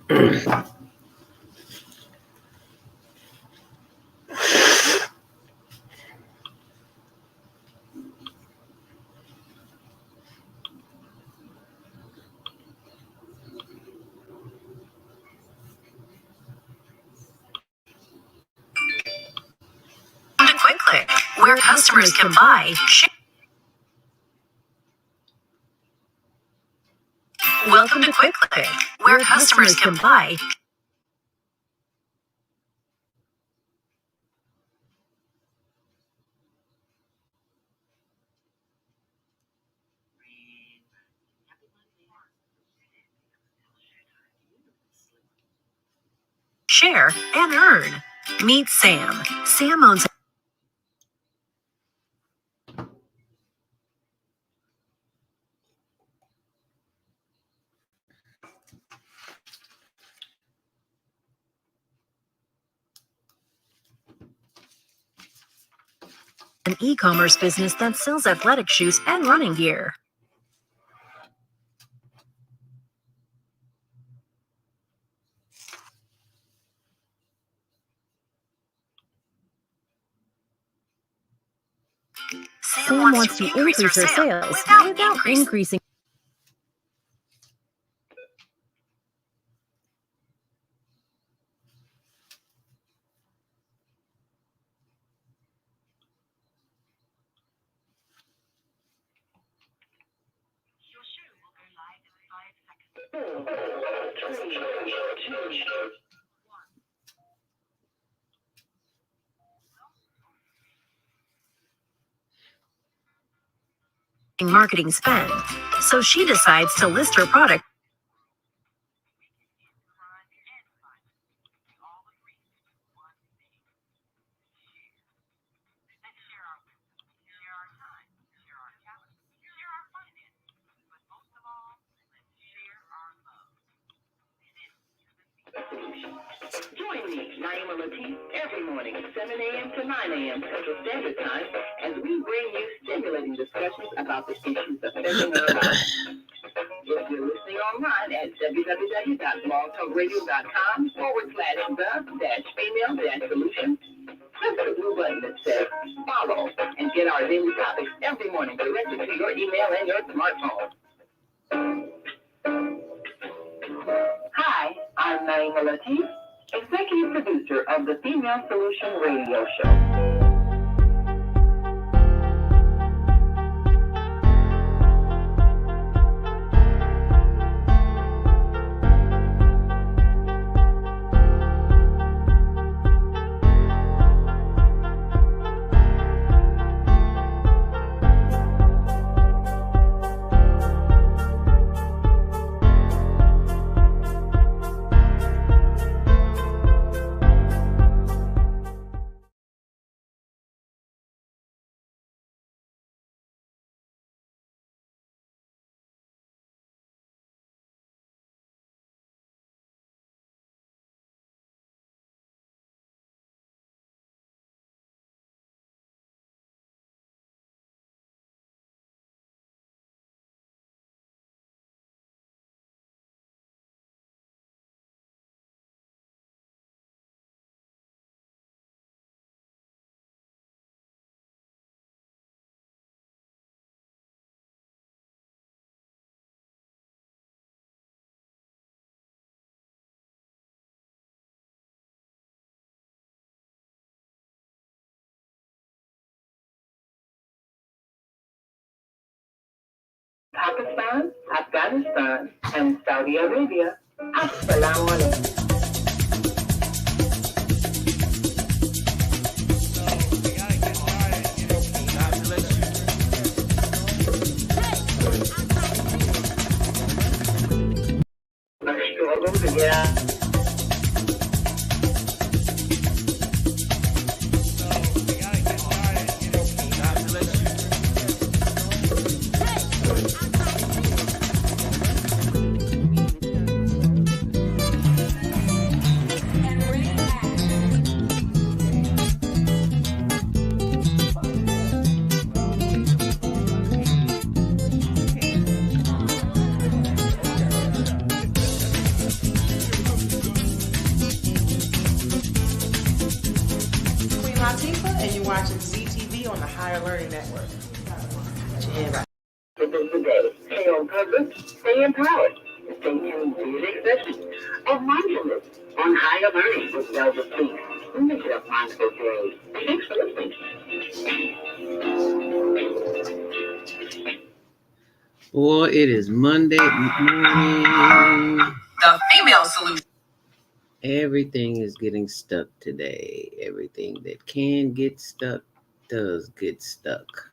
Quick Click, where customers can buy. Welcome to Quick Click, where customers can buy. Share and earn. Meet Sam. Sam owns an e-commerce business that sells athletic shoes and running gear. Sam wants to increase her sales without increasing. Marketing spend, so she decides to list her product. Join me, Naima Latif, every morning, 7 a.m. to 9 a.m. Central Standard Time, as we bring you stimulating discussions about the issues affecting our lives. If you're listening online at www.blogtalkradio.com/the-female-solution, click the blue button that says follow and get our daily topics every morning directly to your email and your smartphone. Hi, I'm Naima Latif, executive producer of the Female Solution Radio Show. Pakistan, Afghanistan, and Saudi Arabia. Assalamu alaikum. I struggle to get out. you're watching ZTV on the Higher Learning Network. Put your hand up. Today, stay on purpose, stay empowered. Stay tuned to the next session of Mindfulness on Higher Learning with ZeldaSpeaks. Make it a mindful day. Thanks for listening. Boy, it is Monday morning. The female solution. Everything is getting stuck today. Everything that can get stuck does get stuck.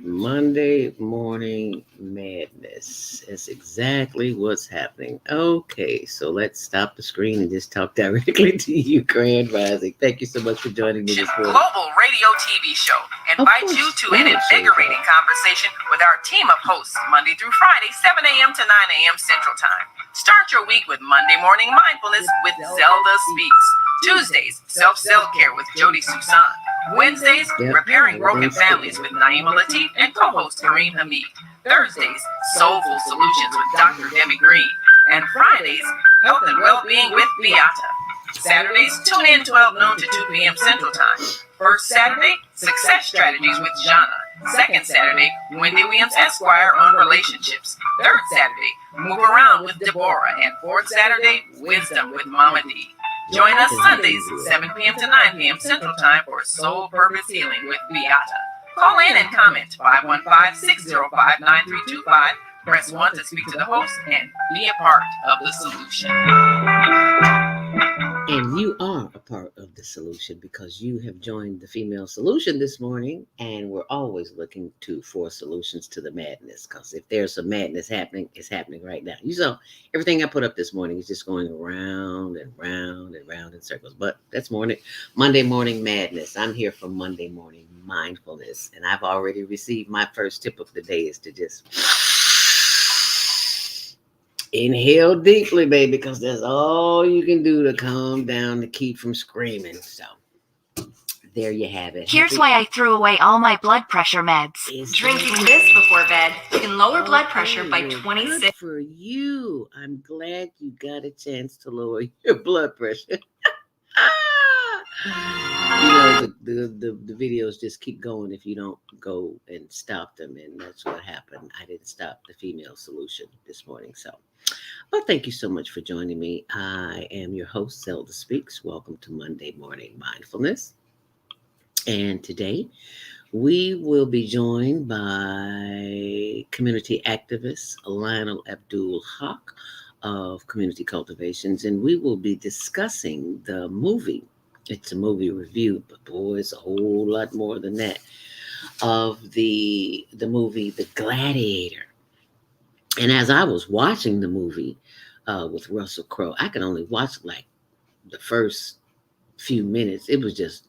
Monday morning madness. That's exactly what's happening. Okay, so let's stop the screen and just talk directly to you, Grand Rising. Thank you so much for joining me this morning. Global radio TV show invites you to an invigorating conversation with our team of hosts Monday through Friday, 7 a.m. to 9 a.m. Central Time. Start your week with Monday Morning Mindfulness with ZeldaSpeaks. Tuesdays, Self-Care with Jody Susan. Wednesdays, Repairing Broken Families with Naima Latif and co-host Kareem Hamid. Thursdays, Soulful Solutions with Dr. Debbie Green. And Fridays, Health and Wellbeing with Beata. Saturdays, tune in 12 noon to 2 p.m. Central Time. First Saturday, Success Strategies with Jana. Second Saturday, Wendy Williams Esquire on relationships. Third Saturday, Move Around with Deborah. And fourth Saturday, Wisdom with Mama D. Join us Sundays, 7 p.m. to 9 p.m. Central Time for Soul Purpose Healing with Beata. Call in and comment 515-605-9325. Press 1 to speak to the host and be a part of the solution. And you are a part of the solution because you have joined the Female Solution this morning, and we're always looking for solutions to the madness, because if there's some madness happening, it's happening right now. You saw everything I put up this morning is just going around and round and round in circles, but that's Monday morning madness. I'm here for Monday morning mindfulness, and I've already received my first tip of the day is to just inhale deeply, baby, because that's all you can do to calm down, to keep from screaming. So there you have it. Here's why I threw away all my blood pressure meds. Drinking this before bed can lower blood pressure by 26. Good for you. I'm glad you got a chance to lower your blood pressure. You know, the videos just keep going if you don't go and stop them, and that's what happened. I didn't stop the Female Solution this morning. So, well, thank you so much for joining me. I am your host, ZeldaSpeaks. Welcome to Monday Morning Mindfulness. And today we will be joined by community activist Lionel Abdul Haqq of Community Cultivations, and we will be discussing the movie. It's a movie review, but boy, it's a whole lot more than that, of the movie The Gladiator. And as I was watching the movie with Russell Crowe, I could only watch like the first few minutes. It was just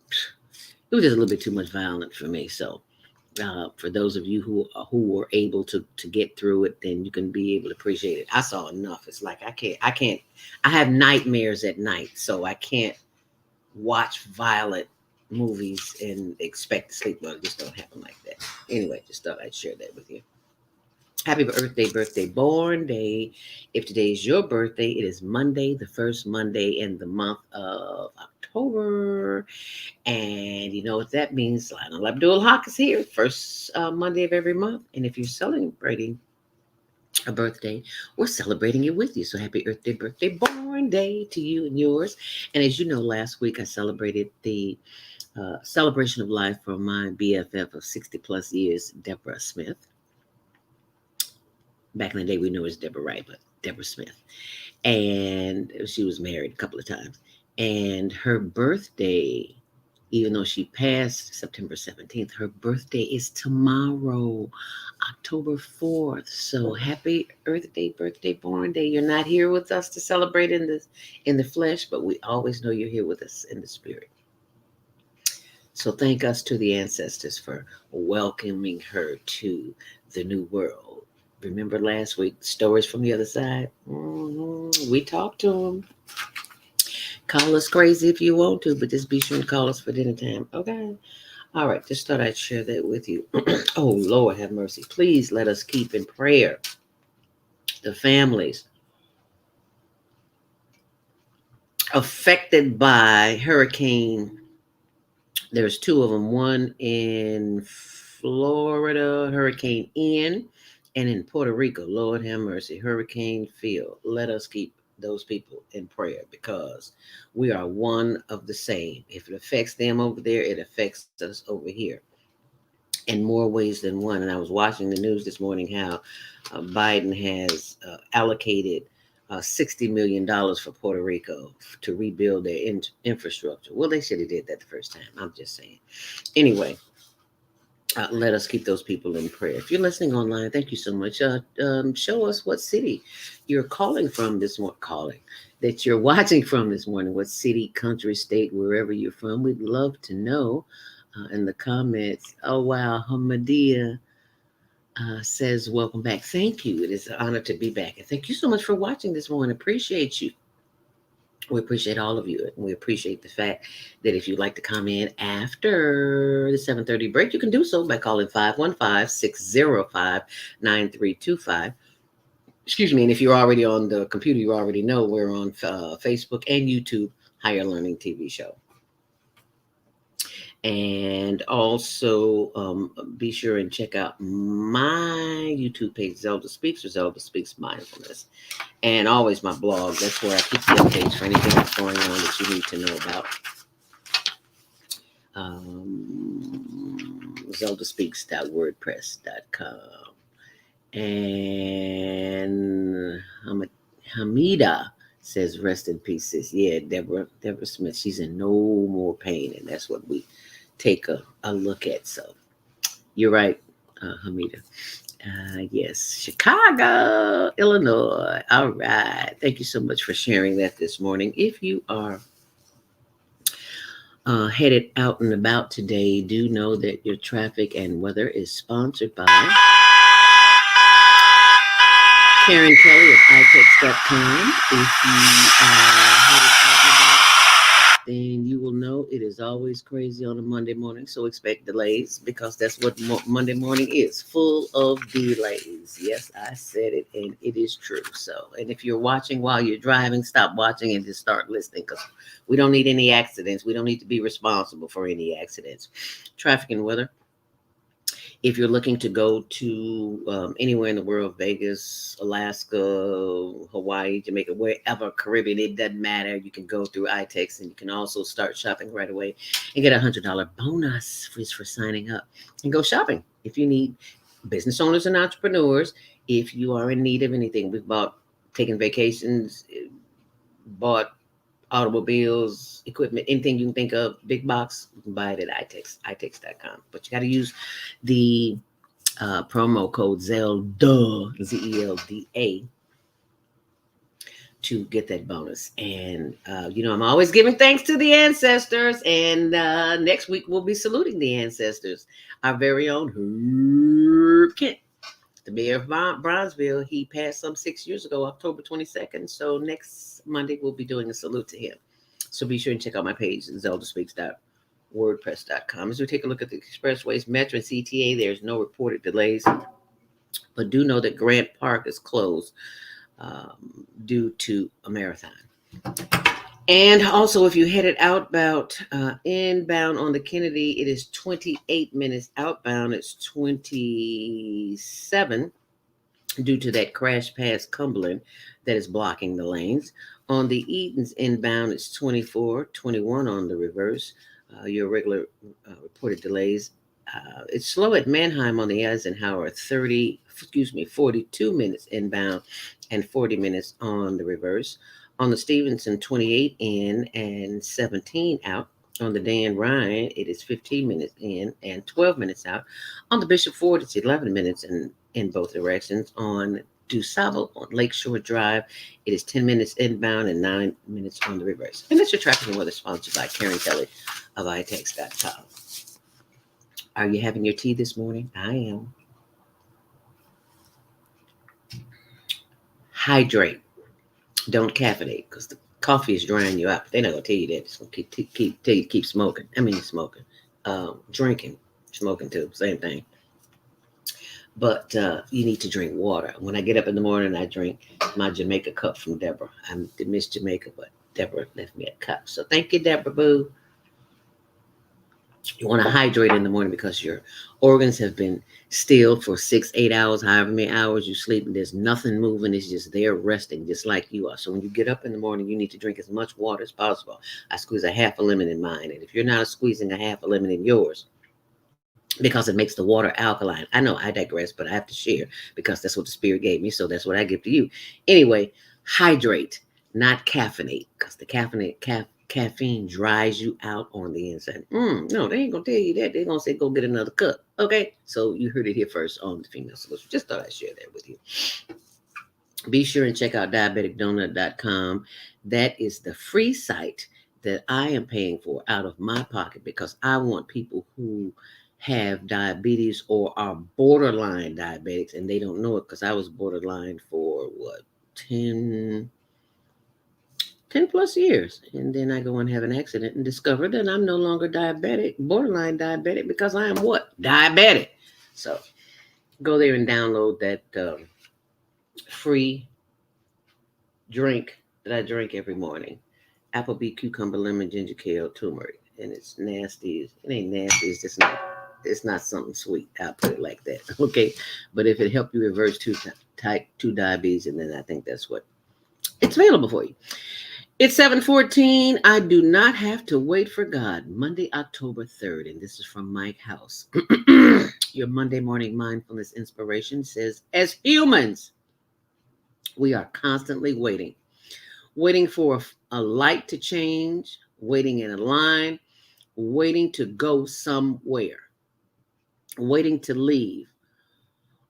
a little bit too much violence for me. So for those of you who were able to get through it, then you can be able to appreciate it. I saw enough. It's like I have nightmares at night, so I can't watch violent movies and expect to sleep. Well, it just don't happen like that. Anyway, just thought I'd share that with you. Happy birthday, born day. If today is your birthday, it is Monday, the first Monday in the month of October. And you know what that means? Lionel Abdul Haqq is here, first Monday of every month. And if you're celebrating a birthday, we're celebrating it with you. So happy birthday, born day to you and yours. And as you know, last week I celebrated the celebration of life for my BFF of 60 plus years, Deborah Smith. Back in the day, we knew it was Deborah Wright, but Deborah Smith. And she was married a couple of times. And her birthday, even though she passed September 17th, her birthday is tomorrow, October 4th. So happy birthday, born day. You're not here with us to celebrate in the flesh, but we always know you're here with us in the spirit. So thank us to the ancestors for welcoming her to the new world. Remember last week, stories from the other side? We talked to them. Call us crazy if you want to, but just be sure to call us for dinner time. Okay? All right, just thought I'd share that with you. Oh, Lord, have mercy. Please let us keep in prayer the families affected by Hurricane There's two of them, one in Florida, Hurricane Ian, and in Puerto Rico, Lord have mercy, Hurricane Phil. Let us keep those people in prayer because we are one of the same. If it affects them over there, it affects us over here in more ways than one. And I was watching the news this morning how Biden has allocated $60 million for Puerto Rico to rebuild their infrastructure. Well, they should have did that the first time. I'm just saying. Anyway, let us keep those people in prayer. If you're listening online, thank you so much. Show us what city you're calling from this morning, that you're watching from this morning. What city, country, state, wherever you're from. We'd love to know in the comments. Oh, wow. Hamadia says, welcome back. Thank you. It is an honor to be back. And thank you so much for watching this morning. Appreciate you. We appreciate all of you. And we appreciate the fact that if you'd like to come in after the 7:30 break, you can do so by calling 515-605-9325. Excuse me. And if you're already on the computer, you already know we're on Facebook and YouTube, Higher Learning TV show. And also be sure and check out my YouTube page, ZeldaSpeaks, or ZeldaSpeaks Mindfulness. And always my blog. That's where I keep the updates for anything that's going on that you need to know about. ZeldaSpeaks.wordpress.com. And Hamida says, rest in peace, sis. Yeah, Deborah Smith. She's in no more pain. And that's what we take a look at. So you're right, Hamida. Yes, Chicago, Illinois. All right. Thank you so much for sharing that this morning. If you are headed out and about today, do know that your traffic and weather is sponsored by Karen Kelly of itex.com. If you headed out and about, then you will know it is always crazy on a Monday morning. So expect delays because that's what Monday morning is, full of delays. Yes, I said it, and it is true. So, and if you're watching while you're driving, stop watching and just start listening because we don't need any accidents. We don't need to be responsible for any accidents. Traffic and weather. If you're looking to go to anywhere in the world, Vegas, Alaska, Hawaii, Jamaica, wherever, Caribbean, it doesn't matter. You can go through iTex and you can also start shopping right away and get a $100 bonus for signing up and go shopping. If you need business owners and entrepreneurs, if you are in need of anything, we've taken vacations, bought automobiles, equipment, anything you can think of, big box, you can buy it at itex.com. But you got to use the promo code ZELDA, ZELDA, to get that bonus. And, I'm always giving thanks to the ancestors. And next week, we'll be saluting the ancestors. Our very own Herb Kent, the mayor of Bronzeville. He passed some 6 years ago, October 22nd. So next Monday, we'll be doing a salute to him. So be sure and check out my page, ZeldaSpeaks.wordpress.com. As we take a look at the expressways, Metro and CTA, there's no reported delays. But do know that Grant Park is closed due to a marathon. And also, if you headed inbound on the Kennedy, it is 28 minutes. Outbound, it's 27 due to that crash past Cumberland that is blocking the lanes. On the Edens inbound, it's 24, 21 on the reverse. Your regular reported delays. It's slow at Mannheim on the Eisenhower, 42 minutes inbound and 40 minutes on the reverse. On the Stevenson, 28 in and 17 out. On the Dan Ryan, it is 15 minutes in and 12 minutes out. On the Bishop Ford, it's 11 minutes in both directions. On DuSable on Lakeshore Drive, it is 10 minutes inbound and 9 minutes on the reverse. And that's your traffic and weather, sponsored by Karen Kelly of itex.com. Are you having your tea this morning? I am. Hydrate. Don't caffeinate because the coffee is drying you out. They're not going to tell you that. It's going to tell you to keep smoking. Smoking. Drinking. Smoking too. Same thing. But you need to drink water. When I get up in the morning, I drink my Jamaica cup from Deborah. I miss Jamaica, but Deborah left me a cup. So thank you, Deborah Boo. You want to hydrate in the morning because your organs have been still for 6, 8 hours, however many hours you sleep, and there's nothing moving. It's just there resting, just like you are. So when you get up in the morning, you need to drink as much water as possible. I squeeze a half a lemon in mine, and if you're not squeezing a half a lemon in yours, because it makes the water alkaline. I know I digress, but I have to share because that's what the Spirit gave me. So that's what I give to you. Anyway, hydrate, not caffeinate, because the caffeine dries you out on the inside. No, they ain't going to tell you that. They're going to say, go get another cup. Okay? So you heard it here first on the Female Solution. Just thought I'd share that with you. Be sure and check out diabeticdonut.com. That is the free site that I am paying for out of my pocket because I want people who have diabetes or are borderline diabetics and they don't know it, because I was borderline for 10 plus years, and then I go and have an accident and discover that I'm no longer borderline diabetic, because I am what? Diabetic. So go there and download that free drink that I drink every morning. Applebee, cucumber, lemon, ginger, kale, turmeric. And it's nasty. It ain't nasty. It's just not. It's not something sweet. I'll put it like that. Okay. But if it helped you reverse type 2 diabetes, and then I think that's what it's available for you. It's 7:14. I do not have to wait for God. Monday, October 3rd. And this is from Mike House. Your Monday morning mindfulness inspiration says, as humans, we are constantly waiting for a light to change, waiting in a line, waiting to go somewhere, waiting to leave.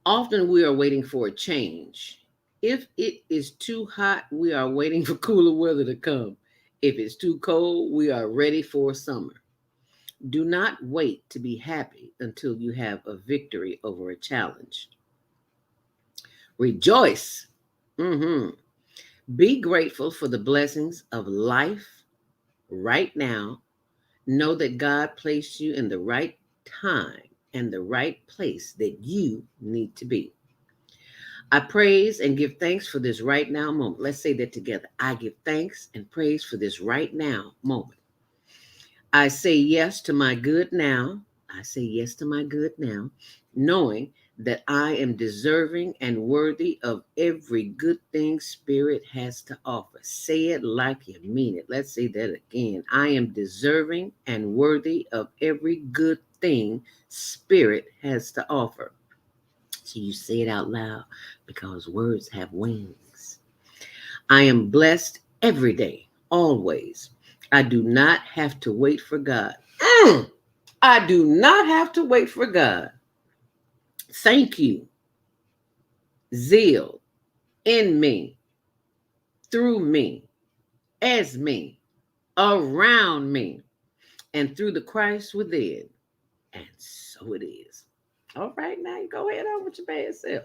Often we are waiting for a change. If it is too hot, we are waiting for cooler weather to come. If it's too cold, we are ready for summer. Do not wait to be happy until you have a victory over a challenge. Rejoice. Be grateful for the blessings of life right now. Know that God placed you in the right time and the right place that you need to be. I praise and give thanks for this right now moment. Let's say that together. I give thanks and praise for this right now moment. I say yes to my good now. I say yes to my good now, knowing that I am deserving and worthy of every good thing Spirit has to offer. Say it like you mean it. Let's say that again. I am deserving and worthy of every good thing Spirit has to offer. So you say it out loud, because words have wings. I am blessed every day, always. I do not have to wait for God. I do not have to wait for God. Thank you. Zeal in me, through me, as me, around me, and through the Christ within. And so it is. All right, now you go ahead on with your bad self.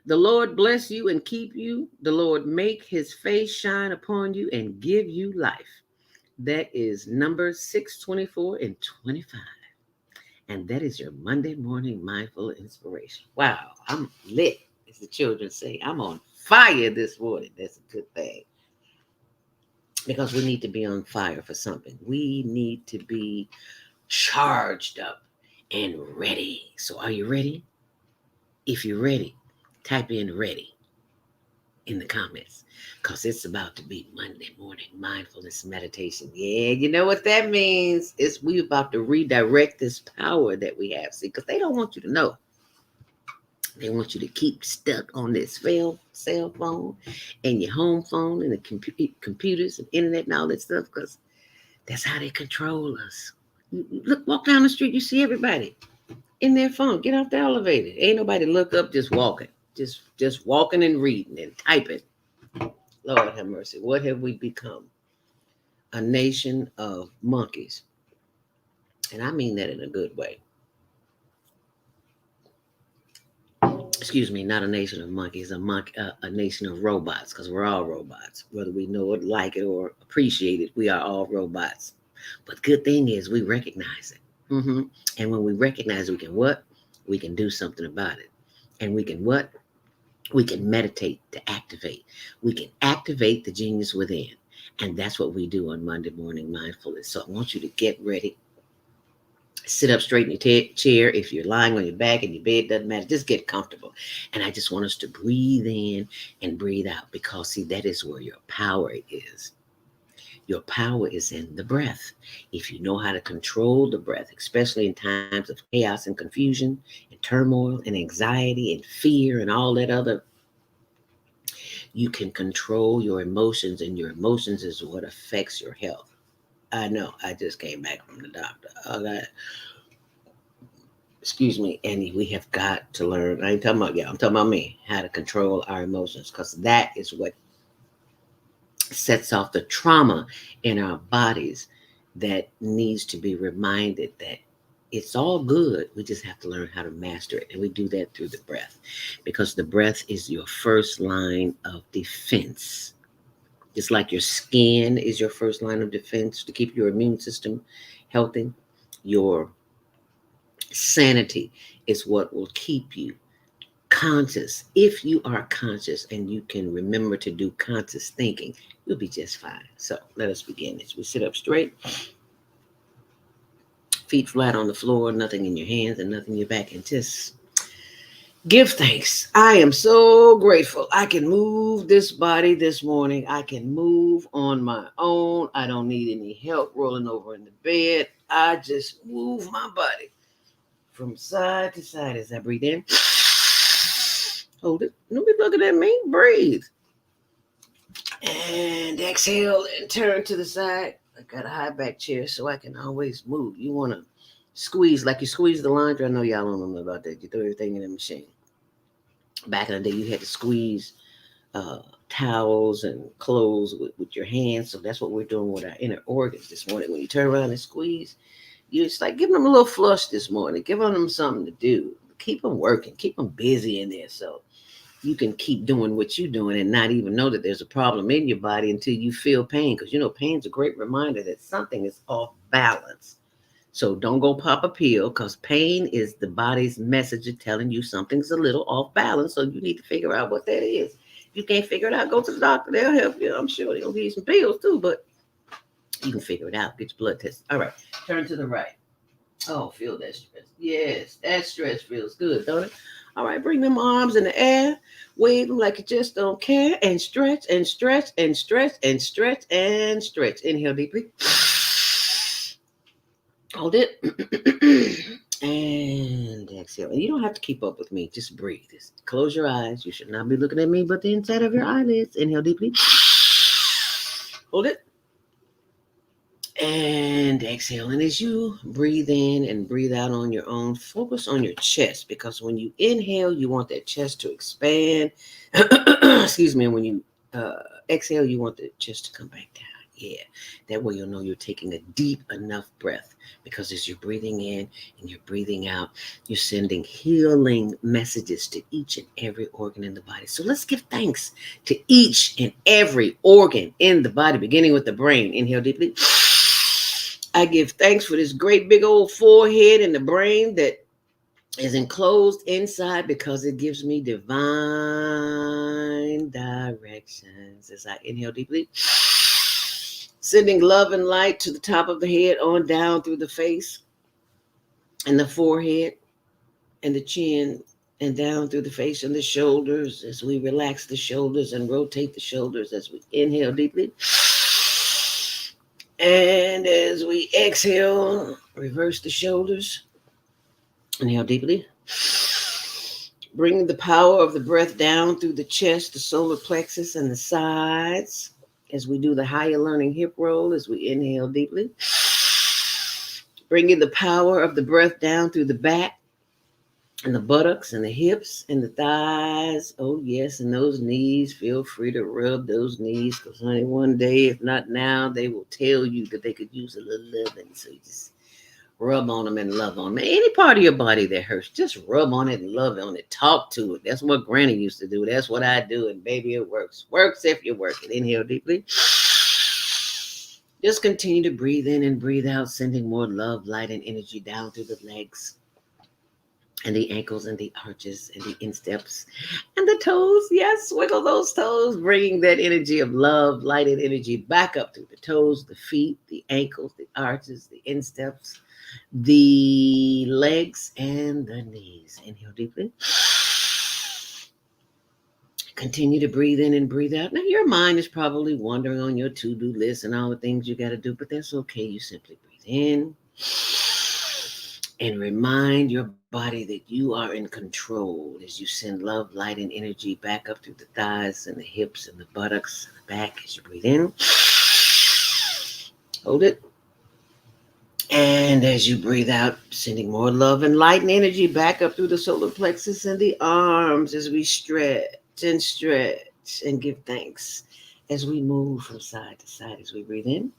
The Lord bless you and keep you. The Lord make his face shine upon you and give you life. That is Numbers 6:24 and 25. And that is your Monday morning mindful inspiration. Wow, I'm lit, as the children say. I'm on fire this morning. That's a good thing. Because we need to be on fire for something. We need to be charged up and ready. So are you ready? If you're ready, type in ready in the comments, because it's about to be Monday morning mindfulness meditation. Yeah, you know what that means. We about to redirect this power that we have. See, because they don't want you to know. They want you to keep stuck on this cell phone and your home phone and the computers and internet and all that stuff, because that's how they control us. Look, walk down the street, you see everybody in their phone. Get off the elevator. Ain't nobody look up, just walking. Just walking and reading and typing. Lord have mercy. What have we become? A nation of monkeys. And I mean that in a good way. Excuse me, not a nation of monkeys, a nation of robots, because we're all robots. Whether we know it, like it, or appreciate it, we are all robots. But good thing is we recognize it. And when we recognize it, we can what? We can do something about it. And we can what? We can meditate to activate. We can activate the genius within. And that's what we do on Monday Morning Mindfulness. So I want you to get ready. Sit up straight in your chair. If you're lying on your back in your bed, doesn't matter. Just get comfortable. And I just want us to breathe in and breathe out, because, see, that is where your power is. Your power is in the breath. If you know how to control the breath, especially in times of chaos and confusion and turmoil and anxiety and fear and all that other, you can control your emotions, and your emotions is what affects your health. I know. I just came back from the doctor. Okay. Excuse me, Andy, we have got to learn. I ain't talking about I'm talking about me, how to control our emotions, because that is what sets off the trauma in our bodies that needs to be reminded that it's all good. We just have to learn how to master it. And we do that through the breath, because the breath is your first line of defense. Just like your skin is your first line of defense to keep your immune system healthy, your sanity is what will keep you conscious. If you are conscious and you can remember to do conscious thinking, you'll be just fine. So let us begin. As we sit up straight, feet flat on the floor, nothing in your hands and nothing in your back, and just give thanks. I am so grateful I can move this body this morning. I can move on my own. I don't need any help rolling over in the bed. I just move my body from side to side as I breathe in. Hold it. Don't be looking at me. Breathe. And exhale and turn to the side. I got a high back chair so I can always move. You want to squeeze like you squeeze the laundry. I know y'all don't know about that. You throw everything in the machine. Back in the day, you had to squeeze towels and clothes with your hands. So that's what we're doing with our inner organs this morning. When you turn around and squeeze, you just like giving them a little flush this morning, giving them something to do. Keep them working, keep them busy in there so you can keep doing what you're doing and not even know that there's a problem in your body until you feel pain. Because, pain's a great reminder that something is off balance. So don't go pop a pill, because pain is the body's message of telling you something's a little off balance. So you need to figure out what that is. If you can't figure it out, go to the doctor. They'll help you. I'm sure they'll give you some pills too, but you can figure it out. Get your blood test. All right. Turn to the right. Oh, feel that stretch. Yes, that stretch feels good, don't it? All right, bring them arms in the air. Wave them like you just don't care. And stretch and stretch and stretch and stretch and stretch. Inhale deeply. Hold it. And exhale. And you don't have to keep up with me. Just breathe. Just close your eyes. You should not be looking at me but the inside of your eyelids. Inhale deeply. Hold it. And exhale. And as you breathe in and breathe out on your own, focus on your chest, because when you inhale, you want that chest to expand. Excuse me. And when you exhale, you want the chest to come back down. Yeah. That way you'll know you're taking a deep enough breath, because as you're breathing in and you're breathing out, you're sending healing messages to each and every organ in the body. So let's give thanks to each and every organ in the body, beginning with the brain. Inhale deeply. I give thanks for this great big old forehead and the brain that is enclosed inside, because it gives me divine directions as I inhale deeply. Sending love and light to the top of the head on down through the face and the forehead and the chin and down through the face and the shoulders as we relax the shoulders and rotate the shoulders as we inhale deeply. And as we exhale, reverse the shoulders. Inhale deeply. Bring the power of the breath down through the chest, the solar plexus, and the sides as we do the higher learning hip roll as we inhale deeply. Bringing the power of the breath down through the back and the buttocks and the hips and the thighs. Oh, yes, and those knees. Feel free to rub those knees, because, honey, one day, if not now, they will tell you that they could use a little loving. So you just rub on them and love on them. Any part of your body that hurts, just rub on it and love on it. Talk to it. That's what Granny used to do. That's what I do, and baby, it works. Works if you work it. Inhale deeply. Just continue to breathe in and breathe out, sending more love, light, and energy down through the legs and the ankles and the arches and the insteps and the toes. Yes, wiggle those toes, bringing that energy of love, light and energy back up through the toes, the feet, the ankles, the arches, the insteps, the legs, and the knees. Inhale deeply. Continue to breathe in and breathe out. Now, your mind is probably wandering on your to-do list and all the things you got to do, but that's okay. You simply breathe in and remind your body that you are in control as you send love, light, and energy back up through the thighs and the hips and the buttocks and the back as you breathe in. Hold it. And as you breathe out, sending more love and light and energy back up through the solar plexus and the arms as we stretch and give thanks as we move from side to side as we breathe in.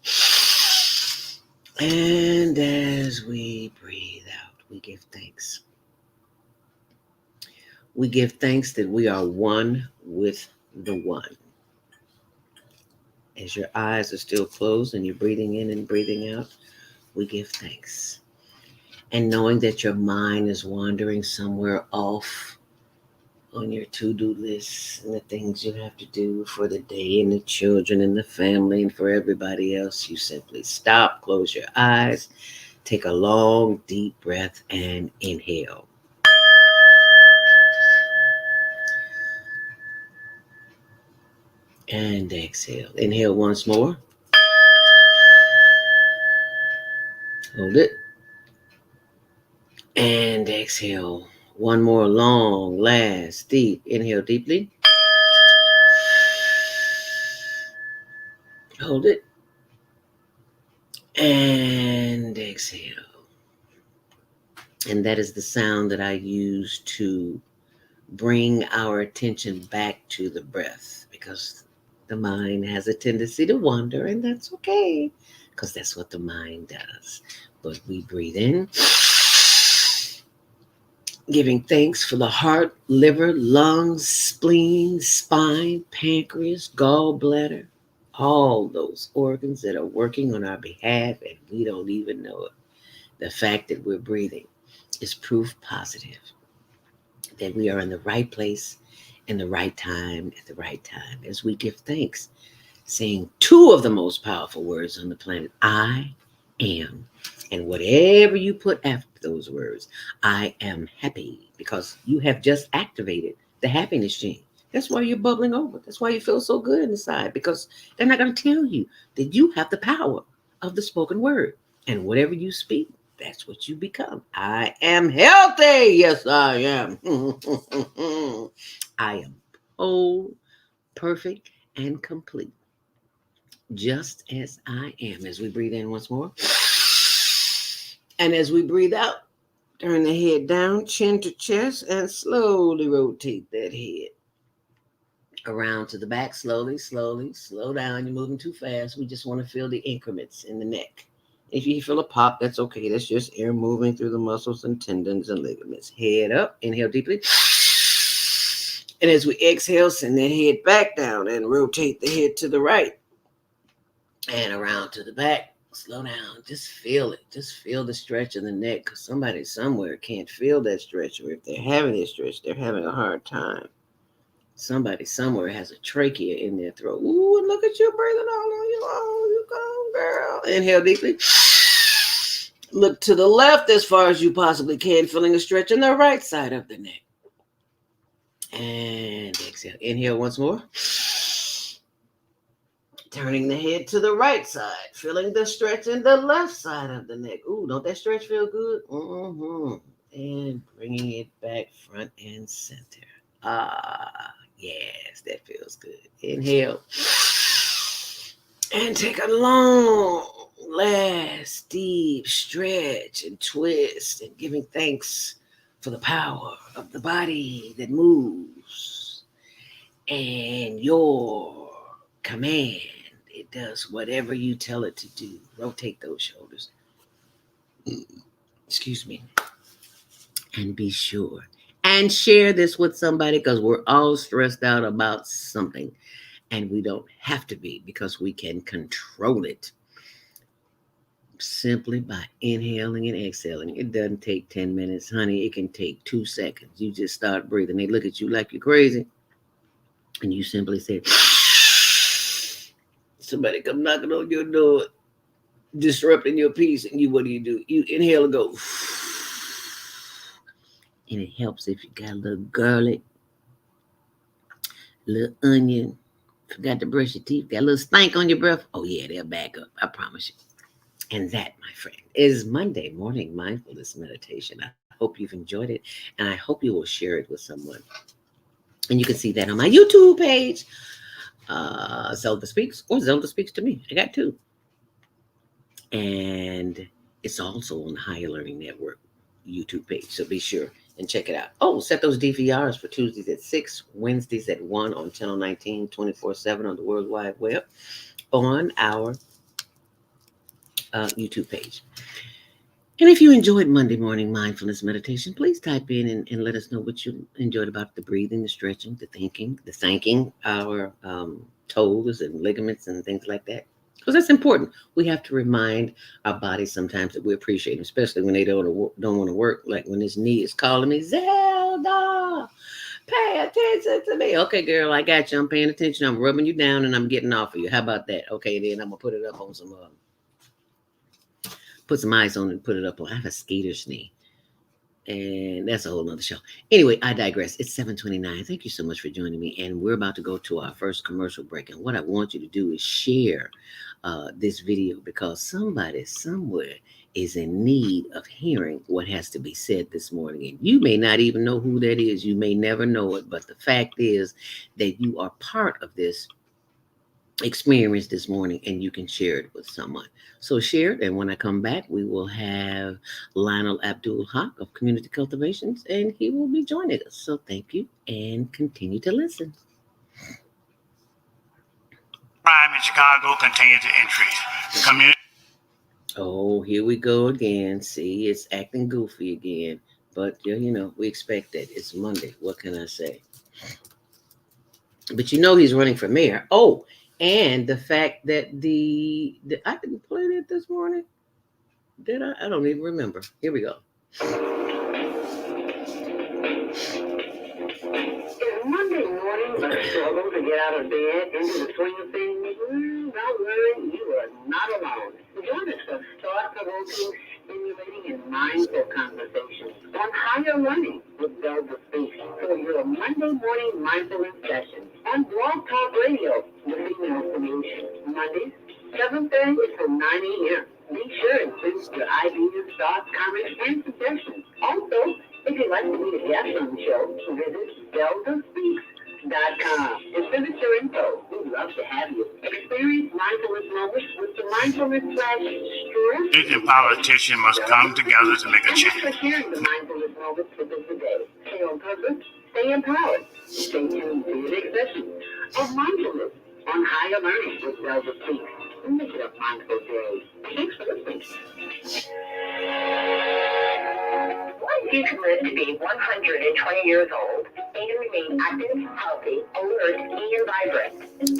And as we breathe out, we give thanks. We give thanks that we are one with the one. As your eyes are still closed and you're breathing in and breathing out, we give thanks. And knowing that your mind is wandering somewhere off on your to-do list and the things you have to do for the day and the children and the family and for everybody else, you simply stop, close your eyes, take a long, deep breath, and inhale. And exhale. Inhale once more. Hold it. And exhale. One more long, last, deep. Inhale deeply. Hold it. And exhale. And that is the sound that I use to bring our attention back to the breath, because the mind has a tendency to wander, and that's okay, because that's what the mind does. But we breathe in, giving thanks for the heart, liver, lungs, spleen, spine, pancreas, gallbladder, all those organs that are working on our behalf, and we don't even know it. The fact that we're breathing is proof positive that we are in the right place, in the right time, at the right time, as we give thanks, saying two of the most powerful words on the planet, I am. And whatever you put after those words, I am happy, because you have just activated the happiness gene. That's why you're bubbling over. That's why you feel so good inside, because they're not going to tell you that you have the power of the spoken word. And whatever you speak, that's what you become. I am healthy. Yes, I am. I am whole, perfect, and complete, just as I am. As we breathe in once more. And as we breathe out, turn the head down, chin to chest, and slowly rotate that head around to the back. Slowly, slow down. You're moving too fast. We just want to feel the increments in the neck. If you feel a pop, that's okay. That's just air moving through the muscles and tendons and ligaments. Head up, inhale deeply. And as we exhale, send that head back down and rotate the head to the right and around to the back. Slow down. Just feel it. Just feel the stretch in the neck, because somebody somewhere can't feel that stretch, or if they're having a stretch, they're having a hard time. Somebody somewhere has a trachea in their throat. Ooh, and look at you breathing all on you. Oh, you go, girl. Inhale deeply. Look to the left as far as you possibly can, feeling a stretch in the right side of the neck. And exhale. Inhale once more. Turning the head to the right side, feeling the stretch in the left side of the neck. Ooh, don't that stretch feel good? Mm-hmm. And bringing it back front and center. Ah, yes, that feels good. Inhale. And take a long, last, deep stretch and twist, and giving thanks for the power of the body that moves and your command. It does whatever you tell it to do. Rotate those shoulders. Excuse me. And be sure and share this with somebody, because we're all stressed out about something, and we don't have to be, because we can control it. simply by inhaling and exhaling. It doesn't take 10 minutes, honey. It can take 2 seconds. You just start breathing. They look at you like you're crazy. And you simply say, somebody come knocking on your door, disrupting your peace. And what do? You inhale and go. And it helps if you got a little garlic, a little onion. Forgot to brush your teeth. Got a little stank on your breath. Oh, yeah, they'll back up. I promise you. And that, my friend, is Monday morning mindfulness meditation. I hope you've enjoyed it, and I hope you will share it with someone. And you can see that on my YouTube page, ZeldaSpeaks, or ZeldaSpeaks to me. I got two. And it's also on the Higher Learning Network YouTube page, so be sure and check it out. Oh, set those DVRs for Tuesdays at 6, Wednesdays at 1 on Channel 19, 24/7 on the World Wide Web, on our YouTube page. And if you enjoyed Monday morning mindfulness meditation, please type in and let us know what you enjoyed about the breathing, the stretching, the thanking our toes and ligaments and things like that. Because that's important. We have to remind our bodies sometimes that we appreciate them, especially when they don't want to work. Like when this knee is calling me, Zelda, pay attention to me. Okay, girl, I got you. I'm paying attention. I'm rubbing you down and I'm getting off of you. How about that? Okay, then I'm going to put it up on some... put some ice on it and put it up on. I have a skater's knee. And that's a whole nother show. Anyway, I digress. It's 7:29. Thank you so much for joining me. And we're about to go to our first commercial break. And what I want you to do is share this video, because somebody somewhere is in need of hearing what has to be said this morning. And you may not even know who that is. You may never know it. But the fact is that you are part of this experience this morning, and you can share it with someone. So share it, and when I come back, we will have Lionel Abdul Haqq of Community Cultivations, and he will be joining us. So thank you, and continue to listen. Crime in Chicago continues to increase. Oh, here we go again. See, it's acting goofy again. But, you know, we expect that. It's Monday. What can I say? But you know he's running for mayor. Oh, and the fact that I didn't play that this morning. Did I? I don't even remember. Here we go. Is Monday morning a struggle to get out of bed into the swing of things? Don't worry, you are not alone. Join us for thought-provoking, stimulating, and mindful conversations on Higher Learning with ZeldaSpeaks for your Monday morning mindfulness session on Blog Talk Radio, the Female Solution. Mondays, 7:30 to 9 a.m. Be sure and boost your ideas, thoughts, comments, and suggestions. Also, if you'd like to be a guest on the show, visit ZeldaSpeaks.com. Distribute your info. We'd love to have you. Experience mindfulness moments with the mindfulness/stress. State and politicians must come together to make a change. Thanks for sharing the mindfulness moments with us today. Stay on purpose, stay empowered. Stay tuned to the next session of mindfulness on Higher Learning with ZeldaSpeaks. Make it a mindful day. Thanks for listening. What if you could live to be 120 years old and remain active, healthy, alert, and vibrant?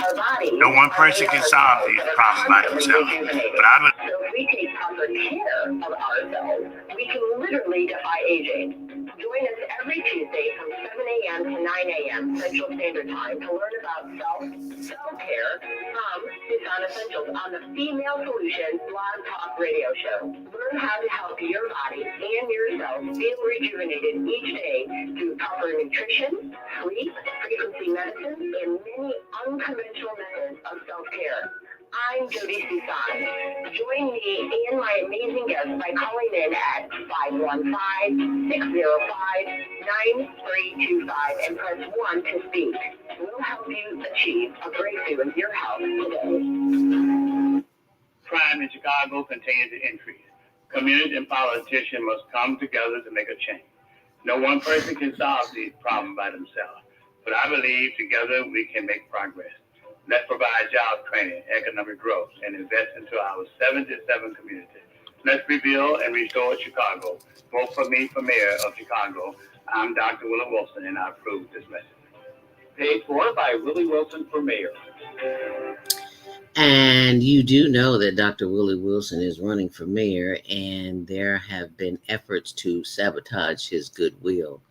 Our bodies. No one person can solve these problems by themselves. But I would. So if we take proper care of ourselves, we can literally defy aging. Join us every Tuesday from 7 a.m. to 9 a.m. Central Standard Time to learn about self-care from Tucson Essentials on the Female Solution Blog Talk Radio Show. Learn how to help your body and yourself feel rejuvenated each day through proper nutrition, sleep, frequency medicine, and many unconventional methods of self-care. I'm Jody Susan. Join me and my amazing guests by calling in at 515-605-9325 and press 1 to speak. We'll help you achieve a breakthrough in your health today. Crime in Chicago continues to increase. Communities and politicians must come together to make a change. No one person can solve these problems by themselves, but I believe together we can make progress. Let's provide job training, economic growth, and invest into our 77 communities. Let's rebuild and restore Chicago. Vote for me for mayor of Chicago. I'm Dr. Willie Wilson, and I approve this message. Paid for by Willie Wilson for mayor. And you do know that Dr. Willie Wilson is running for mayor, and there have been efforts to sabotage his goodwill.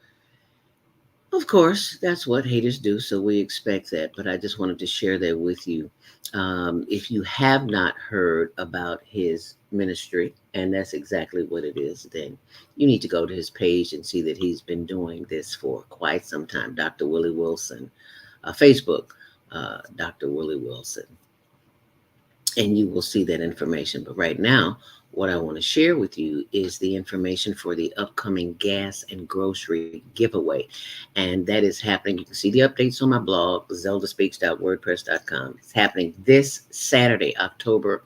Of course, that's what haters do, so we expect that. But I just wanted to share that with you. If you have not heard about his ministry, and that's exactly what it is, then you need to go to his page and see that he's been doing this for quite some time. Dr. Willie Wilson, Facebook, Dr. Willie Wilson, and you will see that information. But right now, what I want to share with you is the information for the upcoming gas and grocery giveaway. And that is happening. You can see the updates on my blog, ZeldaSpeaks.wordpress.com. It's happening this Saturday, October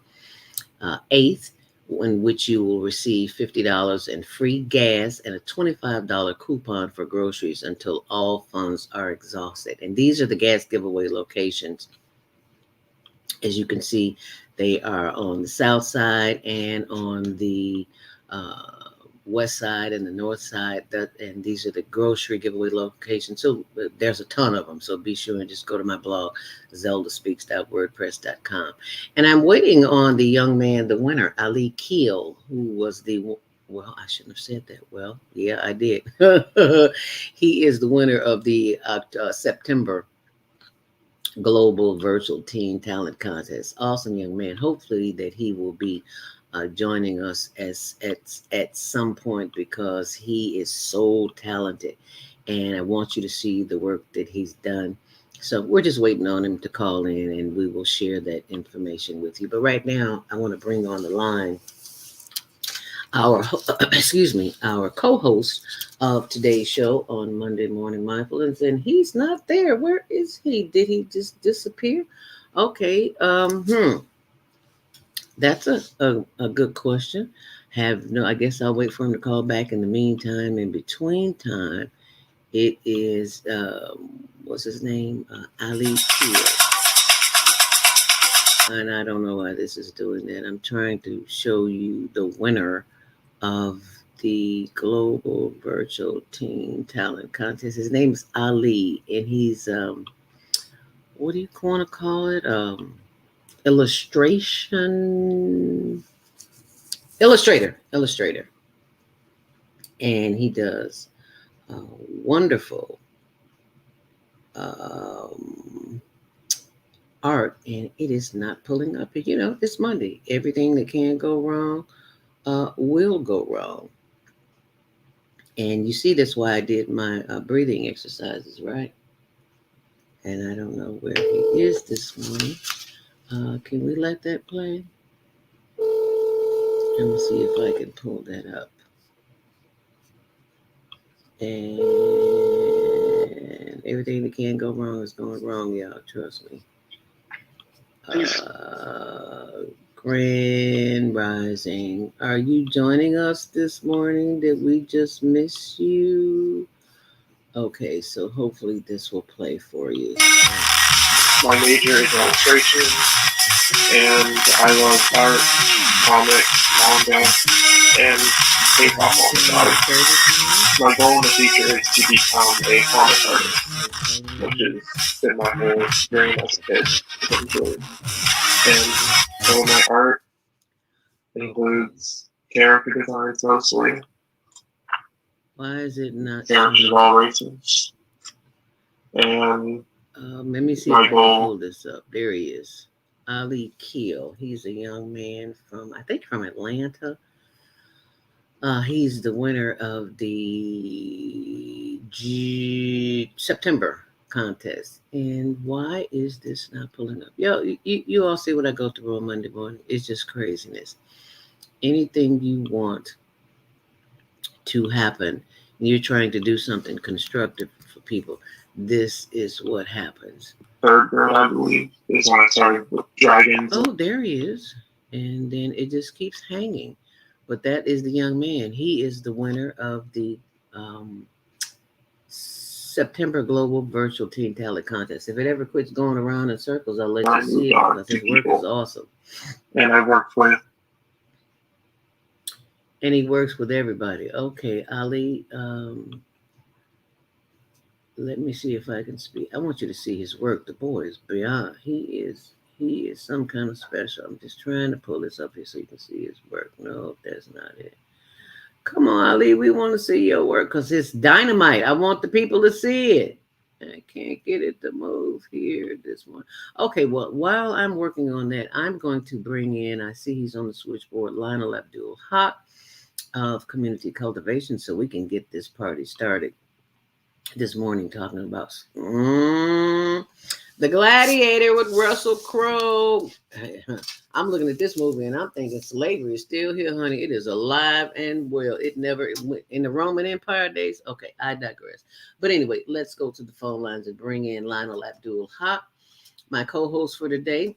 8th, in which you will receive $50 in free gas and a $25 coupon for groceries until all funds are exhausted. And these are the gas giveaway locations. As you can see, they are on the south side and on the west side and the north side. And these are the grocery giveaway locations. So there's a ton of them. So be sure and just go to my blog, ZeldaSpeaks.wordpress.com. And I'm waiting on the young man, the winner, Ali Keel, who was well, I shouldn't have said that. Well, yeah, I did. He is the winner of the September Global Virtual Teen Talent Contest. Awesome young man. Hopefully that he will be joining us at some point, because he is so talented, and I want you to see the work that he's done. So we're just waiting on him to call in, and we will share that information with you. But right now, I want to bring on the line our our co-host of today's show on Monday Morning Mindfulness, and he's not there. Where is he? Did he just disappear? Okay. That's a good question. I guess I'll wait for him to call back. In the meantime, in between time, it is what's his name? Ali Keel. And I don't know why this is doing that. I'm trying to show you the winner of the Global Virtual Teen Talent Contest. His name is Ali, and he's what do you want to call it? Illustrator, and he does wonderful art, and it is not pulling up. You know, it's Monday. Everything that can go wrong will go wrong. And you see, that's why I did my breathing exercises, right? And I don't know where he is this morning. Can we let that play? Let me see if I can pull that up. And everything that can go wrong is going wrong, y'all. Trust me. Grand Rising. Are you joining us this morning? Did we just miss you? Okay, so hopefully this will play for you. My major is illustration, and I love art, comics, manga, and K-pop all the time. My goal in the future is to become a comic artist, which has been my whole dream as a kid, essentially. And some of my art includes character designs mostly. Why is it not? Characters of all races. And let me see if I can pull this up. There he is. Ali Keel. He's a young man from Atlanta. He's the winner of the September contest. And why is this not pulling up? Yo, you all see what I go through on Monday morning. It's just craziness. Anything you want to happen, you're trying to do something constructive for people, this is what happens. Third grade, I believe, is when I started with dragons. Oh, there he is. And then it just keeps hanging. But that is the young man. He is the winner of the September Global Virtual Teen Talent Contest. If it ever quits going around in circles, I'll let you see it, because his work is awesome. And I worked with. And he works with everybody. Okay, Ali, let me see if I can speak. I want you to see his work. The boy is beyond. He He is some kind of special. I'm just trying to pull this up here so you can see his work. No, that's not it. Come on, Ali. We want to see your work because it's dynamite. I want the people to see it. I can't get it to move here. This one. Okay, well, while I'm working on that, I'm going to bring in, I see he's on the switchboard, Lionel Abdul Haqq of Community Cultivations, so we can get this party started this morning talking about the Gladiator with Russell Crowe. I'm looking at this movie and I'm thinking slavery is still here, honey. It is alive and well. It never went in the Roman Empire days. Okay, I digress. But anyway, let's go to the phone lines and bring in Lionel Abdul Haqq, my co-host for today.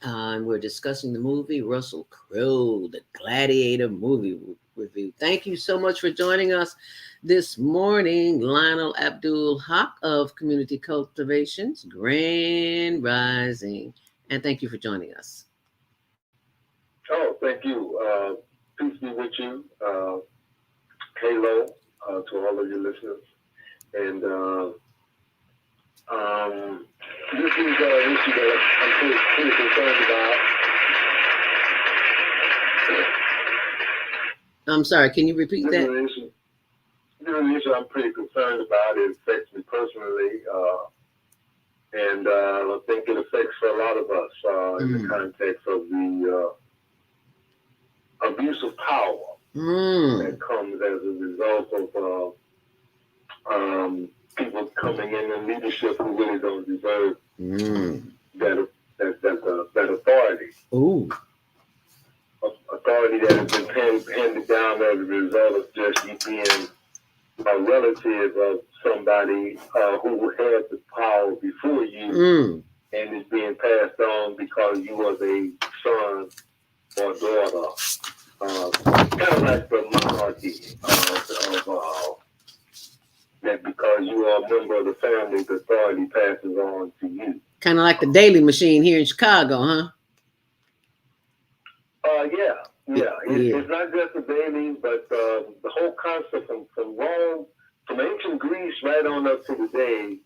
And we're discussing the movie Russell Crowe, the Gladiator movie review. Thank you so much for joining us this morning, Lionel Abdul Haqq of Community Cultivations, Grand Rising. And thank you for joining us. Oh, thank you. Peace be with you. Halo to all of your listeners. And this is an issue that I'm pretty concerned about. I'm sorry, can you repeat that? This is an issue I'm pretty concerned about. It affects me personally. And I think it affects a lot of us in the context of the abuse of power that comes as a result of people coming in leadership who really don't deserve that authority. Ooh. Authority that has been handed down as a result of just you being a relative of somebody who had the power before you and is being passed on because you was a son or daughter. Kind of like the monarchy that because you are a member of the family, the authority passes on to you. Kind of like the Daily Machine here in Chicago, huh? Yeah. It's not just the Daily, but the whole concept from Rome, from ancient Greece right on up to today,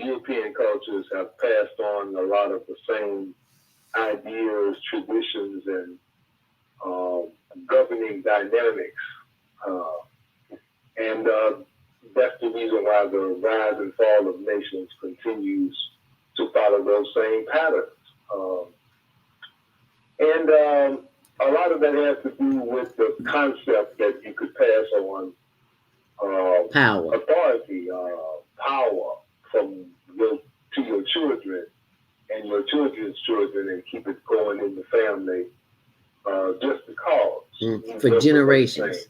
European cultures have passed on a lot of the same ideas, traditions, and governing dynamics. And that's the reason why the rise and fall of nations continues to follow those same patterns. And a lot of that has to do with the concept that you could pass on power, authority, power to your children and your children's children, and keep it going in the family, just because for generations.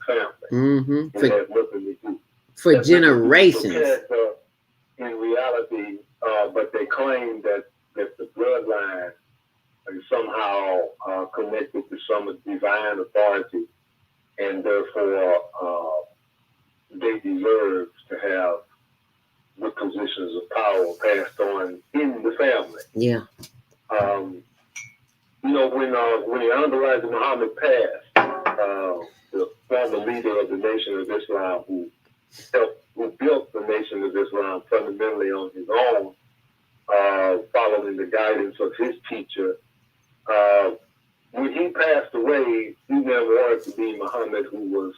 For generations. In reality, but they claim that the bloodline is somehow connected to some divine authority, and therefore they deserve to have the positions of power passed on in the family. Yeah. When the Honorable Elijah Muhammad passed, the former leader of the Nation of Islam, who built the Nation of Islam fundamentally on his own, following the guidance of his teacher. When he passed away, he never wanted to be Muhammad, who was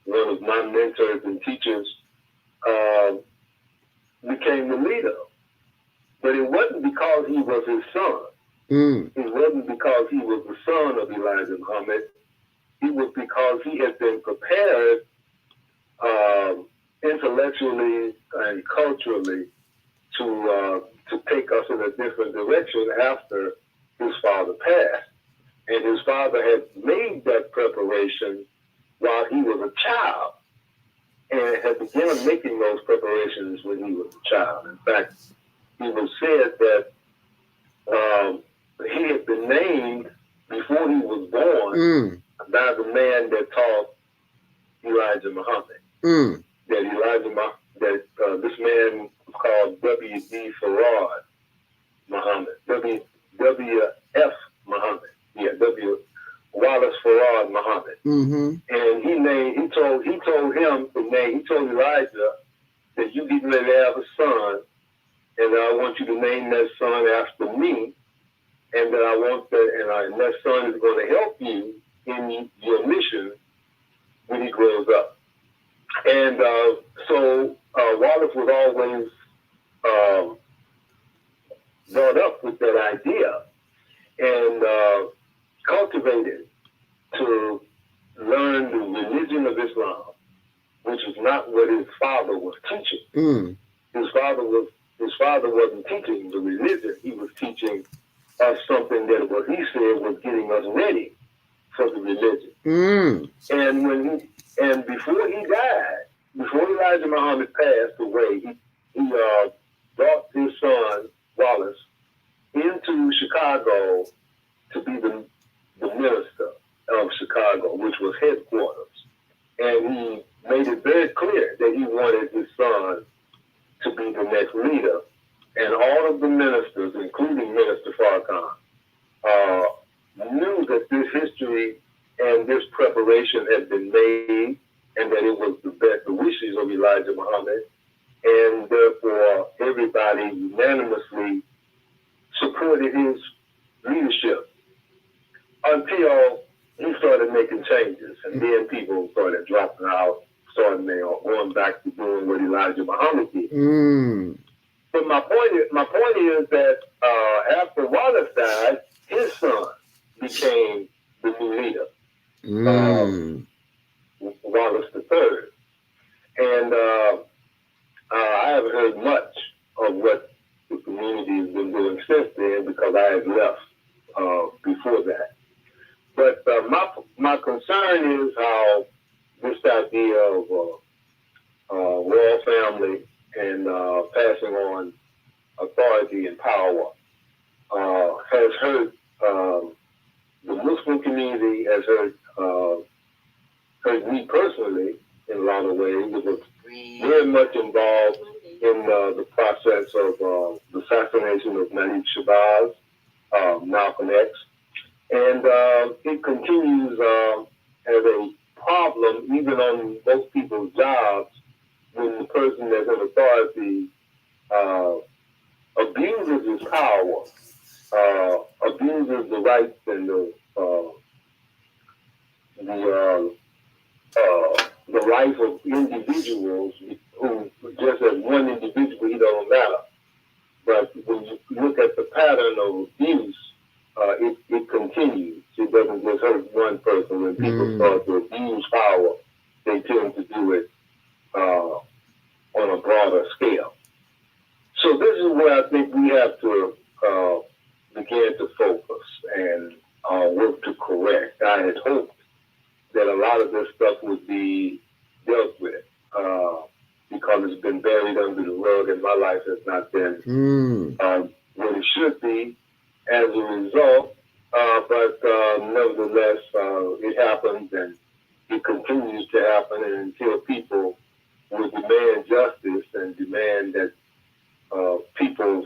one of my mentors and teachers, became the leader. But it wasn't because he was his son. It wasn't because he was the son of Elijah Muhammad. It was because he had been prepared intellectually and culturally to take us in a different direction after his father passed. And his father had made that preparation while he was a child, and had begun making those preparations when he was a child. In fact, it was said that he had been named before he was born by the man that taught Elijah Muhammad. This man was called W.D. Farad Muhammad. W.F. Muhammad. Yeah, Wallace Farad Muhammad. And he told Elijah that you getting ready to have a son, and I want you to name that son after me, and that son is going to help you in your mission when he grows up. And so Wallace was always brought up with that idea and cultivated to learn the religion of Islam, which is not what his father was teaching. His father wasn't teaching the religion. He was teaching us something that what he said was getting us ready for the religion. And before he died, before Elijah Muhammad passed away, he brought his son Wallace into Chicago to be the minister of Chicago, which was headquarters. And he made it very clear that he wanted his son to be the next leader. And all of the ministers, including Minister Farrakhan, knew that this history and this preparation had been made and that it was the wishes of Elijah Muhammad. And therefore, everybody unanimously supported his leadership until he started making changes. And then people started dropping out, starting going back to doing what Elijah Muhammad did. But my point is that after Wallace died, his son became the new leader, Wallace III. And I haven't heard much of what the community has been doing since then because I had left before that. But my concern is how this idea of royal family and passing on authority and power has hurt the Muslim community, has hurt me personally in a lot of ways. It was very much involved in the process of the assassination of Malik Shabazz, Malcolm X. And it continues as a problem even on most people's jobs when the person that's in authority abuses his power, abuses the rights and the life of individuals who just as one individual, he don't matter. But when you look at the pattern of abuse, it continues. It doesn't just hurt one person. When people start to abuse power, they tend to do it on a broader scale. So this is where I think we have to begin to focus and work to correct. I had hoped that a lot of this stuff would be dealt with because it's been buried under the rug and my life has not been what it should be as a result. But nevertheless, it happens and it continues to happen. And until people will demand justice and demand that people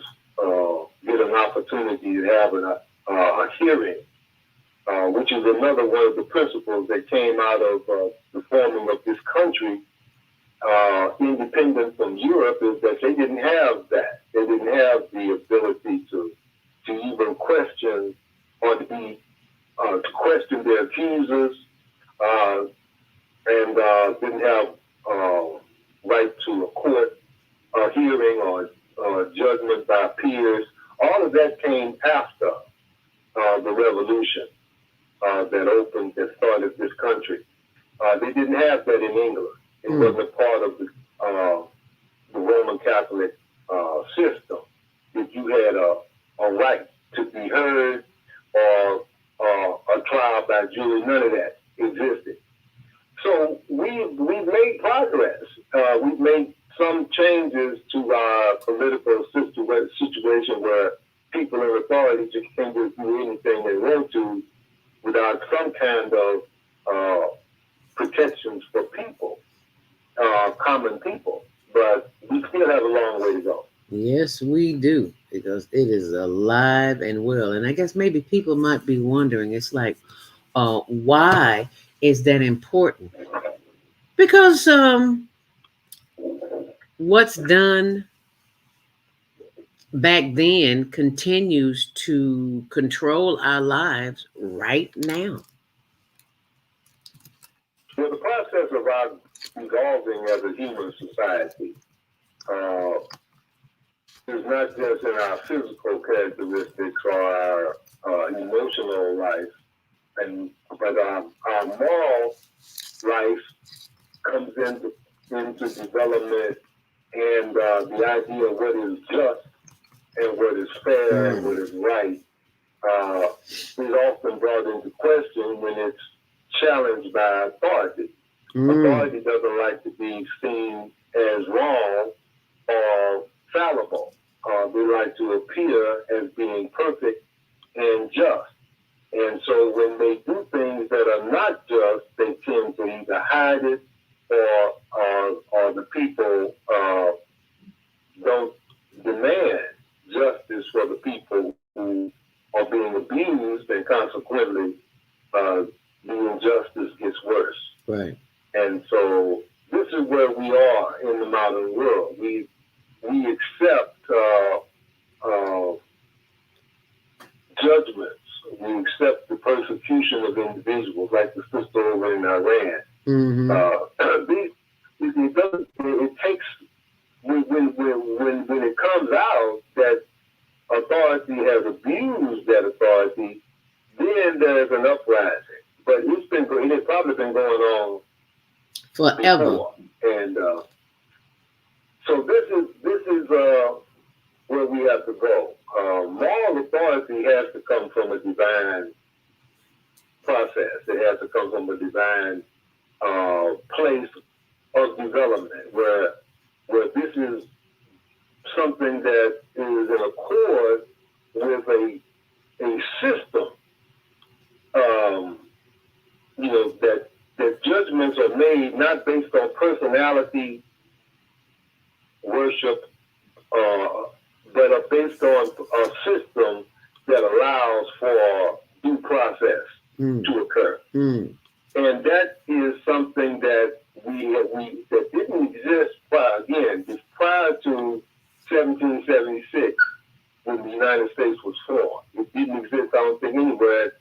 get an opportunity to have a hearing, which is another one of the principles that came out of the forming of this country, independent from Europe, is that they didn't have that. They didn't have the ability to even question or to question their accusers, and didn't have right to a court hearing or judgment by peers. All of that came after the revolution that started this country. They didn't have that in England. It wasn't part of the Roman Catholic system. If you had a right to be heard or a trial by jury, none of that existed. So we've made progress. We've made some changes to our political situation where people in authority just can't just do anything they want to without some kind of protections for people, common people. But we still have a long way to go. Yes, we do, because it is alive and well. And I guess maybe people might be wondering, it's like, why is that important? Because what's done back then continues to control our lives right now. Well, the process of our evolving as a human society is not just in our physical characteristics or our emotional life, but our moral life comes into development, and the idea of what is just and what is fair and what is right is often brought into question when it's challenged by authority. Authority doesn't like to be seen as wrong or fallible. They like to appear as being perfect and just. And so when they do things that are not just, they tend to either hide it or the people don't demand justice for the people who are being abused, and consequently the injustice gets worse. Right. And so this is where we are in the modern world. We accept judgments. We accept the persecution of individuals, like the sister over in Iran. It takes when it comes out that authority has abused that authority, then there's an uprising. But it has probably been going on forever. Before. And so this is where we have to go. Moral authority has to come from a divine process. It has to come from a divine place of development where this is something that is in accord with a system, that judgments are made not based on personality, worship, but are based on a system that allows for due process to occur. And that is something that that didn't exist prior to 1776 when the United States was formed. It didn't exist, I don't think, anywhere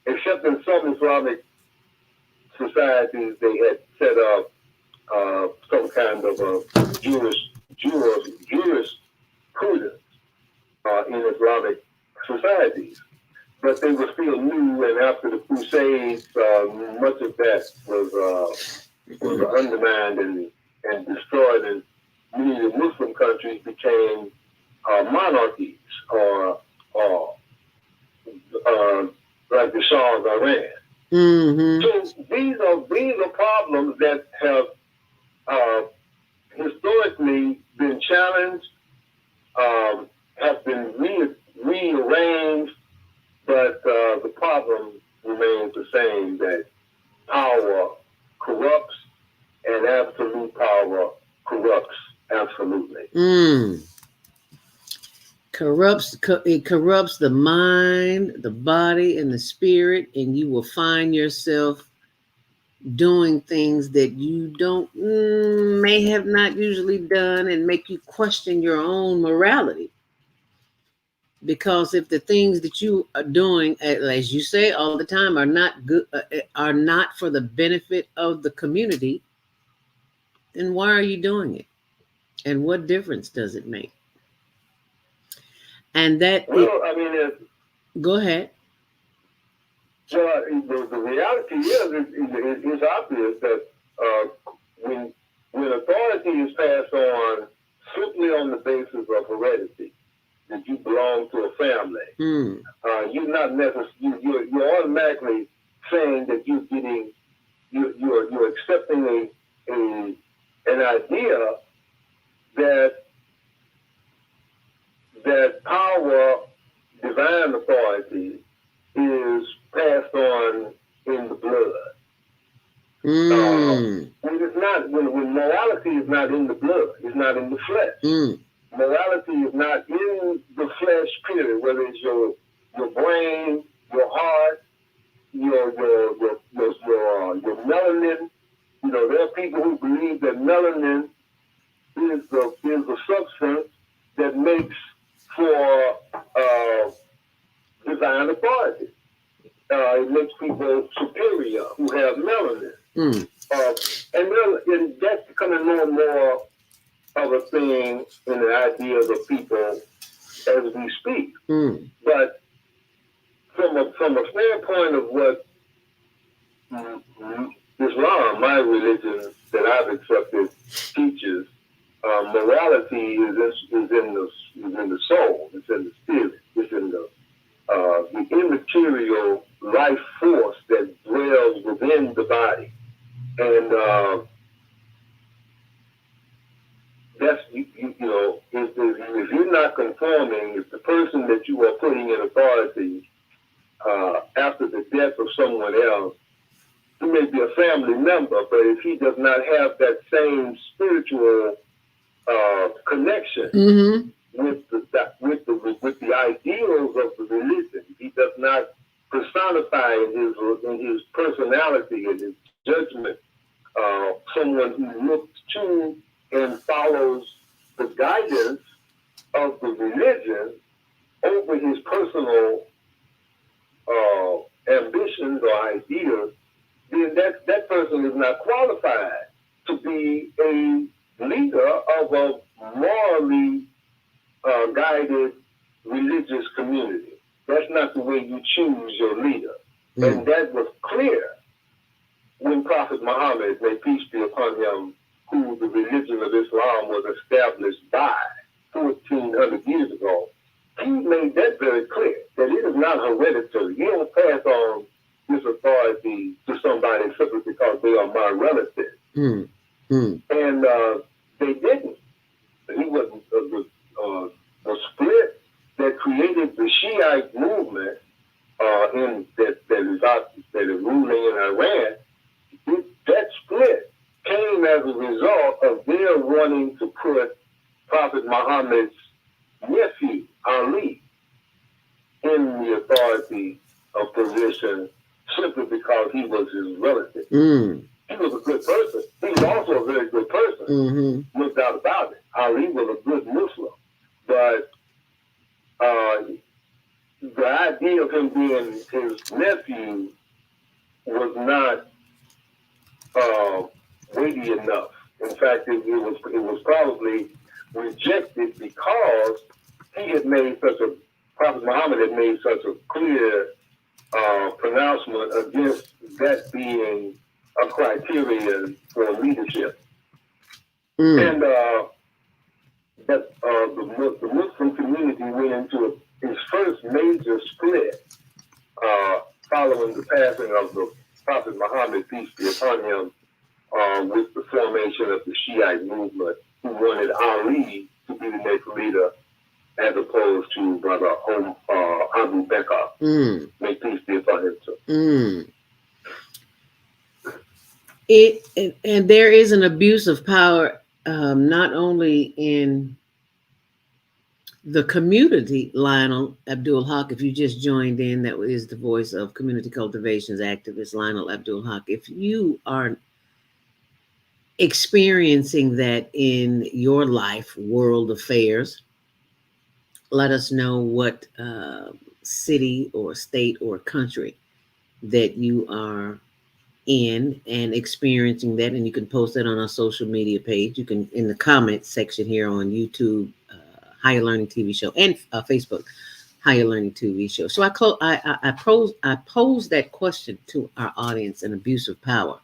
except in some Islamic societies. They had set up some kind of a jurisprudence in Islamic societies. But they were still new, and after the Crusades, much of that was undermined and destroyed, and many of the Muslim countries became monarchies, or like the Shah of Iran. So these are problems that have historically been challenged, have been rearranged, but the problem remains the same, that power corrupts, and absolute power corrupts absolutely. It corrupts the mind, the body, and the spirit, and you will find yourself doing things that you don't may have not usually done, and make you question your own morality. Because if the things that you are doing, as you say all the time, are not good, are not for the benefit of the community, then why are you doing it? And what difference does it make? And that go ahead. Well, the reality is it's obvious that when authority is passed on simply on the basis of heredity, that you belong to a family, you're not necessarily you're automatically saying that you're accepting an idea that power, divine authority, is passed on in the blood. When morality is not in the blood, it's not in the flesh. Morality is not in the flesh, period. Whether it's your brain, your heart, your melanin. There are people who believe that melanin is the substance that makes It makes people superior who have melanin. And that's becoming more and more of a thing in the ideas of people as we speak. But from a standpoint of what Islam, my religion that I've accepted, teaches, morality is in the soul, it's in the spirit, it's in the immaterial life force that dwells within the body. And that's, you know, if you're not conforming, if the person that you are putting in authority after the death of someone else, he may be a family member, but if he does not have that same spiritual connection with the ideals of the religion, he does not personify in his personality and his judgment someone who looks to and follows the guidance of the religion over his personal ambitions or ideas, then that person is not qualified to be a leader of a morally guided religious community. That's not the way you choose your leader. And that was clear when Prophet Muhammad, may peace be upon him, who the religion of Islam was established by 1,400 years ago, he made that very clear, that it is not hereditary. You don't pass on this authority to somebody simply because they are my relative. And they didn't. He wasn't the split that created the Shiite movement that is ruling in Iran. That split came as a result of their wanting to put Prophet Muhammad's nephew, Ali, in the authority of position simply because he was his relative. He was a good person. He was also a very good person, no doubt about it. Ali was a good Muslim. But the idea of him being his nephew was not weighty enough. In fact, it was probably rejected because Prophet Muhammad had made such a clear pronouncement against that being a criterion for leadership. And the Muslim community went into its first major split following the passing of the Prophet Muhammad, peace be upon him, with the formation of the Shiite movement, who wanted Ali to be the next leader as opposed to Brother Abu Bakr. May peace be upon him too. And there is an abuse of power, not only in the community. Lionel Abdul Haqq, if you just joined in, that is the voice of Community Cultivations activist Lionel Abdul Haqq. If you are experiencing that in your life, world affairs, let us know what city or state or country that you are in and experiencing that, and you can post that on our social media page. You can in the comments section here on YouTube, Higher Learning TV Show, and Facebook, Higher Learning TV Show. So I pose that question to our audience: an abuse of power.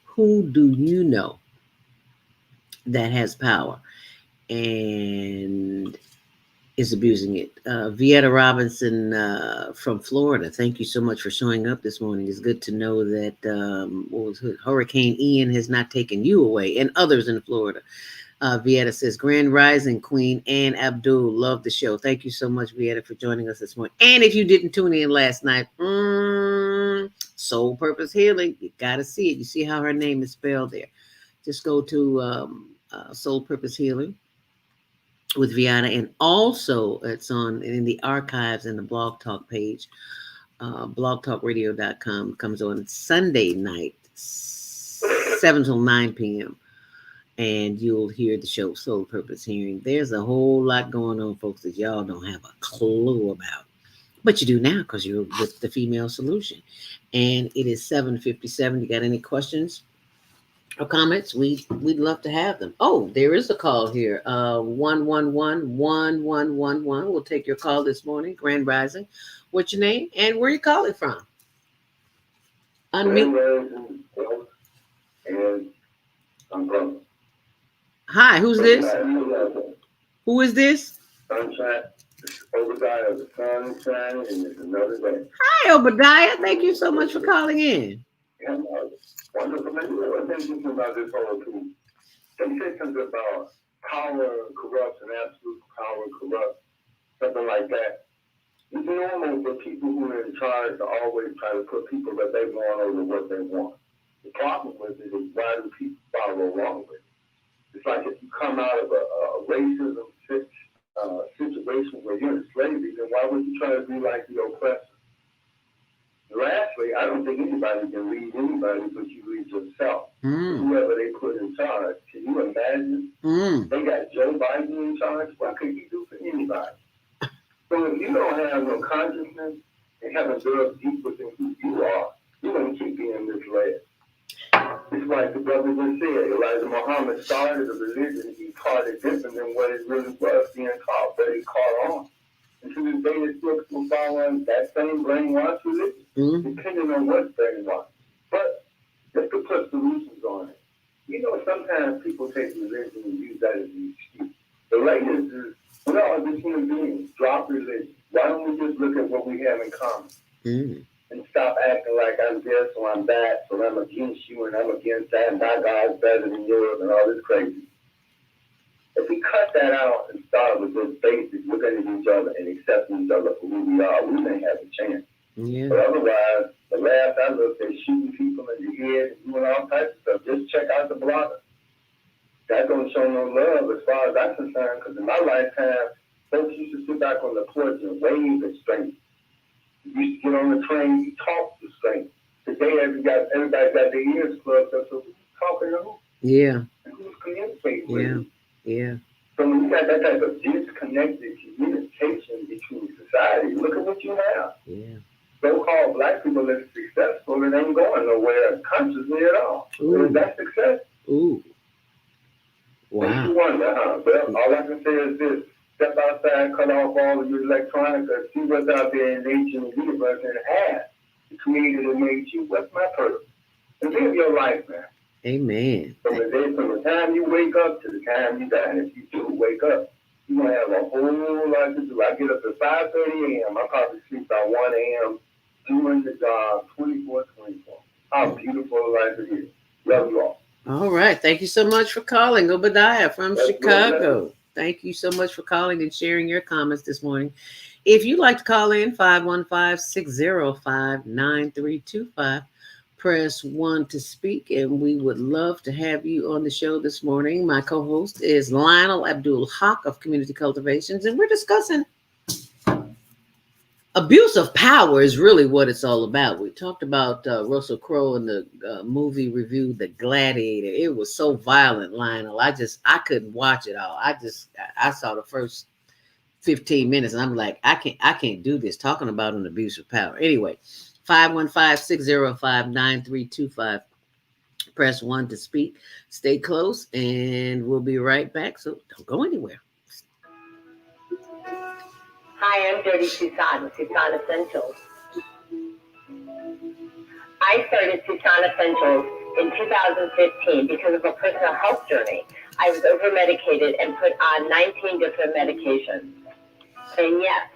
Who do you know that has power and is abusing it? Vieta Robinson from Florida, thank you so much for showing up this morning. It's good to know that Hurricane Ian has not taken you away, and others in Florida. Vieta says, Grand Rising, Queen Ann Abdul, love the show. Thank you so much, Vieta, for joining us this morning. And if you didn't tune in last night, Soul Purpose Healing, you got to see it. You see how her name is spelled there. Just go to Soul Purpose Healing with Vieta, and also it's on in the archives in the Blog Talk page. blogtalkradio.com comes on Sunday night, 7 till 9 p.m. and you'll hear the show Soul Purpose Hearing. There's a whole lot going on, folks, that y'all don't have a clue about. But you do now because you're with the Female Solution. And it is 7:57. You got any questions or comments? We'd love to have them. Oh, there is a call here. 111-1111. We'll take your call this morning. Grand Rising. What's your name and where you calling from? Unmute. And I'm from Hi, who's this? Who is this? Sunshine. Obadiah, the sun is shining, and it's another day. Hi, Obadiah. Thank you so much for calling in. And wonderful. Maybe what they think about this whole thing. They say something about power corrupts and absolute power corrupts, something like that. It's normal for people who are in charge to always try to put people that they want over what they want. The problem with it is why do people follow along with it? It's like if you come out of a racism situation where you're in slavery, then why would you try to be like the oppressor? Lastly, I don't think anybody can lead anybody but you lead yourself. Whoever they put in charge. Can you imagine? They got Joe Biden in charge. What could he do for anybody? So if you don't have no consciousness and haven't dug deep within who you are, you're going to keep being misled. It's like the brother just said, Elijah Muhammad started a religion, he taught it different than what it really was being taught, but it caught on. And to this day, it's still following that same brainwashed religion, depending on what brainwashed. But just to put solutions on it. You know, sometimes people take religion and use that as an excuse. The latest is, we're all just human beings. Drop religion. Why don't we just look at what we have in common? And stop acting like I'm this or I'm that, or I'm against you and I'm against that, and my God's better than yours and all this crazy. If we cut that out and start with just basic looking at each other and accepting each other for who we are, we may have a chance. Yeah. But otherwise, the last I looked at shooting people in the head and doing all types of stuff, just check out the blogger. That don't show no love as far as I'm concerned, because in my lifetime, folks used to sit back on the porch and wave at strangers. You used to get on the train, you talk to strangers. Today, everybody got their ears plugged up, so who's talking to who? Yeah. And who's communicating with who? Yeah. So when you got that type of disconnected communication between society, look at what you have. Yeah. So-called black people that are successful and ain't going nowhere consciously at all. So is that success? Ooh. Wow. Makes you wonder, huh? Well, all I can say is this. Step outside, cut off all of your electronics, and see what's out there in nature and the universe and ask the creator that made you, what's my purpose? And live your life, man. Amen. From the time you wake up to the time you die, and if you do wake up, you're going to have a whole lot to do. I get up at 5:30 a.m. I probably sleep by 1 a.m. doing the job 24/24. How beautiful a life it is. Love you all. All right. Thank you so much for calling, Obadiah from Chicago. Thank you so much for calling and sharing your comments this morning. If you'd like to call in, 515-605-9325. Press 1 to speak, and we would love to have you on the show this morning. My co-host is Lionel Abdul Haqq of Community Cultivations, and we're discussing abuse of power is really what it's all about. We talked about Russell Crowe in the movie review, The Gladiator. It was so violent, Lionel. I couldn't watch it all. I saw the first 15 minutes, and I'm like, I can't do this. Talking about an abuse of power. Anyway, 515-605-9325. Press 1 to speak. Stay close, and we'll be right back. So don't go anywhere. Hi, I'm Dirty Tucson with Tucson Essentials. I started Tucson Essentials in 2015 because of a personal health journey. I was over-medicated and put on 19 different medications. And yes,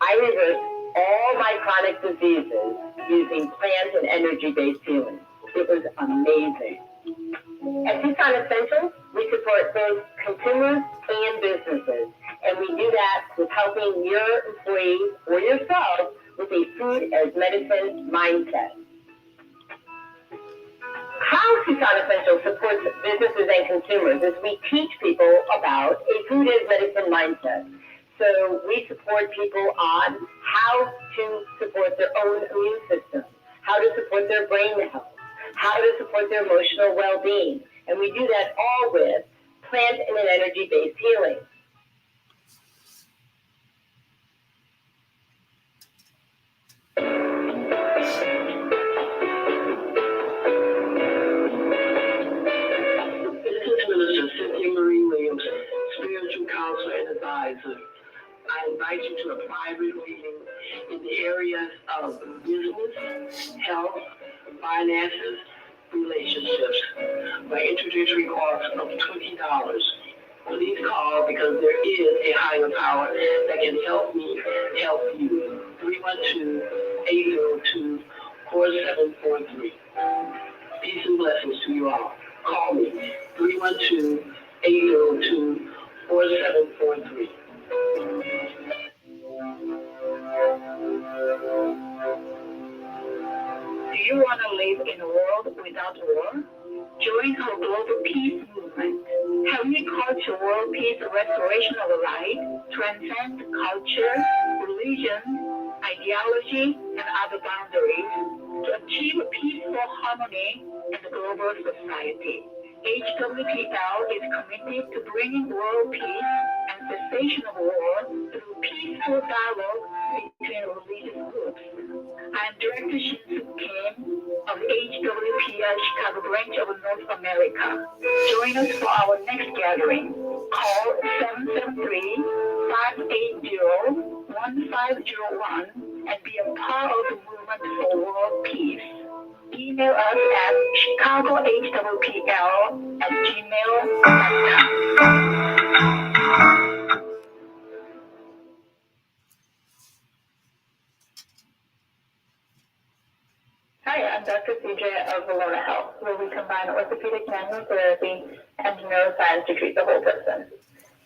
I reversed all my chronic diseases using plant and energy-based healing. It was amazing. At Tucson Essentials, we support both consumers and businesses. And we do that with helping your employees or yourself with a food as medicine mindset. How Tucson Essentials supports businesses and consumers is we teach people about a food as medicine mindset. So we support people on how to support their own immune system, how to support their brain health, how to support their emotional well-being. And we do that all with plant and an energy-based healing. health, finances, relationships. My introductory cost of $20. Please call because there is a higher power that can help me help you. 312-802-4743. Peace and blessings to you all. Call me. 312-802-4743. Do you want to live in a world without war? Join our global peace movement. Have we culture, world peace, restoration of life, transcend culture, religion, ideology, and other boundaries to achieve peaceful harmony in the global society. HWPL is committed to bringing world peace and cessation of war through peaceful dialogue between religious groups. I am Director Shinsu Kim of HWPL Chicago branch of North America. Join us for our next gathering. Call 773-580-1501 and be a part of the movement for world peace. Email us at chicagohwpl@gmail.com. Hi, I'm Dr. CJ of Valona Health, where we combine orthopedic manual therapy and neuroscience to treat the whole person.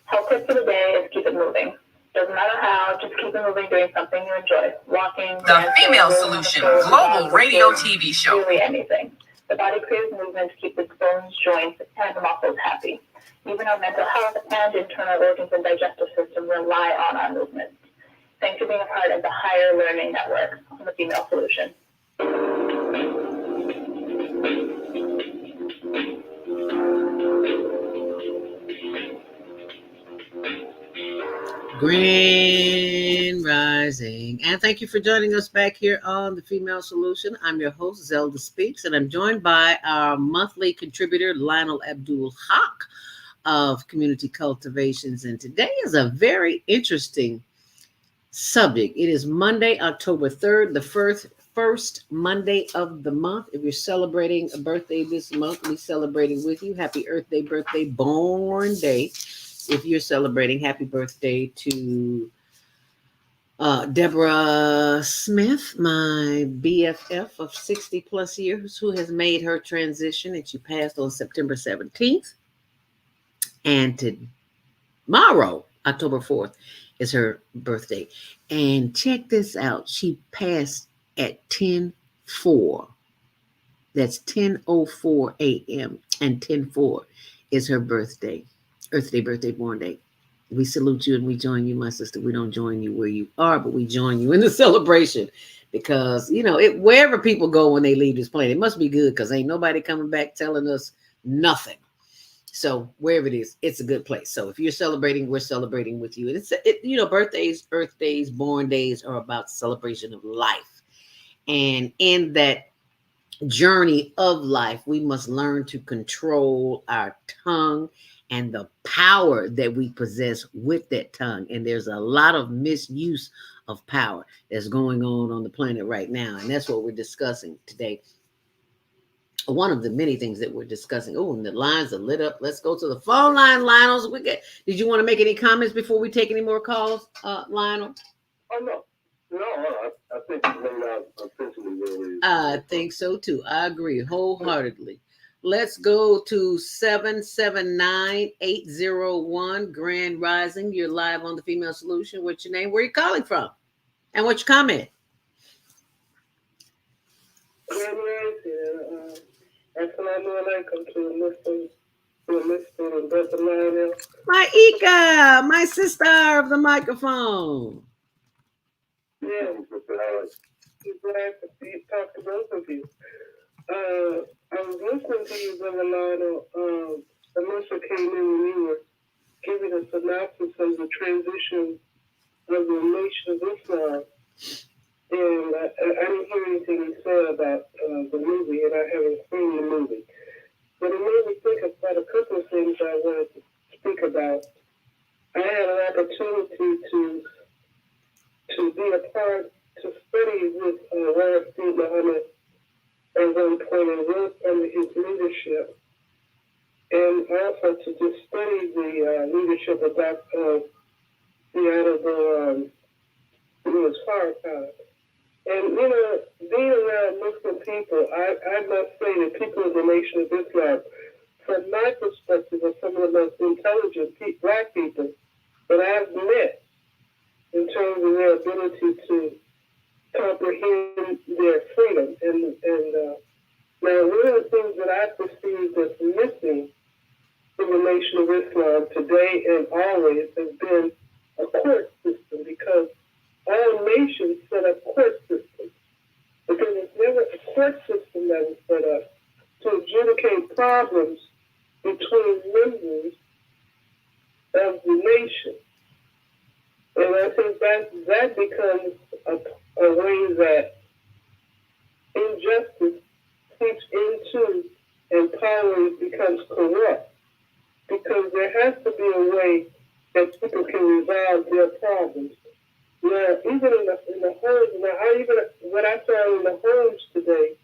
Health tip for the day is keep it moving. Doesn't matter how, just keep it moving doing something you enjoy. Walking, The dancing, Female rolling Solution the floor, Global Radio dancing, TV Show. Really anything. The body craves movement to keep its bones, joints, and muscles happy. Even our mental health and internal organs and digestive system rely on our movement. Thanks for being a part of the Higher Learning Network on the Female Solution. Grand Rising. And thank you for joining us back here on The Female Solution. I'm your host, ZeldaSpeaks, and I'm joined by our monthly contributor, Lionel Abdul Haqq of Community Cultivations. And today is a very interesting subject. It is Monday, October 3rd, the first Monday of the month. If you're celebrating a birthday this month, we're celebrating with you. Happy Earth Day, birthday, born day. If you're celebrating, happy birthday to Deborah Smith, my BFF of 60 plus years, who has made her transition, and she passed on September 17th. And tomorrow, October 4th, is her birthday. And check this out. She passed at 10:04. That's 10:04 a.m. and 10:04 is her birthday. Earth Day, birthday, born day. We salute you and we join you, my sister. We don't join you where you are, but we join you in the celebration because, you know, wherever people go when they leave this planet, it must be good because ain't nobody coming back telling us nothing. So wherever it is, it's a good place. So if you're celebrating, we're celebrating with you. And birthdays, Earth days, born days are about celebration of life. And in that journey of life, we must learn to control our tongue and the power that we possess with that tongue. And there's a lot of misuse of power that's going on the planet right now. And that's what we're discussing today. One of the many things that we're discussing. Oh, and the lines are lit up. Let's go to the phone line, Lionel. Did you want to make any comments before we take any more calls, Lionel? Oh, no. No, I think you laid out essentially where it is. I think so too. I agree wholeheartedly. Let's go to 779-801 Grand Rising. You're live on the Female Solution. What's your name? Where are you calling from? And what's your comment? Grand Rising. Assalamu alaikum to Mr. and Brother Lionel. My Ika, my sister of the microphone. Yeah, I'm glad to talk to both of you. I was listening to you, Brother Lionel. Melissa came in when you were giving a synopsis of the transition of the Nation of Islam. And I didn't hear anything you said about the movie, and I haven't seen the movie. But it made me think about a couple of things I wanted to speak about. I had an opportunity to be a part, to study with Muhammad at one point and work under his leadership, and also to just study the leadership of the Honorable Louis Farrakhan. And, you know, being around Muslim people, I must say that people of the Nation of Islam, from my perspective, are some of the most intelligent black people that I've met in terms of their ability to comprehend their freedom. And now, one of the things that I perceive that's missing in the Nation of Islam today and always has been a court system, because all nations set up court systems, but there was never a court system that was set up to adjudicate problems between members of the nation. And I think that becomes a way that injustice seeps into and power becomes corrupt, because there has to be a way that people can resolve their problems. Now, even in the homes, what I found in the homes today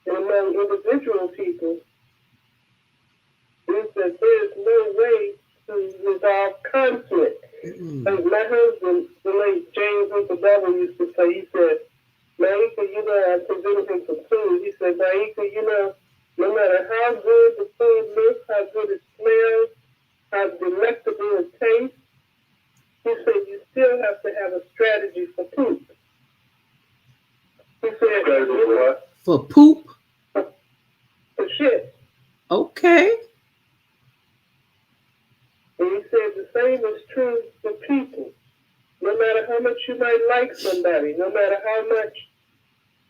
and among individual people is that there's no way to resolve conflict. Like my husband, the late James Luther Bevel, used to say, he said, Maika, you know, I presented him some food. He said, Maika, you know, no matter how good the food looks, how good it smells, how delectable it tastes, he said, you still have to have a strategy for poop. He said, what? For poop? For shit. Okay. And he said the same is true for people. No matter how much you might like somebody, no matter how much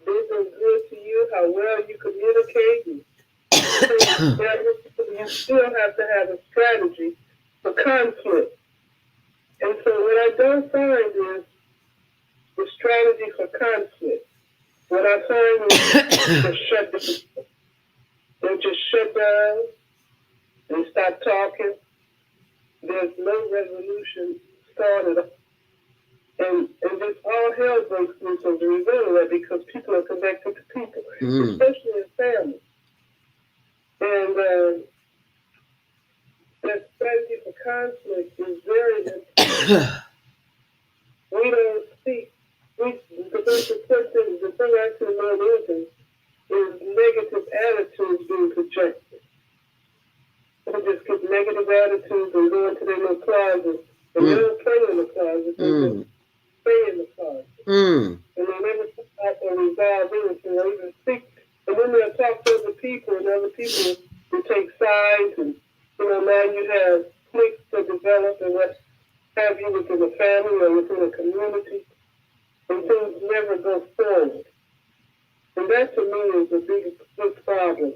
they've been good to you, how well you communicate, you still have to have a strategy for conflict. And so what I don't find is the strategy for conflict. What I find is to shut down. They just shut down and stop talking. There's no resolution started. And just all hell breaks loose as a result of that, because people are connected to people, especially in families. And that strategy for conflict is very important. We don't speak. The thing I see more than is negative attitudes being projected. People just get negative attitudes and go into their little closet. And they don't play in the closet. They just stay in the closet. And they never talk or resolve anything or even speak. And then they'll talk to other people, and other people will take sides. And, you know, now you have cliques to develop and what have you within a family or within a community. And things never go forward. And that to me is a big problem.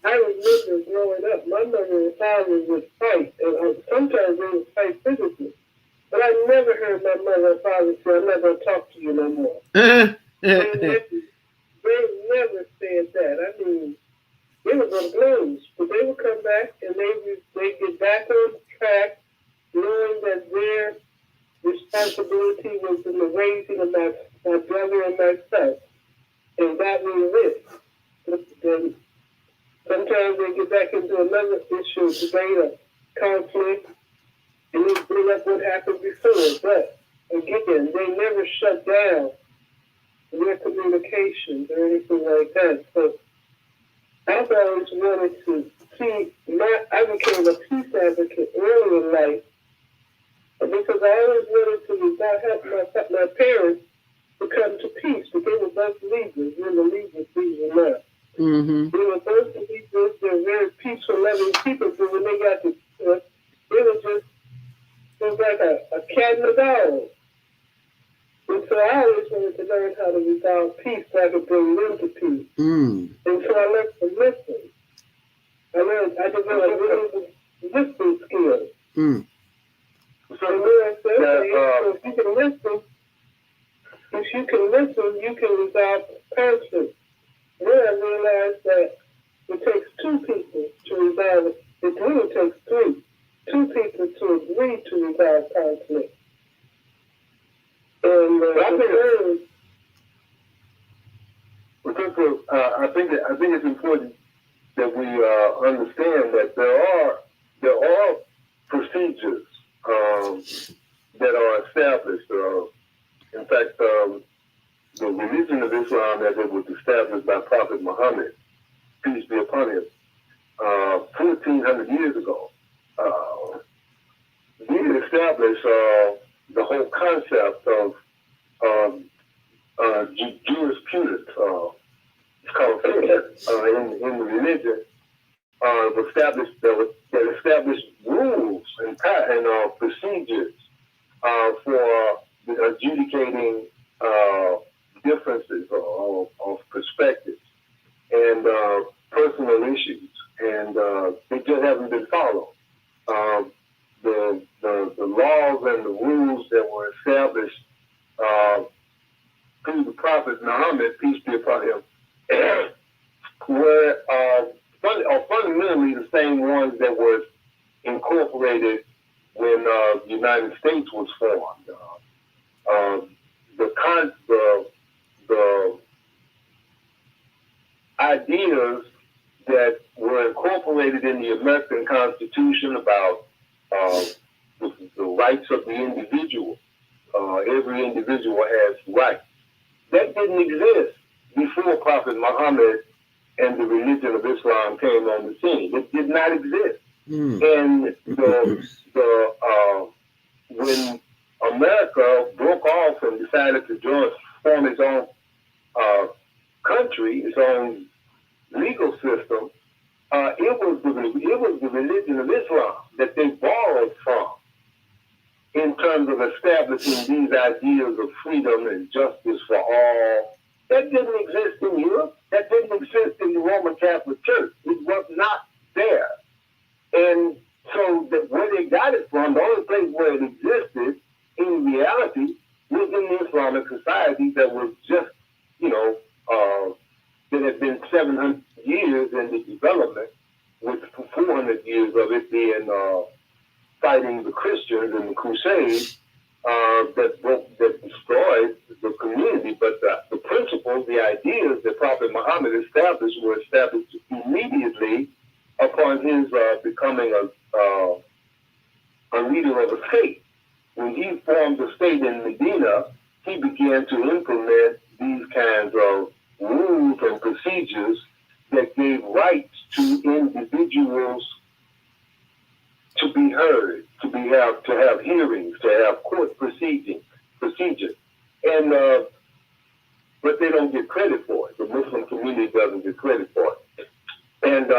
I remember growing up, my mother and father would fight, and sometimes they would fight physically. But I never heard my mother and father say, I'm not going to talk to you no more. They never said that. I mean, they were going to blows, but they would come back and they get back on track, knowing that their responsibility was in the raising of my brother and myself. And that was it. Sometimes they get back into another issue, debate or conflict, and they bring up what happened before. But again, they never shut down their communications or anything like that. So I've always wanted to see, I became a peace advocate early in life because I always wanted to help my parents to come to peace, but they were both leaders. We're the leaders, these and that. They were both leaders. They were very peaceful, loving people, but when they got to it was like a cat and a dog. And so I always wanted to learn how to resolve peace so I could bring them to peace. And so I learned to listen. I developed really listening skills. So then I said, okay, so if you can listen, you can resolve conflict. Then I realized that it takes two people to resolve it. It really takes three. Two people to agree to resolve conflict. And because I think it's important that we understand that there are procedures that are established. In fact, the religion of Islam, as it was established by Prophet Muhammad, peace be upon him, 1,400 years ago, did establish the whole concept of jurisprudence. It's called fiqh in the religion. That established rules and procedures for adjudicating differences of perspectives and personal issues, and they just haven't been followed. The laws and the rules that were established through the Prophet Muhammad, peace be upon him, were fundamentally the same ones that were incorporated when the United States was formed. The ideas that were incorporated in the American Constitution about the rights of the individual. Every individual has rights. That didn't exist before Prophet Muhammad and the religion of Islam came on the scene. It did not exist. And when America broke off and decided to form its own country, its own legal system, it was the religion of Islam that they borrowed from in terms of establishing these ideas of freedom and justice for all. That didn't exist in Europe. That didn't exist in the Roman Catholic Church. It was not there. And so where they got it from, the only place where it existed in reality was in the Islamic society that was just, that had been 700 years in the development, with 400 years of it being fighting the Christians in the Crusades that destroyed the community. But the principles, the ideas that Prophet Muhammad established were established immediately upon his becoming a leader of a state. When he formed a state in Medina, he began to implement these kinds of rules and procedures that gave rights to individuals to be heard, to have hearings, to have court procedures, and but they don't get credit for it. The Muslim community doesn't get credit for it, and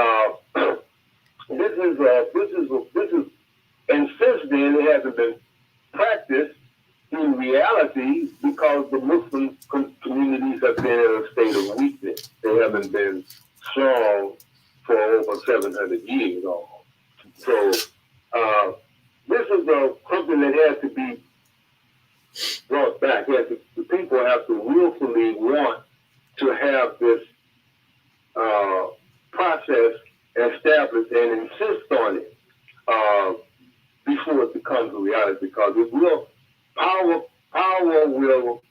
this is, and since then it hasn't been practiced in reality because the Muslim communities have been in a state of weakness. They haven't been strong for over 700 years almost. So this is something that has to be brought back. The people have to willfully want to have this process established and insist on it before it becomes a reality, because it will. Power will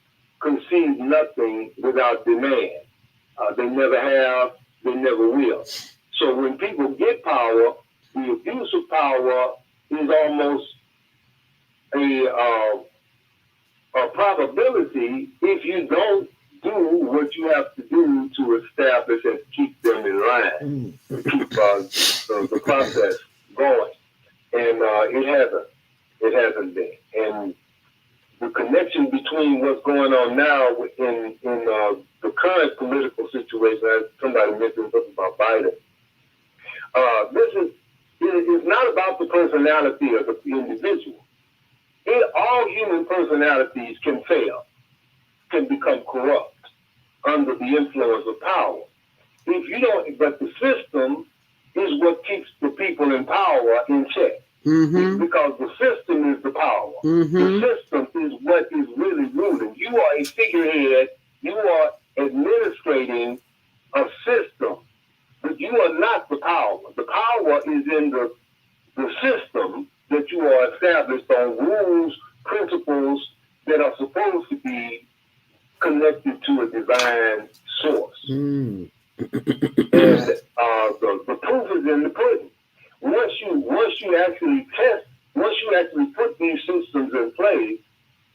concede nothing without demand. They never have, they never will. So when people get power, the abuse of power is almost a probability if you don't do what you have to do to establish and keep them in line, to keep the process going. And it hasn't been. And the connection between what's going on now in the current political situation, as somebody mentioned something about Biden, it is not about the personality of the individual. All human personalities can fail, can become corrupt under the influence of power. But the system is what keeps the people in power in check. Mm-hmm. Because the system is the power. Mm-hmm. The system is what is really ruling. You are a figurehead. You are administrating a system, but you are not the power. The power is in the system that you are established on rules, principles that are supposed to be connected to a divine source. Mm-hmm. And the proof is in the pudding. Once you actually put these systems in place,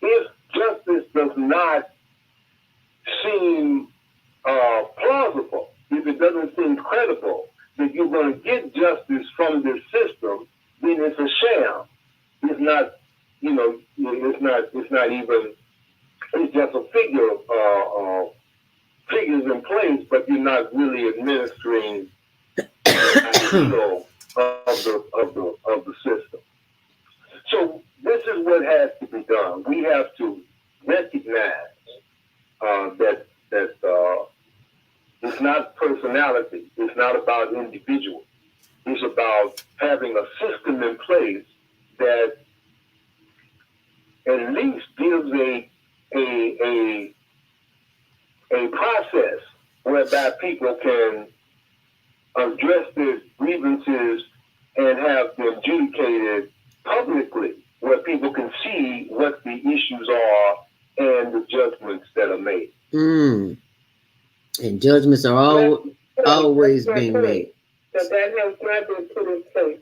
if justice does not seem plausible, if it doesn't seem credible that you're going to get justice from this system, then it's a sham. It's not, it's not even. It's just a figures in place, but you're not really administering the ideal of the system. So this is what has to be done. We have to recognize that it's not personality. It's not about individuals. It's about having a system in place that at least gives a process whereby people can address their grievances and have them adjudicated publicly, where people can see what the issues are and the judgments that are made. And judgments are always being made. But that has not been put in place.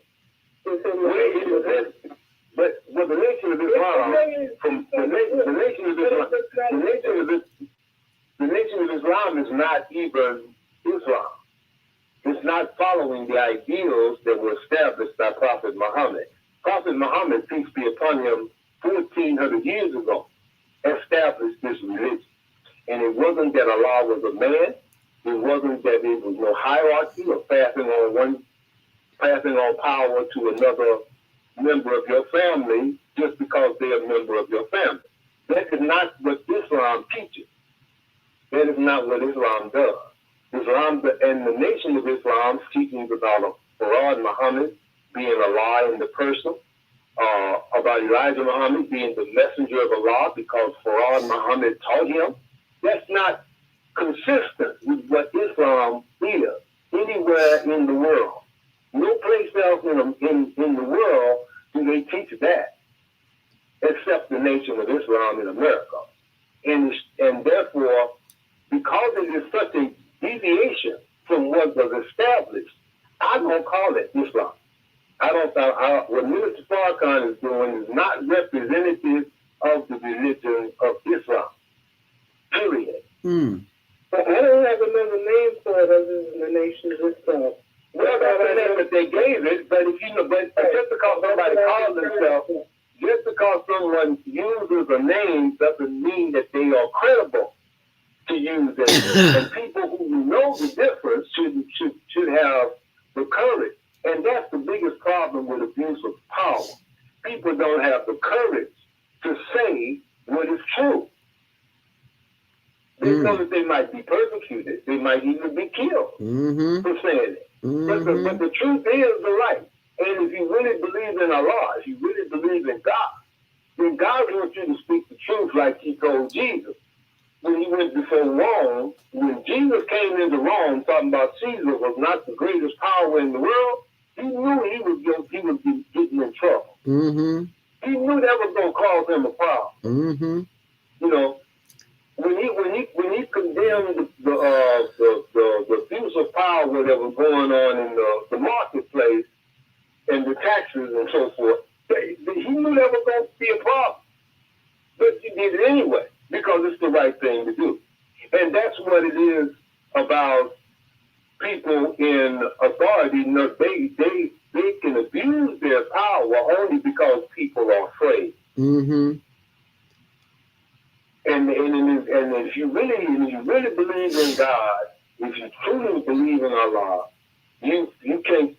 But the nation of Islam, the nation of Islam is not even Islam. It's not following the ideals that were established by Prophet Muhammad. Prophet Muhammad, peace be upon him, 1,400 years ago, established this religion. And it wasn't that Allah was a man. It wasn't that there was no hierarchy or passing on power to another member of your family just because they're a member of your family. That is not what Islam teaches. That is not what Islam does. Islam and the nation of Islam's teachings about Farad Muhammad being Allah in the person, about Elijah Muhammad being the messenger of Allah because Farad Muhammad taught him, that's not consistent with what Islam is anywhere in the world. No place else in the world do they teach that, except the nation of Islam in America. And therefore, because it is such a deviation from what was established, I don't call it Islam. What Minister Farrakhan is doing is not representative of the religion of Islam. Period. But I don't have another name for it other than the nation of Islam. Well, that's the name that they gave it, but if just because somebody calls themselves, just because someone uses a name doesn't mean that they are credible to use it. And people who know the difference should have the courage. And that's the biggest problem with abuse of power. People don't have the courage to say what is true. They know that they might be persecuted. They might even be killed for saying it. But the truth is the right. And if you really believe in Allah, if you really believe in God, then God wants you to speak the truth like he told Jesus. When he went before Rome, when Jesus came into Rome talking about Caesar was not the greatest power in the world, he knew he was getting in trouble. He knew that was going to cause him a problem. You know, when he condemned the abuse of power that was going on in the marketplace and the taxes and so forth, he knew that was going to be a problem. But he did it anyway because it's the right thing to do. And that's what it is about people in authority. They can abuse their power only because people are afraid. And if you really believe in God, if you truly believe in Allah, you can't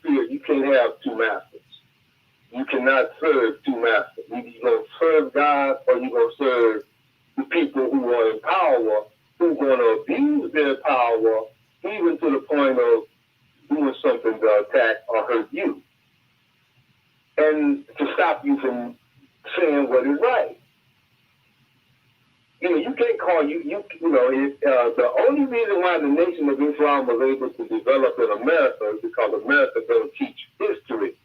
have two masters. You cannot serve two masters. Either you're going to serve God or you're going to serve the people who are in power, who are going to abuse their power even to the point of doing something to attack or hurt you. And to stop you from saying what is right. You can't call the only reason why the Nation of Islam was able to develop in America is because America doesn't teach history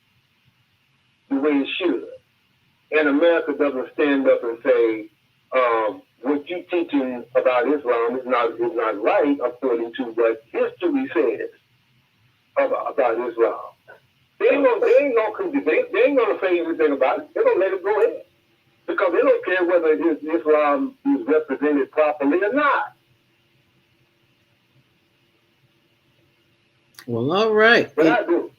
the way it should. And America doesn't stand up and say, what you teaching about Islam is not right according to what history says about Islam. They ain't gonna say anything about it. They're gonna let it go ahead because they don't care whether Islam is represented properly or not. Well, all right. But I do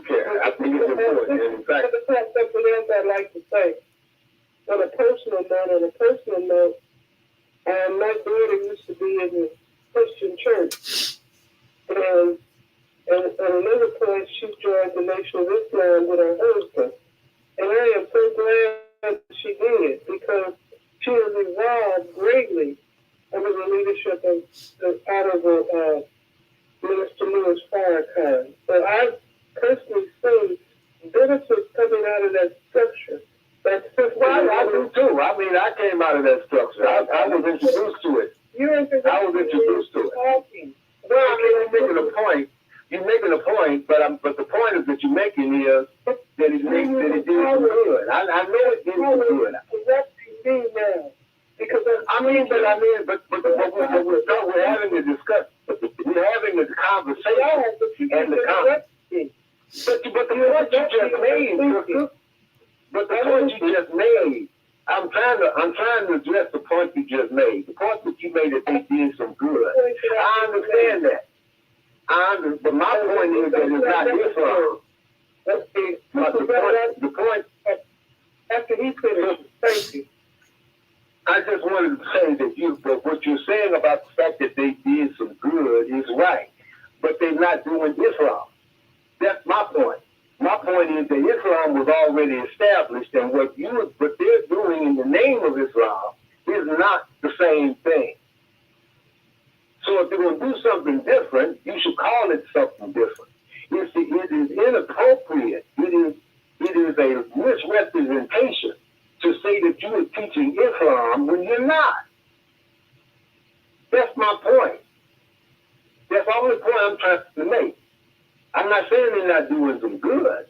care. I think it's important. And in fact, something else I'd like to say on a personal note, my daughter used to be in the Christian church, and at another point, she joined the Nation of Islam with her husband. And I am so glad she did because she has evolved greatly under the leadership of the Honorable Minister Louis Farrakhan. So I've personally seen benefits coming out of that structure. That's just well, I do too. I mean, I came out of that structure. I was introduced to it. I was introduced to it. Well, I mean, You're making a point, but the point is that you're making is that it did some good. I know it did some good. What do you mean now? Because but we're having a discussion. We're having a conversation and the conversation. But the point you just made, I'm trying to address the point you just made. The point that you made that they did some good. I understand that. But my point is that it's not Islam. The point after he finished, thank you. I just wanted to say that what you're saying about the fact that they did some good is right, but they're not doing Islam. That's my point. My point is that Islam was already established, and what they're doing in the name of Islam is not the same thing. So if you're going to do something different, you should call it something different. It is inappropriate. It is a misrepresentation to say that you are teaching Islam when you're not. That's my point. That's the only point I'm trying to make. I'm not saying they're not doing some good.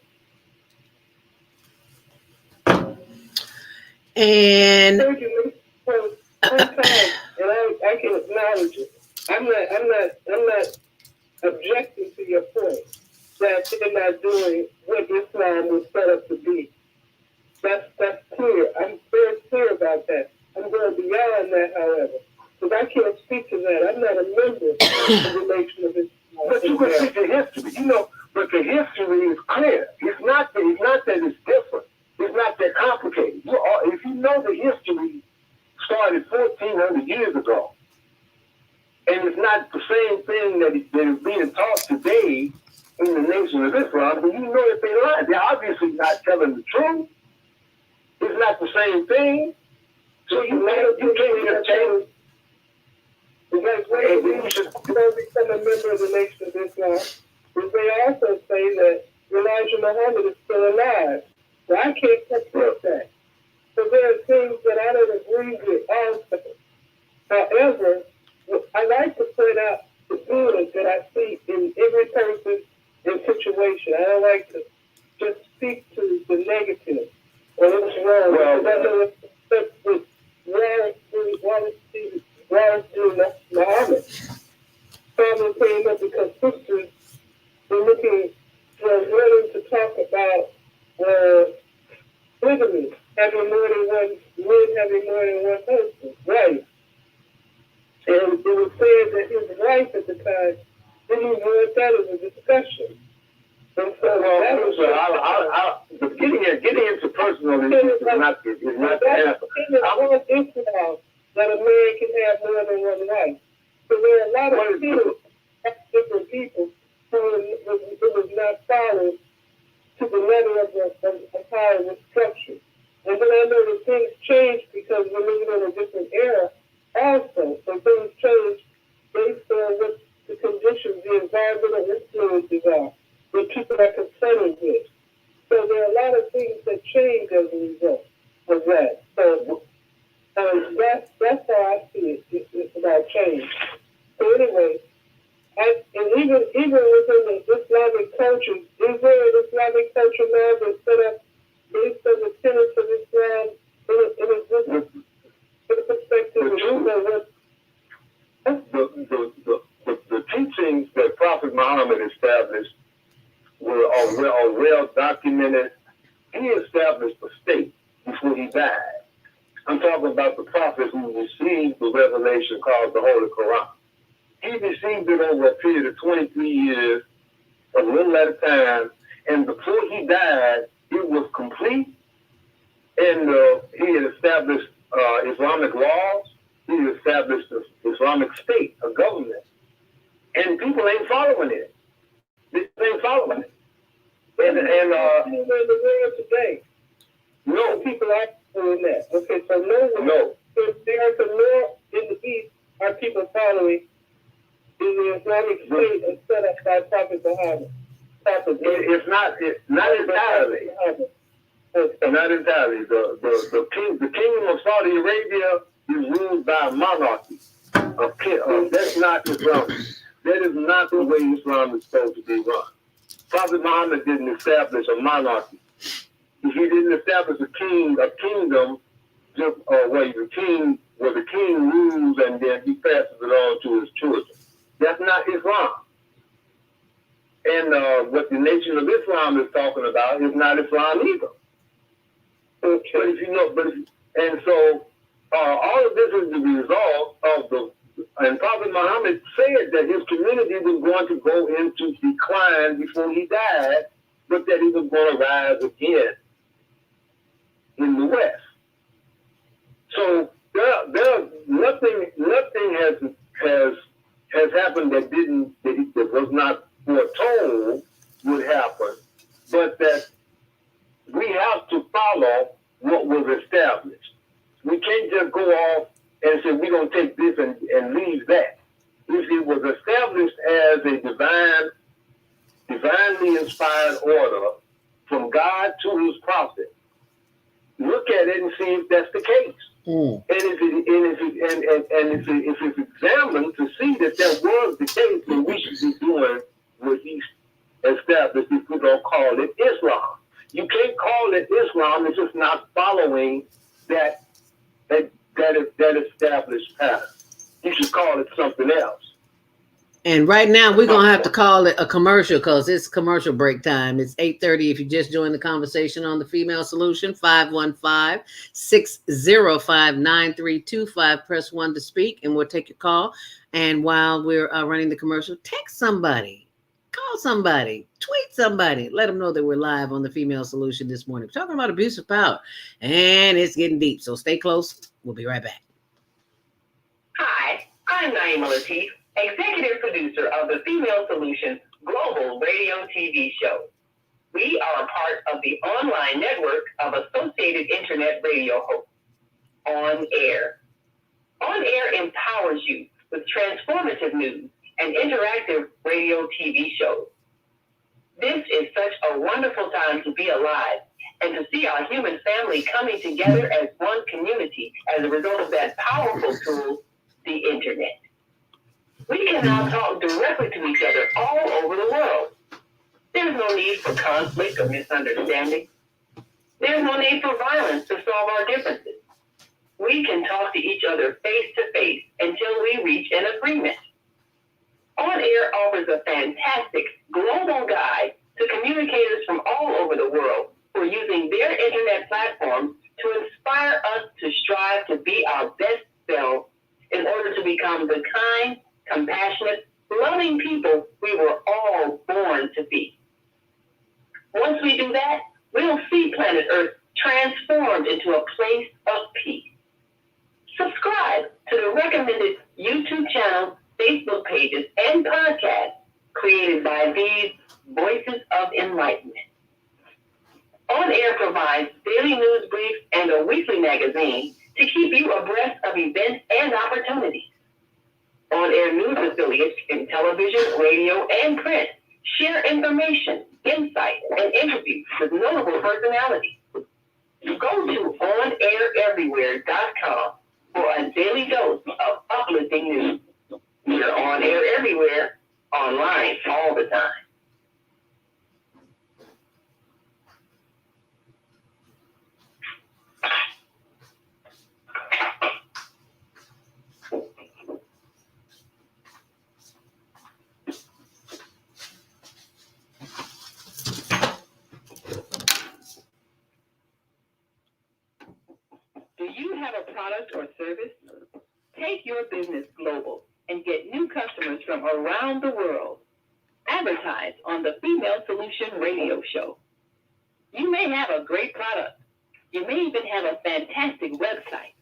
And thank you. And I can acknowledge it. I'm not objecting to your point that they're not doing what Islam was set up to be. That's clear. I'm very clear about that. I'm going beyond that, however, because I can't speak to that. I'm not a member of the Nation of Islam. But you can see the history, but the history is clear. It's not that it's different. It's not that complicated. If you know the history started 1,400 years ago, and it's not the same thing that is being taught today in the Nation of Islam, but you know that they lie. They're obviously not telling the truth. It's not the same thing. So you can't change. Because when you should become a member of the Nation of Islam, they also say that Elijah Muhammad is still alive. So I can't support that. So there are things that I don't agree with also. However, I like to point out the good that I see in every person and situation. I don't like to just speak to the negative or what's wrong. Well, I know it's with Muhammad. Problem came up because sisters were willing to talk about polygamy, having more than one husband, right? And it was said that his wife at the time didn't even want that as a discussion. And so getting into personal issues is not the answer. That a man can have more than one wife. So there are a lot of different people who was not followed to the letter of how it was structured. And then I know that things changed because we're living in a different era also. So things change based on what the conditions, the environmental influences are, that people are confronted with. So there are a lot of things that change as a result of that. So that's how I see it. It's about change. So anyway, and even within the Islamic culture, is there an Islamic culture now that's set up based on the tenets of Islam in existence? Prophet Muhammad established were well documented. He established a state before he died. I'm talking about the prophet who received the revelation called the Holy Quran. He received it over a period of 23 years, a little at a time, and before he died, it was complete, and he had established Islamic laws. He had established an Islamic state, a government, and people ain't following it. They ain't following it. And in the world today, no people are following that. Okay, so no. So there's a law in the East. Are people following in the Islamic state and set up by Prophet Muhammad? It's not entirely. Not entirely. The kingdom of Saudi Arabia is ruled by a monarchy. That's not Islam. That is not the way Islam is supposed to be run. Prophet Muhammad didn't establish a monarchy. He didn't establish a kingdom, just where the king rules and then he passes it on to his children. That's not Islam. And what the Nation of Islam is talking about is not Islam either. Okay. But if you know, and so all of this is the result of and Prophet Muhammad said that his community was going to go into decline before he died, but that he was going to rise again in the West. So nothing has happened that was not foretold would happen, but that we have to follow what was established. We can't just go off and say we're going to take this and leave that. If it was established as a divinely inspired order from God to his prophet, look at it and see if that's the case. And if it's examined to see that was the case, then we should be doing what he established if we don't call it Islam. You can't call it Islam, it's just not following that established pattern. You should call it something else. And right now, we're going to have to call it a commercial because it's commercial break time. It's 8:30. If you just joined the conversation on the Female Solution, 515-605-9325. Press 1 to speak, and we'll take your call. And while we're running the commercial, text somebody, call somebody, tweet somebody. Let them know that we're live on the Female Solution this morning. We're talking about abuse of power, and it's getting deep. So stay close. We'll be right back. Hi, I'm Naima Latif, executive producer of the Female Solution Global Radio TV show. We are a part of the online network of Associated Internet Radio hosts, On Air. On Air empowers you with transformative news and interactive radio TV shows. This is such a wonderful time to be alive and to see our human family coming together as one community as a result of that powerful tool, the internet. We can now talk directly to each other all over the world. There's no need for conflict or misunderstanding. There's no need for violence to solve our differences. We can talk to each other face to face until we reach an agreement. On Air offers a fantastic global guide to communicators from all over the world who are using their internet platforms to inspire us to strive to be our best selves in order to become the kind, compassionate, loving people we were all born to be. Once we do that, we'll see planet Earth transformed into a place of peace. Subscribe to the recommended YouTube channels, Facebook pages, and podcasts created by these Voices of Enlightenment. On Air provides daily news briefs and a weekly magazine to keep you abreast of events and opportunities. On Air news affiliates in television, radio, and print share information, insight, and interviews with notable personalities. Go to onaireverywhere.com for a daily dose of uplifting news. We're on air everywhere, online all the time. have a product or service? Take your business global and get new customers from around the world. Advertise on the Female Solution Radio Show. You may have a great product. You may even have a fantastic website.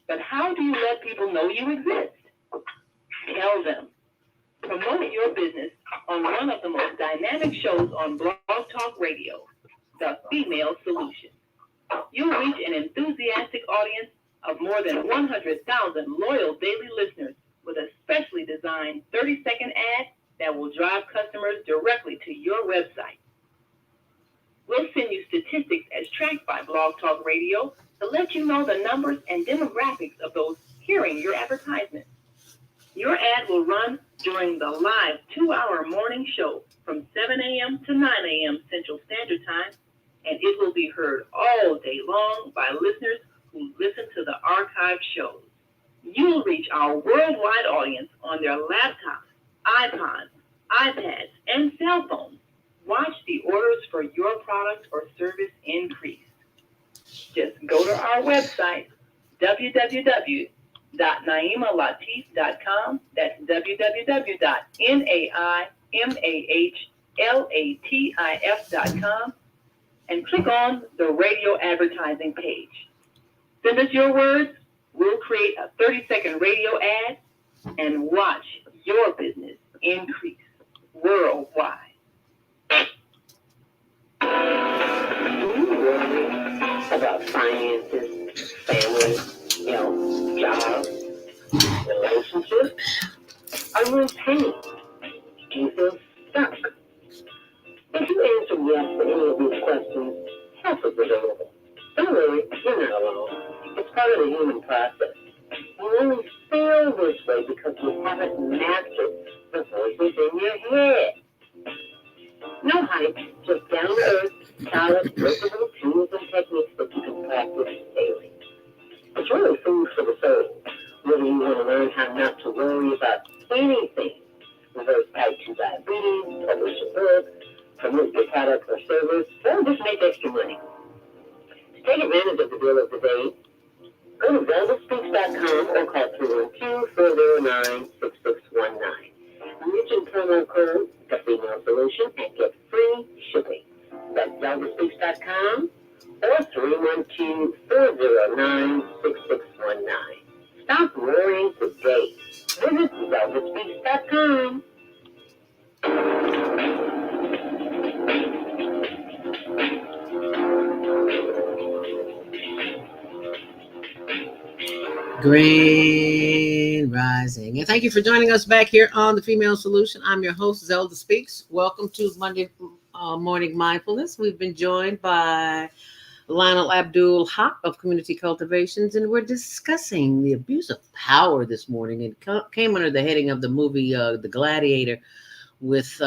But how do you let people know you exist? Tell them. Promote your business on one of the most dynamic shows on Blog Talk Radio, The Female Solution. You'll reach an enthusiastic audience of more than 100,000 loyal daily listeners with a specially designed 30-second ad that will drive customers directly to your website. We'll send you statistics as tracked by Blog Talk Radio to let you know the numbers and demographics of those hearing your advertisement. Your ad will run during the live 2-hour morning show from 7 a.m. to 9 a.m. Central Standard Time, and it will be heard all day long by listeners who listen to the archived shows. You'll reach our worldwide audience on their laptops, iPods, iPads, and cell phones. Watch the orders for your product or service increase. Just go to our website, www.naimalatif.com. That's www.naimalatif.com, and click on the radio advertising page. Send us your words. We'll create a 30-second radio ad and watch your business increase worldwide. Do you worry about finances, family, jobs, relationships? Are you in pain? Do you feel stuck? If you answer yes to any of these questions, help is available. Don't worry, you're not alone. It's part of the human process. You only feel this way because you haven't mastered the voices in your head. No hype, just down-to-earth, solid, workable tools and techniques that you can practice daily. It's really food for the soul. Whether you want to learn how not to worry about anything, reverse type 2 diabetes, publish a book, promote your product or service, or just make extra money. To take advantage of the deal of the day, go to ZeldaSpeaks.com or call 312-409-6619. Mention promo code The Female Solution and get free shipping. That's ZeldaSpeaks.com or 312-409-6619. Stop worrying today. Visit ZeldaSpeaks.com. Grand Rising. And thank you for joining us back here on The Female Solution. I'm your host, ZeldaSpeaks. Welcome to Monday Morning Mindfulness. We've been joined by Lionel Abdul Haqq of Community Cultivations, and we're discussing the abuse of power this morning. It came under the heading of the movie The Gladiator with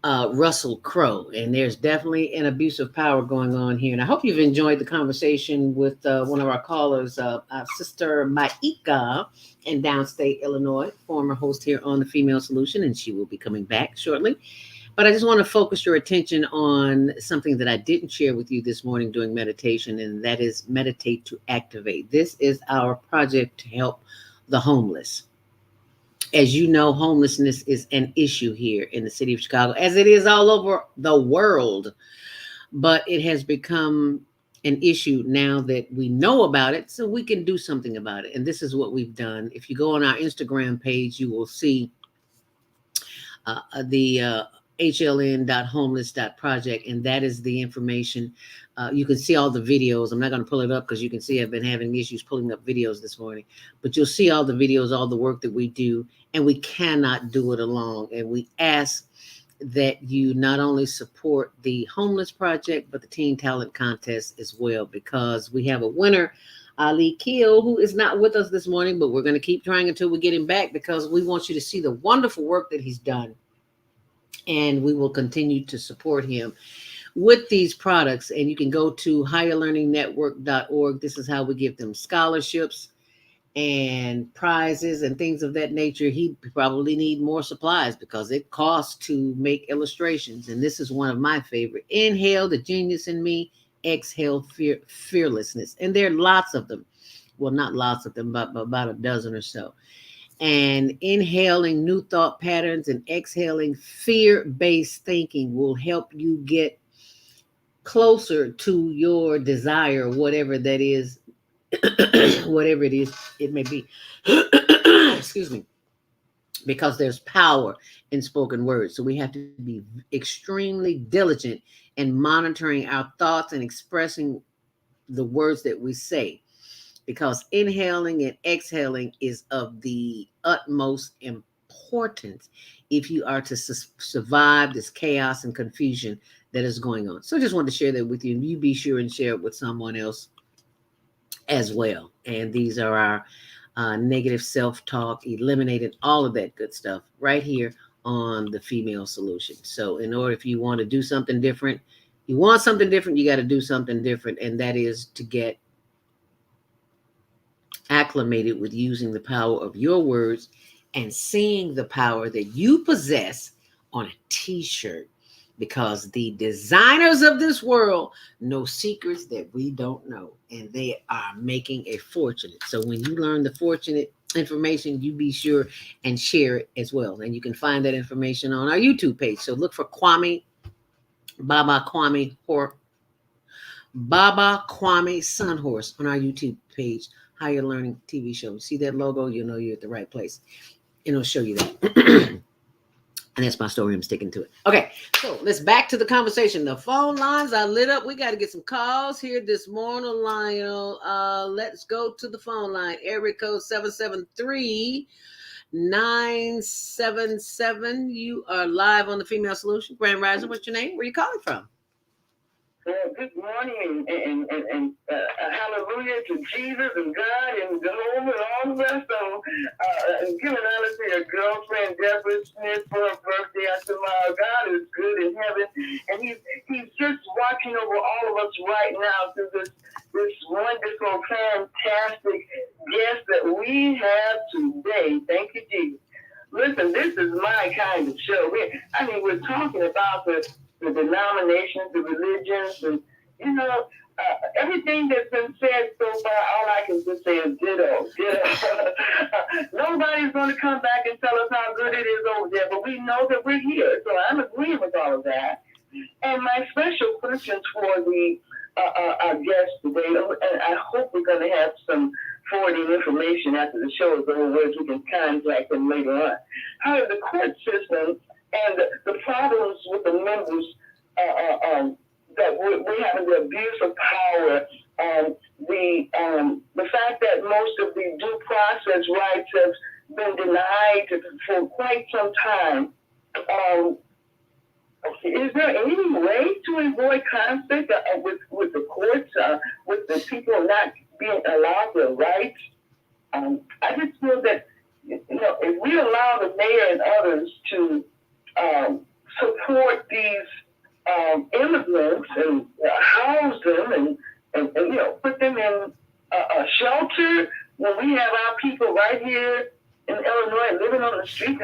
Russell Crowe, and there's definitely an abuse of power going on here. And I hope you've enjoyed the conversation with one of our callers, our sister Maika in downstate Illinois, former host here on The Female Solution, and she will be coming back shortly. But I just want to focus your attention on something that I didn't share with you this morning during meditation, and that is Meditate to Activate. This is our project to help the homeless. As you know, homelessness is an issue here in the city of Chicago, as it is all over the world. But it has become an issue now that we know about it, so we can do something about it. And this is what we've done. If you go on our Instagram page, you will see the hln.homeless.project, and that is the information. You can see all the videos. I'm not going to pull it up because you can see I've been having issues pulling up videos this morning, but you'll see all the videos, all the work that we do, and we cannot do it alone. And we ask that you not only support the homeless project, but the Teen Talent Contest as well, because we have a winner, Ali Keel, who is not with us this morning, but we're going to keep trying until we get him back, because we want you to see the wonderful work that he's done. And we will continue to support him with these products. And you can go to higherlearningnetwork.org. This is how we give them scholarships and prizes and things of that nature. He probably need more supplies because it costs to make illustrations. And this is one of my favorite. Inhale the genius in me, exhale fearlessness. And there are lots of them. well, not lots of them, but about a dozen or so. And inhaling new thought patterns and exhaling fear-based thinking will help you get closer to your desire, whatever that is, whatever it is, it may be. Excuse me. Because there's power in spoken words. So we have to be extremely diligent in monitoring our thoughts and expressing the words that we say. Because inhaling and exhaling is of the utmost importance if you are to survive this chaos and confusion that is going on. So I just wanted to share that with you, and you be sure and share it with someone else as well. And these are our negative self-talk, eliminating all of that good stuff right here on the Female Solution. So in order, if you want to do something different, you want something different, you got to do something different, and that is to get acclimated with using the power of your words and seeing the power that you possess on a t-shirt, because the designers of this world know secrets that we don't know, and they are making a fortune. So when you learn the fortunate information, you be sure and share it as well. And you can find that information on our YouTube page. So look for Baba Kwame Sunhorse on our YouTube page. Higher Learning TV show. See that logo? You'll know you're at the right place. It'll show you that. And that's my story. I'm sticking to it. Okay, so let's back to the conversation. The phone lines are lit up. We got to get some calls here this morning, Lionel. Let's go to the phone line. Area code 773-977. You are live on the Female Solution. Grand Rising, what's your name? Where are you calling from? Good morning and hallelujah to Jesus and God and Jehovah and all the rest of them. Giving honor to your girlfriend Deborah Smith for her birthday tomorrow. God is good in heaven, and He's just watching over all of us right now through this wonderful, fantastic guest that we have today. Thank you, Jesus. Listen, this is my kind of show. We're talking about the denominations, the religions, and, everything that's been said so far, all I can just say is ditto. Nobody's going to come back and tell us how good it is over there, but we know that we're here, so I'm agreeing with all of that. And my special questions for our guests today, and I hope we're going to have some forwarding information after the show is over, where we can contact them later on. How the court system and the problems with the members that we're having, the abuse of power, the fact that most of the due process rights have been denied for quite some time. Is there any way to avoid conflict with the courts, with the people not being allowed their rights? I just feel that, if we allow the mayor and others to support these immigrants and house them and put them in a shelter, when we have our people right here in Illinois living on the streets,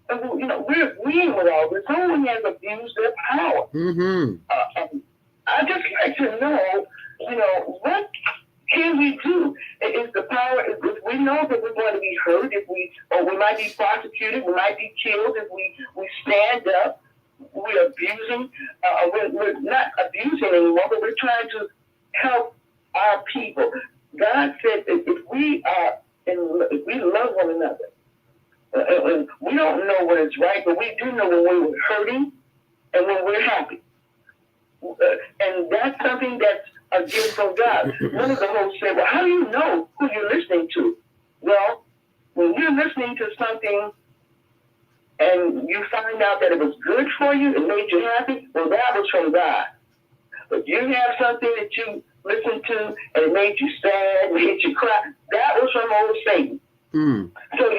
and we're agreeing with all this. Someone has abused their power. Mm-hmm. I'd just like to know, what can we do? Is the power? If we know that we're going to be hurt, or we might be prosecuted, we might be killed if we stand up. We're abusing. We're not abusing anymore, but we're trying to help our people. God said that if we love one another, and we don't know what is right, but we do know when we're hurting and when we're happy. And that's something that's a gift from God. One of the hosts said, well, how do you know who you're listening to? Well, when you're listening to something and you find out that it was good for you, it made you happy, well, that was from God. But you have something that you listened to and it made you sad, made you cry, that was from old Satan. Mm. So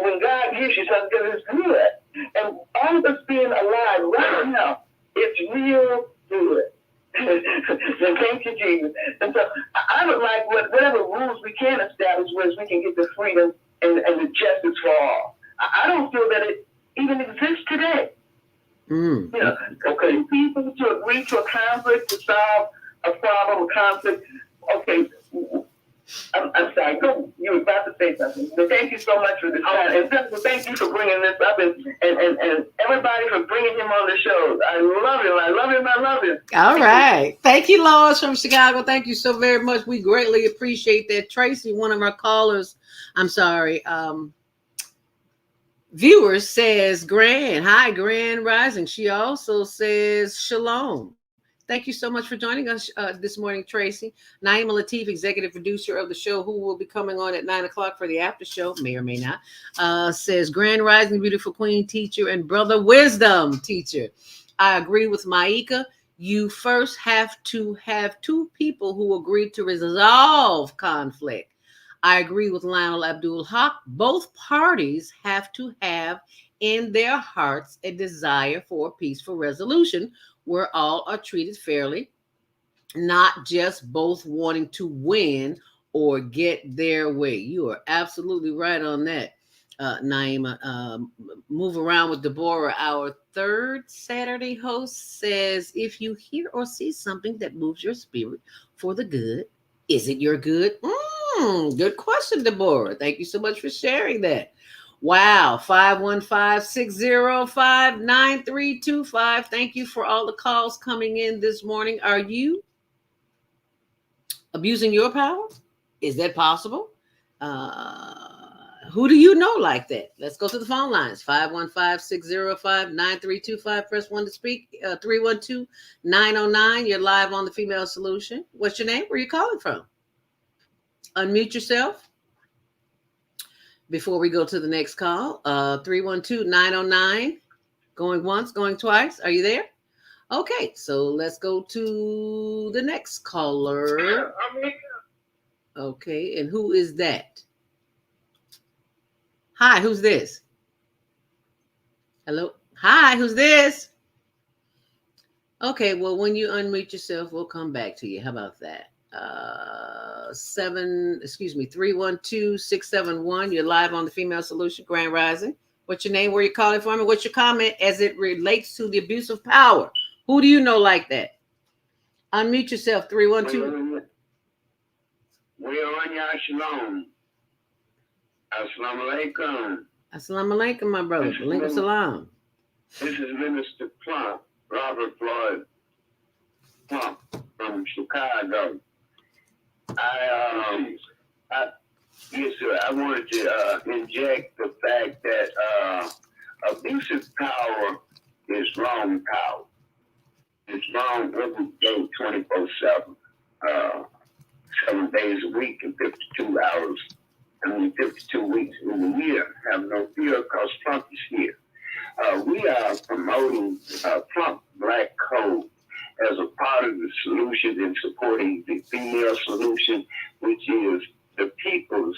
when God gives you something that is good. And all of us being alive right now, it's real good. So thank you, Jesus. And so I would like whatever rules we can establish where we can get the freedom and the justice for all. I don't feel that it even exists today. Mm. Okay, people to agree to a conflict, to solve a problem, a conflict. Okay, I'm sorry. Go. You were about to say something. So thank you so much for this time, and thank you for bringing this up, and everybody for bringing him on the show. I love him. I love him. I love him. All right. Thank you, Lois from Chicago. Thank you so very much. We greatly appreciate that. Tracy, one of our callers, viewers, says Grand. Hi, Grand Rising. She also says Shalom. Thank you so much for joining us this morning, Tracy. Naima Latif, executive producer of the show, who will be coming on at 9 o'clock for the after show, may or may not, says Grand Rising, beautiful queen teacher and brother wisdom teacher. I agree with Maika. You first have to have two people who agree to resolve conflict. I agree with Lionel Abdul Haqq. Both parties have to have in their hearts a desire for a peaceful resolution where all are treated fairly, not just both wanting to win or get their way. You are absolutely right on that, Naima. Move around with Deborah. Our third Saturday host says, if you hear or see something that moves your spirit for the good, is it your good? Good question, Deborah. Thank you so much for sharing that. Wow, 515-605-9325. Thank you for all the calls coming in this morning. Are you abusing your power? Is that possible? Who do you know like that? Let's go to the phone lines. 515-605-9325. Press 1 to speak. 312-909. You're live on the Female Solution. What's your name? Where are you calling from? Unmute yourself before we go to the next call. 312-909. Going once, going twice. Are you there? Okay, so let's go to the next caller. Okay, and who is that? Hi, who's this? Hello? Hi, who's this? Okay, well, when you unmute yourself, we'll come back to you. How about that? 312-671. You're live on the Female Solution, Grand Rising. What's your name? Where you calling from? And what's your comment as it relates to the abuse of power? Who do you know like that? Unmute yourself. 312. We are on your shalom. Assalamu alaikum. Assalamu alaikum, my brother. Alaikum salam. This is Minister Plump, Robert Floyd Plump from Chicago. Yes, sir. I wanted to inject the fact that abusive power is wrong power. It's wrong every day, 24/7, 7 days a week and 52 hours. 52 weeks in the year. Have no fear because Trump is here. We are promoting Trump Black Code as a part of the solution and supporting the female solution, which is the People's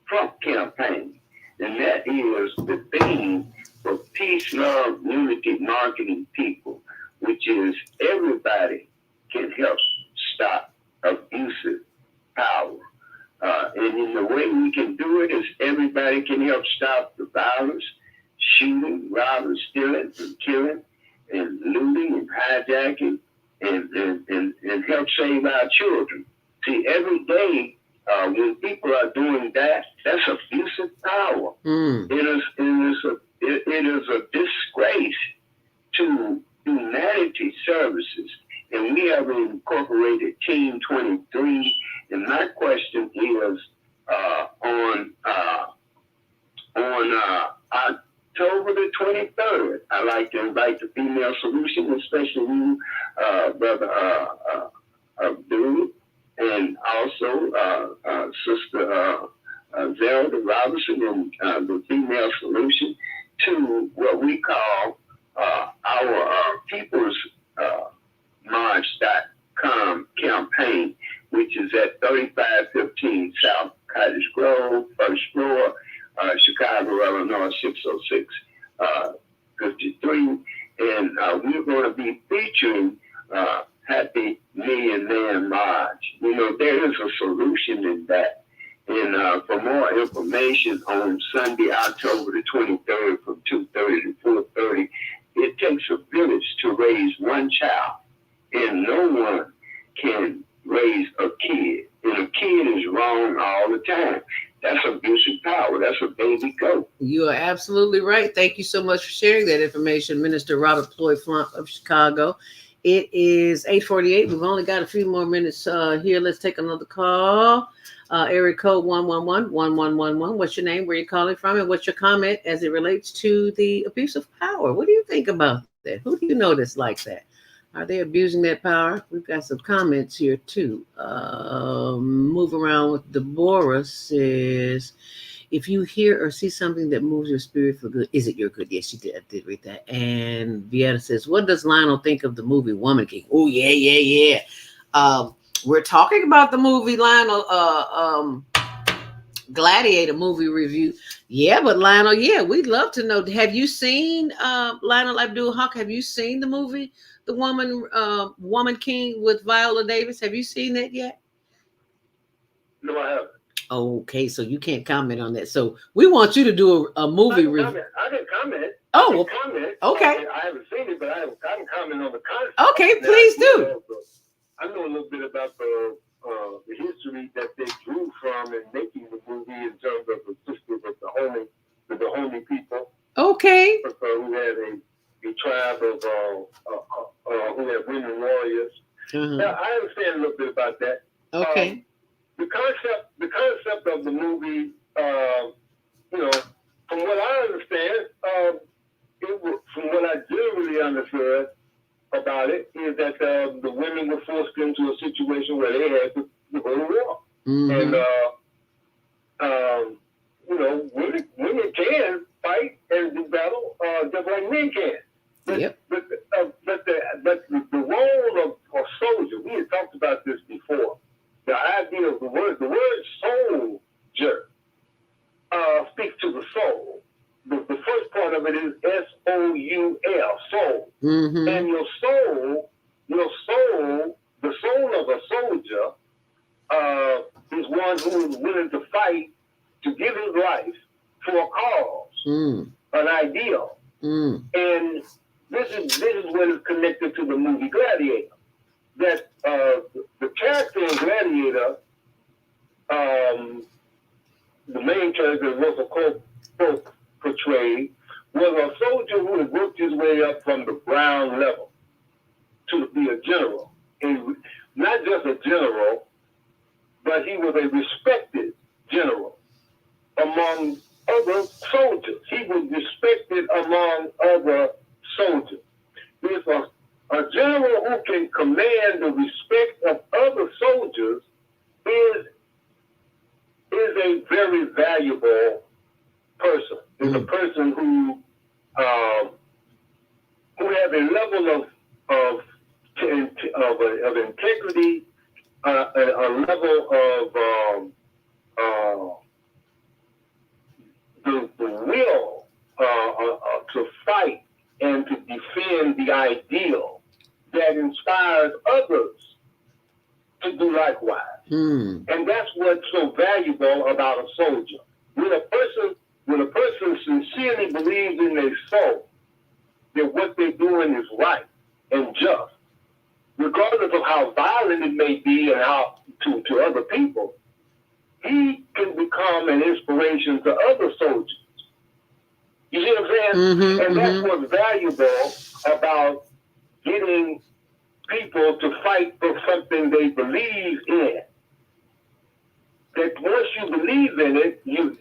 Trump campaign. And that is the theme for Peace, Love, Unity, Marketing People, which is everybody can help stop abusive power. And in the way we can do it is everybody can help stop the violence, shooting, robbing, stealing, and killing, and looting, and hijacking, and help save our children. See, every day when people are doing that, that's abusive power. It is a disgrace to humanity services. And we have incorporated Team 23. And my question is, on October the 23rd, I'd like to invite the Female Solution, especially you, Brother Abdul, and also Sister Zelda Robinson and the Female Solution, to what we call our People's March.com campaign, which is at 3515 South Cottage Grove, first floor, Chicago, Illinois, 60653. And we're going to be featuring Happy Million Man March. You know, there is a solution in that. And for more information on Sunday, October the 23rd from 2:30 to 4:30, it takes a village to raise one child. And no one can raise a kid. And a kid You are absolutely right. Thank you so much for sharing that information, Minister Robert Floyd Flunk of Chicago. It is 8:48. We've only got a few more minutes here. Let's take another call. Area code 111-1111. What's your name? Where are you calling from? And what's your comment as it relates to the abuse of power? What do you think about that? Who do you know that's like that? Are they abusing that power? We've got some comments here too. Move around with Deborah says, if you hear or see something that moves your spirit for good, is it your good? Yes, you did. I did read that. And Vieta says, what does Lionel think of the movie Woman King? Oh, yeah. We're talking about the movie Lionel, Gladiator movie review. Yeah, but Lionel, yeah, we'd love to know. Have you seen Lionel Abdul Haqq? Have you seen the movie, The Woman King with Viola Davis? Have you seen that yet? No, I haven't. Okay, so you can't comment on that. So we want you to do a movie review. I can comment. Oh, okay. I haven't seen it, but I can comment on the concept. Okay, please do. I know a little bit about the history that they drew from in making the movie in terms of the sisters of the Dahomey people. Okay. Who had a tribe of who had women warriors. Now, I understand a little bit about that. Okay. The concept of the movie, from what I understand, from what I generally understood about it, is that the women were forced into a situation where they had to go to war. And, women can fight and do battle just like men can. But the role of a soldier, we had talked about this before. The idea of the word soldier speaks to the soul. The first part of it is S-O-U-L, soul. And your soul, the soul of a soldier is one who is willing to fight to give his life for a cause, an ideal. And this is what is connected to the movie Gladiator. That the character in Gladiator, the main character Russell Crowe portrayed, was a soldier who had worked his way up from the ground level to be a general. And not just a general, but he was a respected general among other soldiers. He was respected among other soldiers. There's a general who can command the respect of other soldiers is a very valuable person. Is a person who has a level of integrity, a level of the will to fight and to defend the ideal that inspires others to do likewise. And that's what's so valuable about a soldier. When a person sincerely believes in their soul that what they're doing is right and just, regardless of how violent it may be and how to other people, he can become an inspiration to other soldiers. You see what I'm saying? And that's what's valuable about getting people to fight for something they believe in. That once you believe in it, you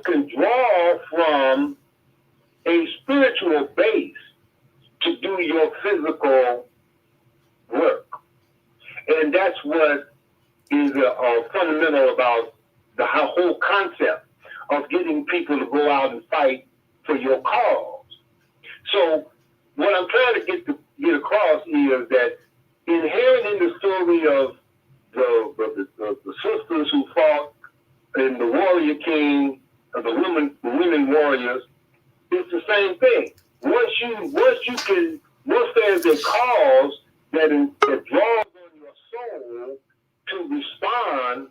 can draw from a spiritual base to do your physical work. And that's what is fundamental about the whole concept of getting people to go out and fight for your cause. So what I'm trying to get across is that inherent in the story of the sisters who fought in the Warrior King, the women warriors, it's the same thing. Once there's a cause that draws on your soul to respond,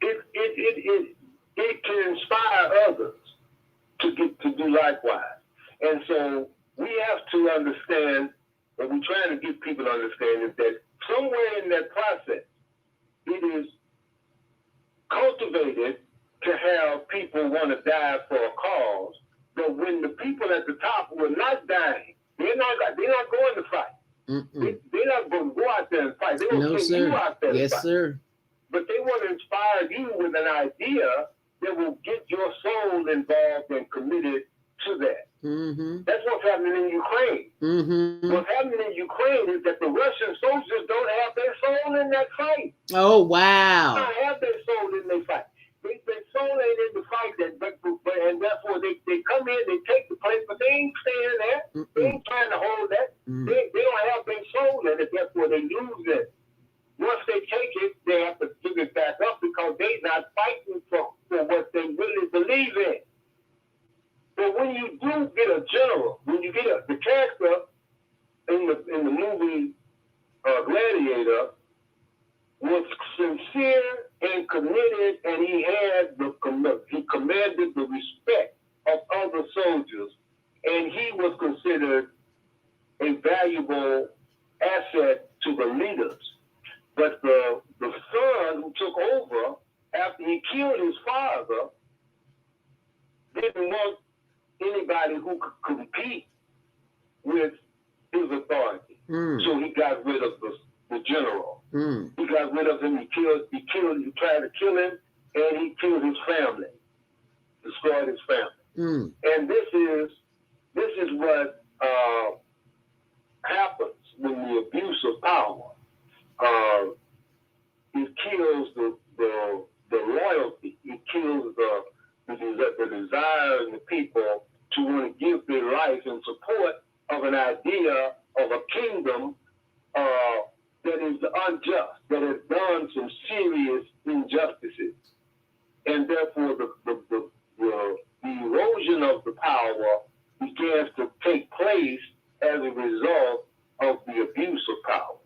it can inspire others to do likewise. And so we have to understand, what we're trying to get people to understand is that somewhere in that process, it is cultivated to have people want to die for a cause, but when the people at the top who are not dying, they're not going to fight. They're not going to go out there and fight. They're going to send you out there to fight. Sir. But they want to inspire you with an idea that will get your soul involved and committed to that. That's what's happening in Ukraine. What's happening in Ukraine is that the Russian soldiers don't have their soul in that fight. Oh, wow. They don't have their soul in their fight. Their soul ain't in the fight, and therefore they come in, they take the place, but they ain't staying there. They ain't trying to hold that. They don't have their soul in it, therefore they lose it. Once they take it, they have to give it back up because they're not fighting for what they really believe in. But when you do get a general, when you get the character in the movie Gladiator was sincere and committed, and he commanded the respect of other soldiers, and he was considered a valuable asset to the leaders. But the son who took over after he killed his father didn't want anybody who could compete with his authority. So he got rid of the general. He got rid of him. He tried to kill him, and he killed his family, destroyed his family. And this is what happens when the abuse of power. It kills the loyalty. It kills the desire in the people to want to give their life in support of an idea of a kingdom that is unjust, that has done some serious injustices, and therefore the erosion of the power begins to take place as a result of the abuse of power.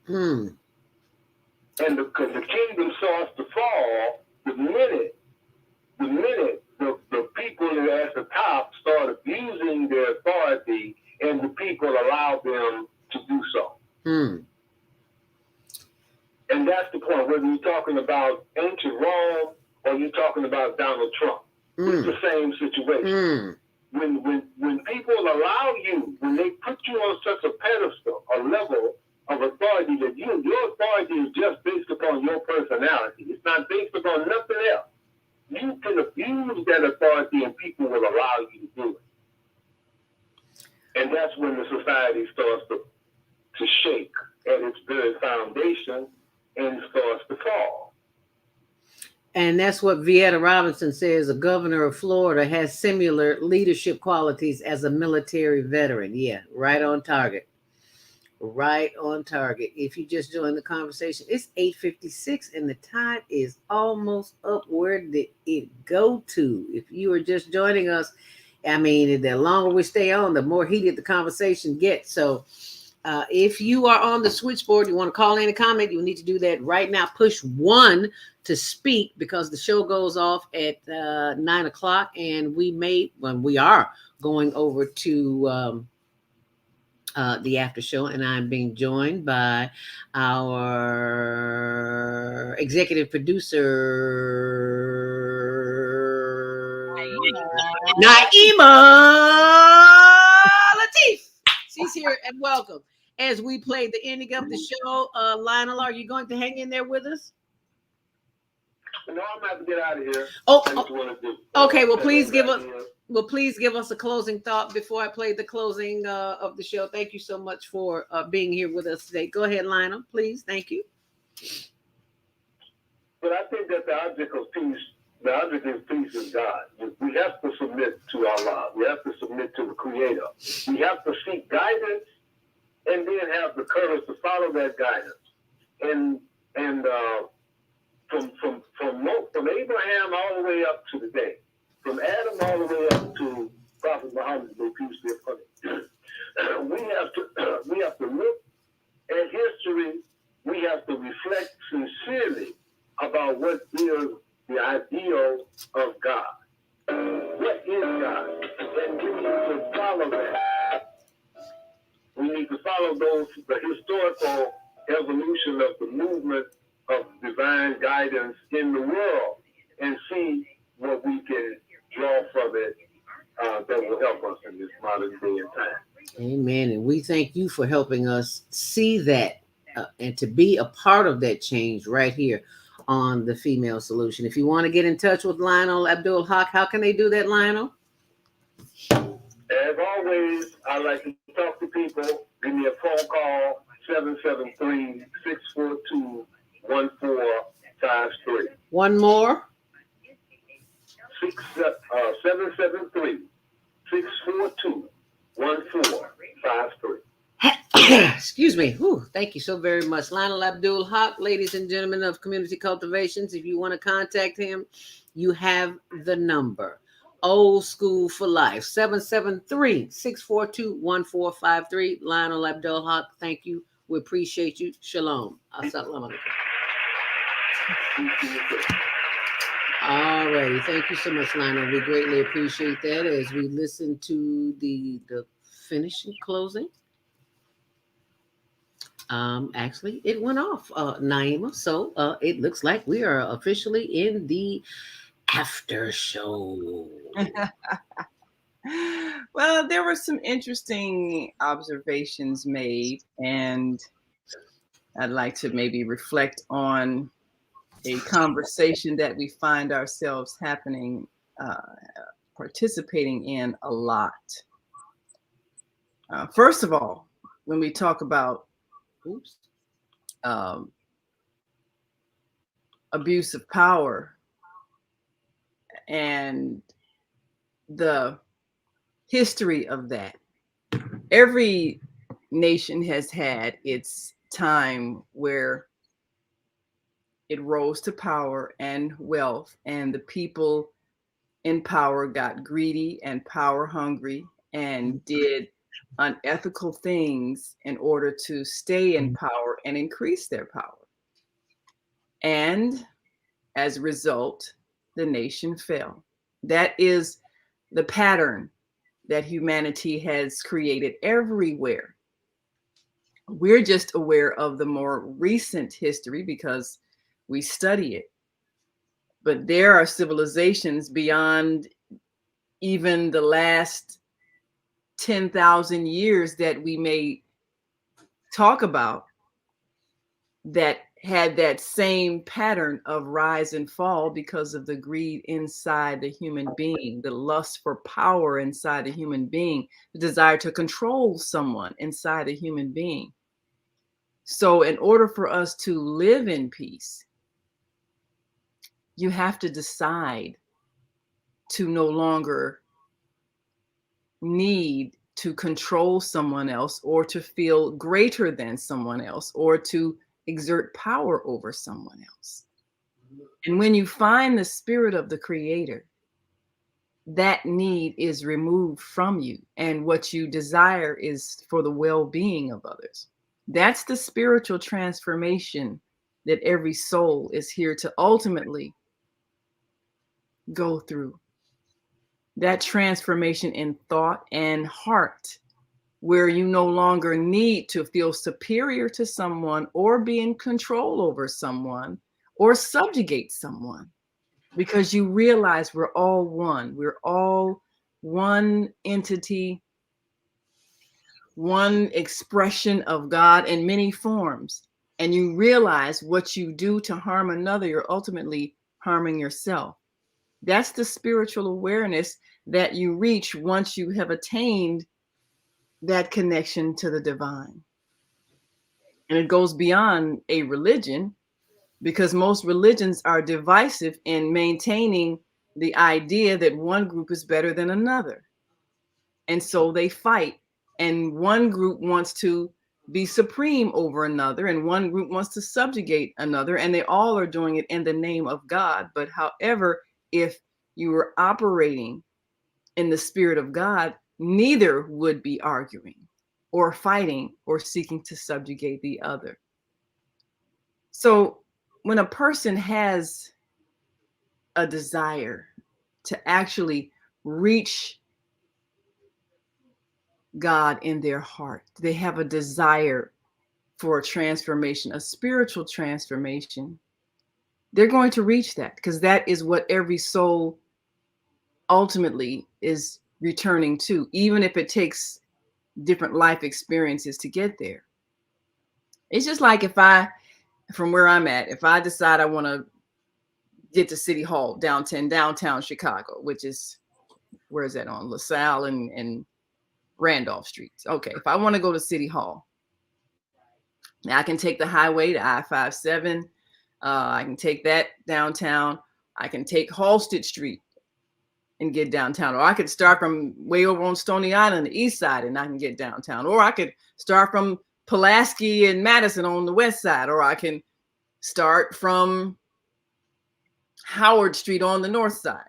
And the kingdom starts to fall the minute the people at the top start abusing their authority, and the people allow them to do so. And that's the point, whether you're talking about ancient Rome or you're talking about Donald Trump. It's the same situation. When people allow you, when they put you on such a pedestal, a level of authority that your authority is just based upon your personality. It's not based upon nothing else. You can abuse that authority and people will allow you to do it. And that's when the society starts to shake at its very foundation and starts to fall. And that's what Vieta Robinson says. A governor of Florida has similar leadership qualities as a military veteran. Yeah, right on target. Right on target. If you just joined the conversation, it's 8:56 and the time is almost up. Where did it go to? If you are just joining us, I mean, the longer we stay on, the more heated the conversation gets. So if you are on the switchboard, you want to call in a comment, you need to do that right now. Push 1 to speak because the show goes off at 9 o'clock, and we are going over to the after show, and I'm being joined by our executive producer, Naima Latif. She's here, and welcome. As we play the ending of the show, Lionel, are you going to hang in there with us? No, I'm going to get out of here. Okay. Well, please give us a closing thought before I play the closing of the show. Thank you so much for being here with us today. Go ahead, Lionel, please. Thank you. But I think that the object of peace is God. We have to submit to Allah. We have to submit to the Creator. We have to seek guidance and then have the courage to follow that guidance. And from Abraham all the way up to today, from Adam all the way up to Prophet Muhammad, may peace be upon him, we have to look at history. We have to reflect sincerely about what is the ideal of God. What is God? And we need to follow that. We need to follow the historical evolution of the movement of divine guidance in the world and see what we can draw from it that will help us in this modern day and time. Amen. And we thank you for helping us see that and to be a part of that change right here on the Female Solution. If you want to get in touch with Lionel Abdul Haqq, how can they do that, Lionel? As always, I like to talk to people. Give me a phone call, 773-642-1453. One more. 773-642-1453. Excuse me. Whew, thank you so very much. Lionel Abdul Haqq, ladies and gentlemen of Community Cultivations. If you want to contact him, you have the number. Old School for Life, 773-642-1453. Lionel Abdul Haqq, thank you. We appreciate you. Shalom. Assalamu alaikum. All righty. Thank you so much, Lionel. We greatly appreciate that as we listen to the finishing closing. Actually, it went off, Naima. So it looks like we are officially in the after show. Well, there were some interesting observations made, and I'd like to maybe reflect on a conversation that we find ourselves participating in a lot. First of all, when we talk about abuse of power and the history of that, every nation has had its time where it rose to power and wealth, and the people in power got greedy and power hungry and did unethical things in order to stay in power and increase their power. And as a result, the nation fell. That is the pattern that humanity has created everywhere. We're just aware of the more recent history because we study it. But there are civilizations beyond even the last 10,000 years that we may talk about that had that same pattern of rise and fall because of the greed inside the human being, the lust for power inside the human being, the desire to control someone inside a human being. So in order for us to live in peace, you have to decide to no longer need to control someone else or to feel greater than someone else or to exert power over someone else. And when you find the spirit of the Creator, that need is removed from you. And what you desire is for the well-being of others. That's the spiritual transformation that every soul is here to ultimately go through. That transformation in thought and heart, where you no longer need to feel superior to someone or be in control over someone or subjugate someone, because you realize we're all one. We're all one entity, one expression of God in many forms. And you realize what you do to harm another, you're ultimately harming yourself. That's the spiritual awareness that you reach once you have attained that connection to the divine. And it goes beyond a religion, because most religions are divisive in maintaining the idea that one group is better than another. And so they fight. And one group wants to be supreme over another, and one group wants to subjugate another, and they all are doing it in the name of God. But however, if you were operating in the spirit of God, neither would be arguing or fighting or seeking to subjugate the other. So when a person has a desire to actually reach God in their heart, they have a desire for a transformation, a spiritual transformation, they're going to reach that, because that is what every soul ultimately is returning to, even if it takes different life experiences to get there. It's just like from where I'm at, if I decide I want to get to City Hall, downtown Chicago, which is, where is that, on LaSalle and Randolph Streets. Okay, if I want to go to City Hall, now I can take the highway to I-57. I can take that downtown. I can take Halsted Street and get downtown. Or I could start from way over on Stony Island, the east side, and I can get downtown. Or I could start from Pulaski and Madison on the west side. Or I can start from Howard Street on the north side.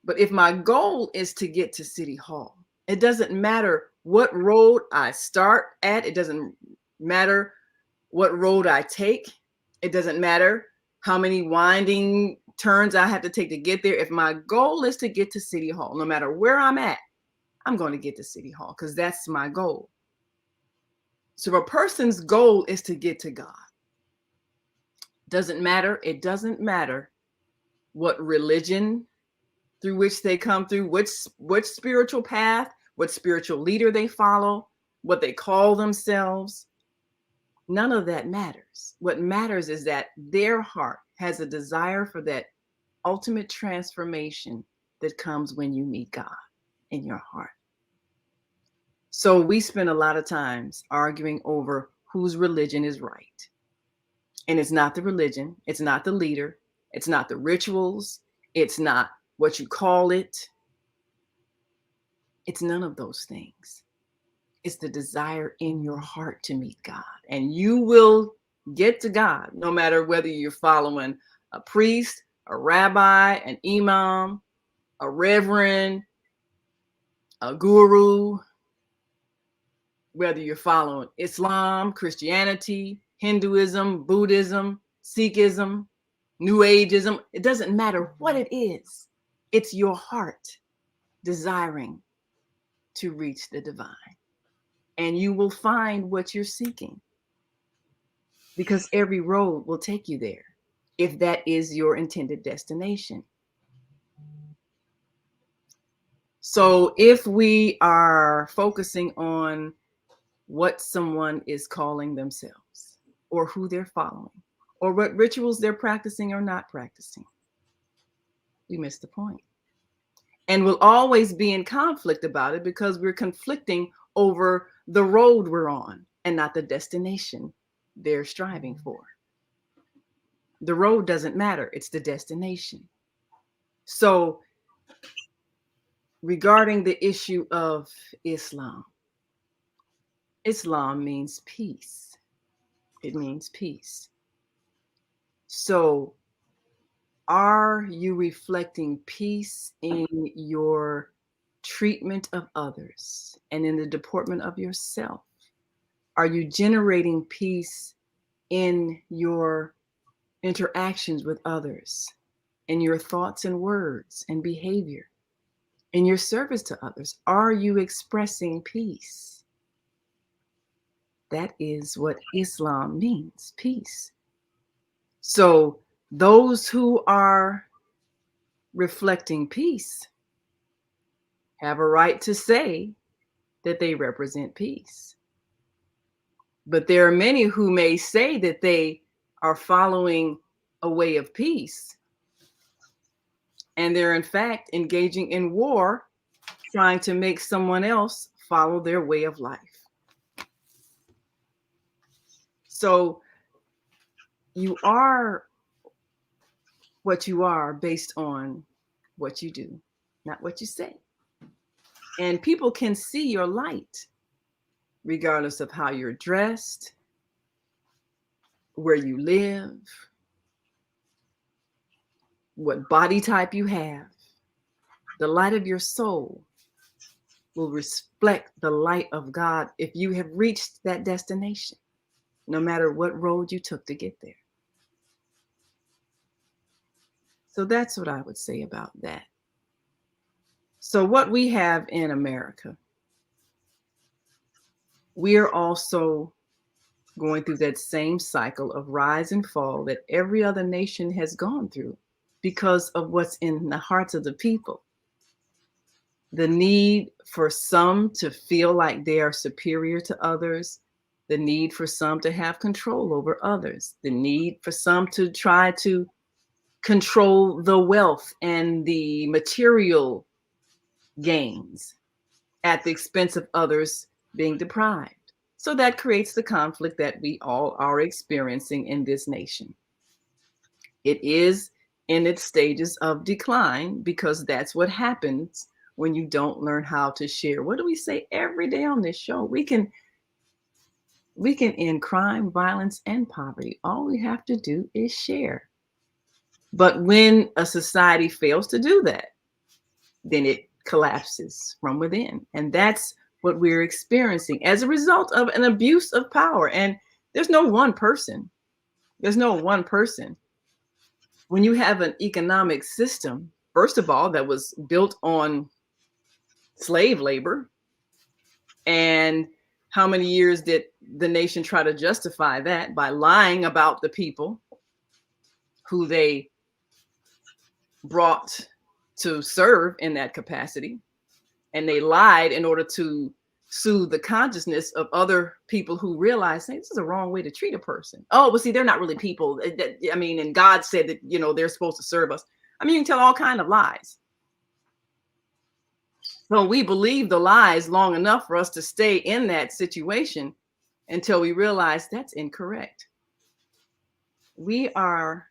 But if my goal is to get to City Hall, it doesn't matter what road I start at. It doesn't matter what road I take. It doesn't matter how many winding turns I have to take to get there. If my goal is to get to City Hall, no matter where I'm at, I'm going to get to City Hall because that's my goal. So if a person's goal is to get to God, doesn't matter. It doesn't matter what religion through which they come through, which spiritual path, what spiritual leader they follow, what they call themselves. None of that matters. What matters is that their heart has a desire for that ultimate transformation that comes when you meet God in your heart. So we spend a lot of times arguing over whose religion is right. And it's not the religion, it's not the leader, it's not the rituals, it's not what you call it. It's none of those things. It's the desire in your heart to meet God. And you will get to God no matter whether you're following a priest, a rabbi, an imam, a reverend, a guru, whether you're following Islam, Christianity, Hinduism, Buddhism, Sikhism, New Ageism. It doesn't matter what it is. It's your heart desiring to reach the divine. And you will find what you're seeking because every road will take you there if that is your intended destination. So if we are focusing on what someone is calling themselves or who they're following or what rituals they're practicing or not practicing, we miss the point. And we'll always be in conflict about it because we're conflicting over the road we're on and not the destination they're striving for. The road doesn't matter, it's the destination. So regarding the issue of Islam, Islam means peace. It means peace. So are you reflecting peace in your treatment of others and in the deportment of yourself? Are you generating peace in your interactions with others, in your thoughts and words and behavior, in your service to others? Are you expressing peace? That is what Islam means, peace. So those who are reflecting peace have a right to say that they represent peace. But there are many who may say that they are following a way of peace, and they're in fact engaging in war, trying to make someone else follow their way of life. So you are what you are based on what you do, not what you say. And people can see your light regardless of how you're dressed, where you live, what body type you have. The light of your soul will reflect the light of God if you have reached that destination, no matter what road you took to get there. So that's what I would say about that. So what we have in America, we are also going through that same cycle of rise and fall that every other nation has gone through because of what's in the hearts of the people. the need for some to feel like they are superior to others, the need for some to have control over others, the need for some to try to control the wealth and the material gains at the expense of others being deprived. So that creates the conflict that we all are experiencing in this nation. It is in its stages of decline because that's what happens when you don't learn how to share. What do we say every day on this show? We can end crime, violence, and poverty. All we have to do is share. But when a society fails to do that, then it collapses from within. And that's what we're experiencing as a result of an abuse of power. And there's no one person. There's no one person. When you have an economic system, first of all, that was built on slave labor, and how many years did the nation try to justify that by lying about the people who they brought to serve in that capacity? And they lied in order to soothe the consciousness of other people who realized, hey, this is a wrong way to treat a person. Oh, well, see, they're not really people. I mean, and God said that, you know, they're supposed to serve us. I mean, you can tell all kinds of lies. So we believe the lies long enough for us to stay in that situation until we realize that's incorrect. We are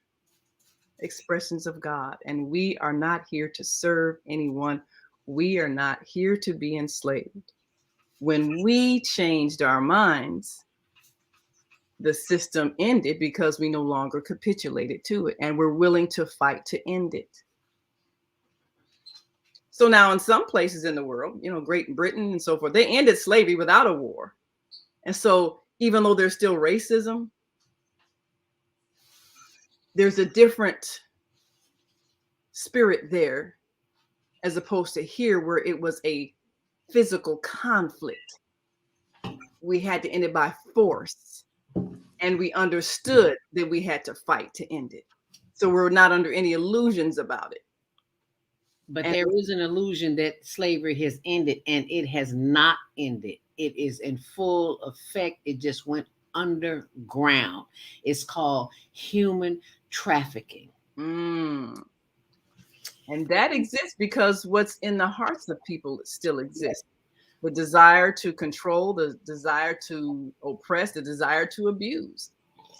expressions of God, and we are not here to serve anyone. We are not here to be enslaved. When we changed our minds, the system ended because we no longer capitulated to it, and we're willing to fight to end it. So now in some places in the world, you know, Great Britain and so forth, they ended slavery without a war. And so even though there's still racism, there's a different spirit there as opposed to here where it was a physical conflict. We had to end it by force, and we understood that we had to fight to end it. So we're not under any illusions about it. But there is an illusion that slavery has ended, and it has not ended. It is in full effect. It just went underground. It's called human trafficking. And that exists because what's in the hearts of people still exists. The desire to control, the desire to oppress, the desire to abuse.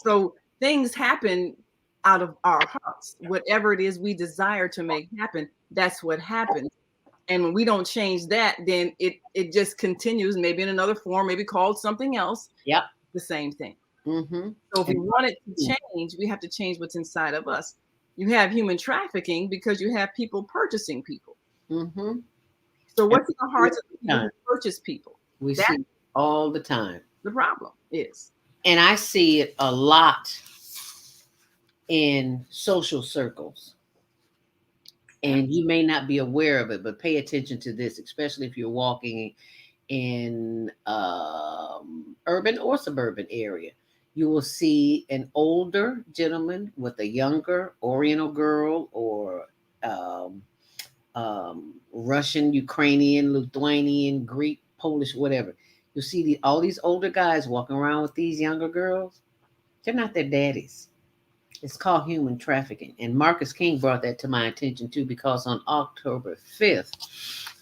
So things happen out of our hearts. Whatever it is we desire to make happen, that's what happens. And when we don't change that, then it just continues, maybe in another form, maybe called something else. Yep. The same thing. Mm-hmm. So if we want it to change, we have to change what's inside of us. You have human trafficking because you have people purchasing people. Mm-hmm. So what's in the hearts of the people who purchase people? We see all the time. The problem is. And I see it a lot in social circles. And you may not be aware of it, but pay attention to this, especially if you're walking in urban or suburban area. You will see an older gentleman with a younger Oriental girl or Russian, Ukrainian, Lithuanian, Greek, Polish, whatever. You'll see all these older guys walking around with these younger girls. They're not their daddies. It's called human trafficking. And Marcus King brought that to my attention too, because on October 5th,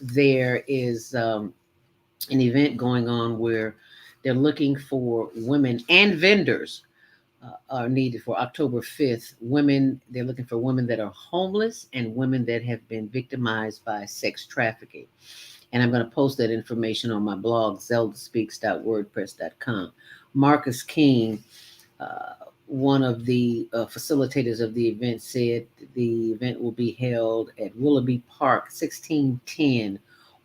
there is an event going on where they're looking for women, and vendors are needed for October 5th. Women, they're looking for women that are homeless and women that have been victimized by sex trafficking. And I'm going to post that information on my blog, ZeldaSpeaks.wordpress.com. Marcus King, one of the facilitators of the event, said the event will be held at Willoughby Park, 1610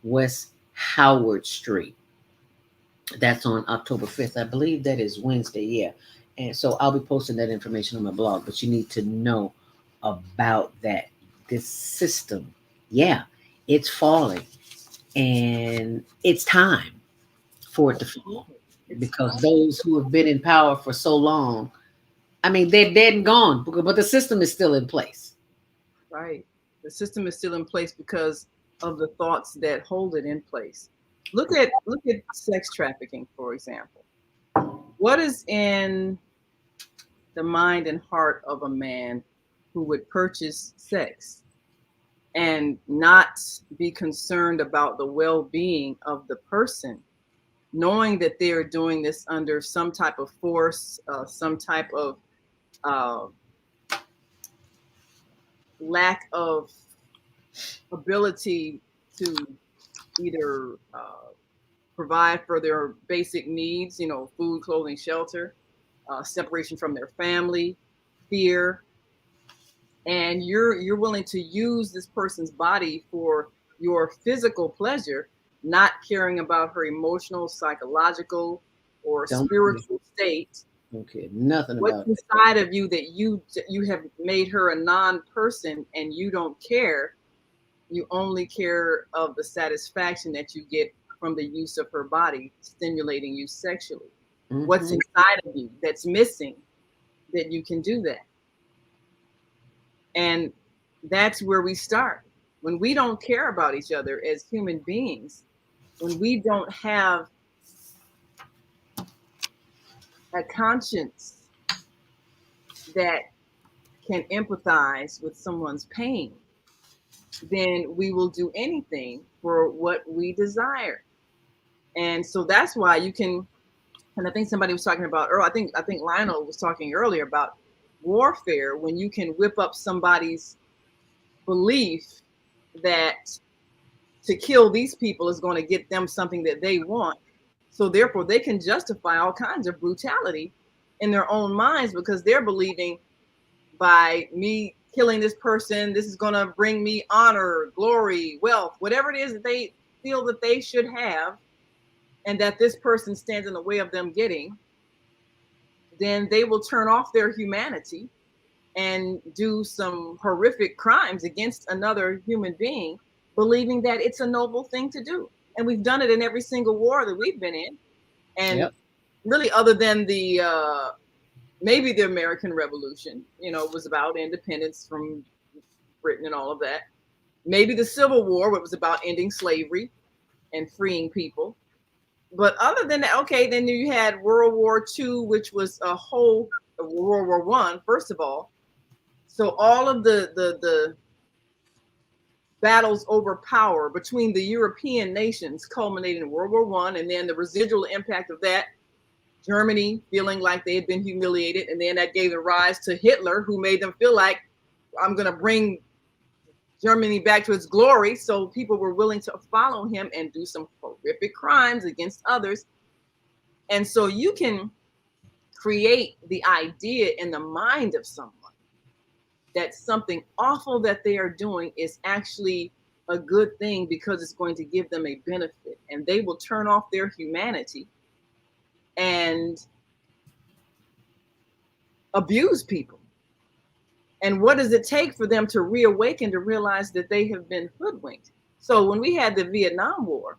West Howard Street. That's on October 5th. I believe that is Wednesday, yeah. And so I'll be posting that information on my blog, but you need to know about that. This system, yeah, it's falling. And it's time for it to fall. Because those who have been in power for so long, I mean, they're dead and gone, but the system is still in place. Right. The system is still in place because of the thoughts that hold it in place. Look at sex trafficking, for example. What is in the mind and heart of a man who would purchase sex and not be concerned about the well-being of the person, knowing that they are doing this under some type of force, some type of lack of ability to either provide for their basic needs, food, clothing, shelter, separation from their family, fear, and you're willing to use this person's body for your physical pleasure, not caring about her emotional, psychological, or spiritual state. Okay, nothing what's about inside of you that you have made her a non-person, and you don't care. You only care of the satisfaction that you get from the use of her body stimulating you sexually. Mm-hmm. What's inside of you that's missing that you can do that? And that's where we start. When we don't care about each other as human beings, when we don't have a conscience that can empathize with someone's pain, then we will do anything for what we desire. And so that's why you can, and I think somebody was talking about, or I think Lionel was talking earlier about warfare, when you can whip up somebody's belief that to kill these people is going to get them something that they want. So therefore they can justify all kinds of brutality in their own minds, because they're believing by me killing this person, this is going to bring me honor, glory, wealth, whatever it is that they feel that they should have, and that this person stands in the way of them getting. Then they will turn off their humanity and do some horrific crimes against another human being, believing that it's a noble thing to do. And we've done it in every single war that we've been in. And really, other than the maybe the American Revolution, was about independence from Britain and all of that. Maybe the Civil War, which was about ending slavery and freeing people. But other than that, okay, then you had World War II, which was a whole World War I, first of all. So all of the battles over power between the European nations culminated in World War I, and then the residual impact of that, Germany feeling like they had been humiliated, and then that gave the rise to Hitler, who made them feel like, I'm going to bring Germany back to its glory. So people were willing to follow him and do some horrific crimes against others. And so you can create the idea in the mind of someone that something awful that they are doing is actually a good thing because it's going to give them a benefit, and they will turn off their humanity and abuse people. And what does it take for them to reawaken, to realize that they have been hoodwinked? So when we had the Vietnam War,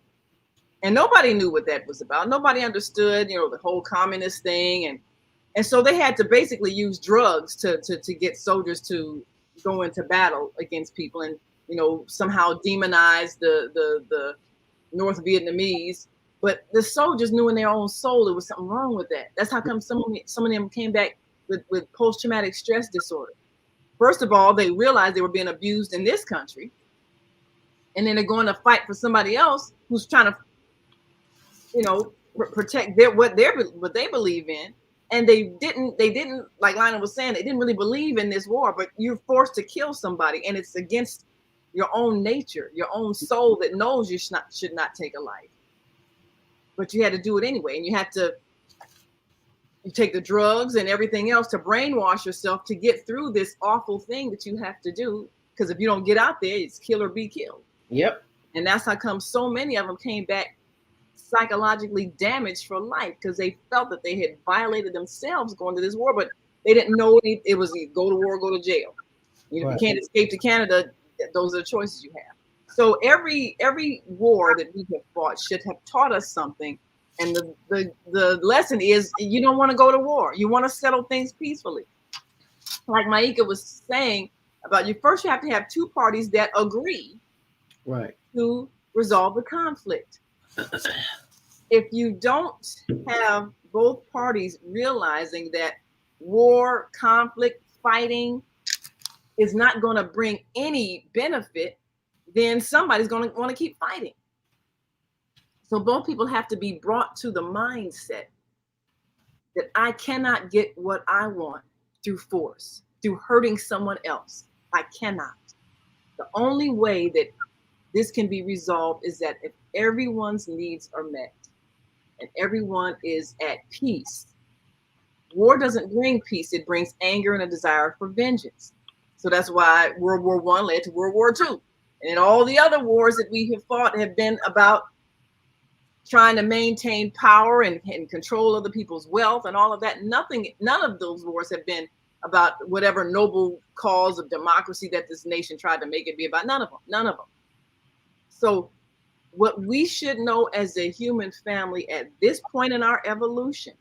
and nobody knew what that was about, nobody understood, the whole communist thing, and so they had to basically use drugs to get soldiers to go into battle against people, and somehow demonize the North Vietnamese. But the soldiers knew in their own soul there was something wrong with that. That's how come some of them came back with post-traumatic stress disorder. First of all, they realized they were being abused in this country, and then they're going to fight for somebody else who's trying to, protect what they believe in. And they didn't, like Lionel was saying, they didn't really believe in this war, but you're forced to kill somebody, and it's against your own nature, your own soul that knows you should not take a life. But you had to do it anyway, and you take the drugs and everything else to brainwash yourself to get through this awful thing that you have to do. Because if you don't get out there, it's kill or be killed. Yep. And that's how come so many of them came back psychologically damaged for life, because they felt that they had violated themselves going to this war, but they didn't know it was go to war, go to jail. If you can't escape to Canada, those are the choices you have. So every war that we have fought should have taught us something. And the lesson is, you don't want to go to war. You want to settle things peacefully. Like Maika was saying about, you have to have two parties that agree. Right. to resolve the conflict. If you don't have both parties realizing that war, conflict, fighting is not going to bring any benefit, then somebody's going to want to keep fighting. So both people have to be brought to the mindset that I cannot get what I want through force, through hurting someone else. I cannot. The only way that this can be resolved is that if everyone's needs are met and everyone is at peace. War doesn't bring peace. It brings anger and a desire for vengeance. So that's why World War I led to World War II. And all the other wars that we have fought have been about trying to maintain power and control other people's wealth and all of that. None of those wars have been about whatever noble cause of democracy that this nation tried to make it be about. None of them. So what we should know as a human family at this point in our evolution,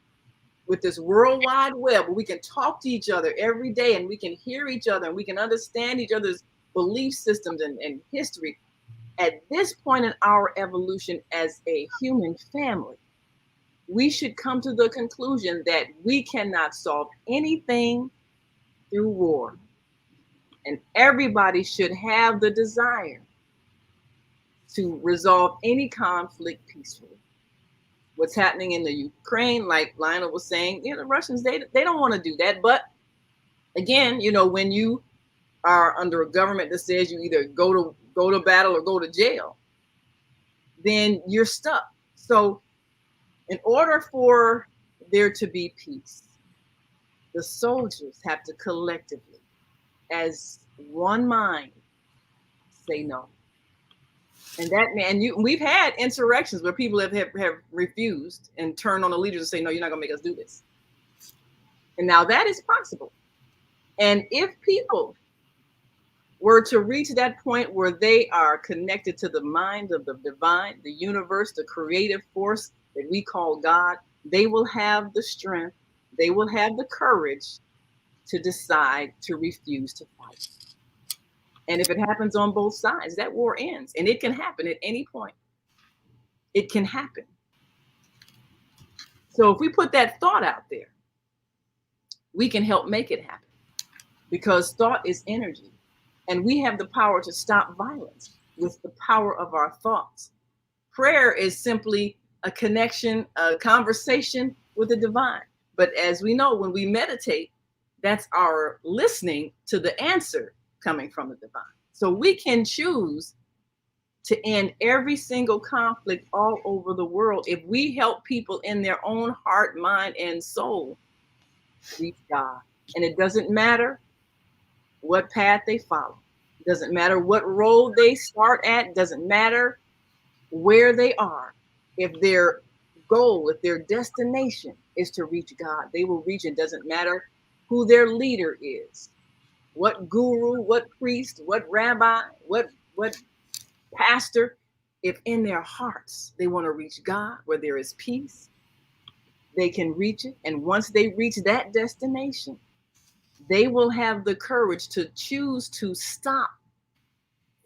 with this World Wide Web, where we can talk to each other every day and we can hear each other and we can understand each other's belief systems and history, at this point in our evolution as a human family, we should come to the conclusion that we cannot solve anything through war. And everybody should have the desire to resolve any conflict peacefully. What's happening in the Ukraine, like Lionel was saying, the Russians, they don't want to do that. But again, when you are under a government that says you either go to battle or go to jail, then you're stuck. So in order for there to be peace, the soldiers have to collectively, as one mind, say no. And we've had insurrections where people have refused and turned on the leaders and say, no, you're not gonna make us do this. And now that is possible. And if people were to reach that point where they are connected to the mind of the divine, the universe, the creative force that we call God, they will have the strength, they will have the courage to decide to refuse to fight. And if it happens on both sides, that war ends. And it can happen at any point. It can happen. So if we put that thought out there, we can help make it happen. Because thought is energy. And we have the power to stop violence with the power of our thoughts. Prayer is simply a connection, a conversation with the divine. But as we know, when we meditate, that's our listening to the answer coming from the divine. So we can choose to end every single conflict all over the world if we help people in their own heart, mind, and soul reach God. And it doesn't matter what path they follow. It doesn't matter what road they start at. It doesn't matter where they are. If their goal, if their destination is to reach God, they will reach. It doesn't matter who their leader is. What guru, what priest, what rabbi, what pastor, if in their hearts they want to reach God where there is peace, they can reach it. And once they reach that destination, they will have the courage to choose to stop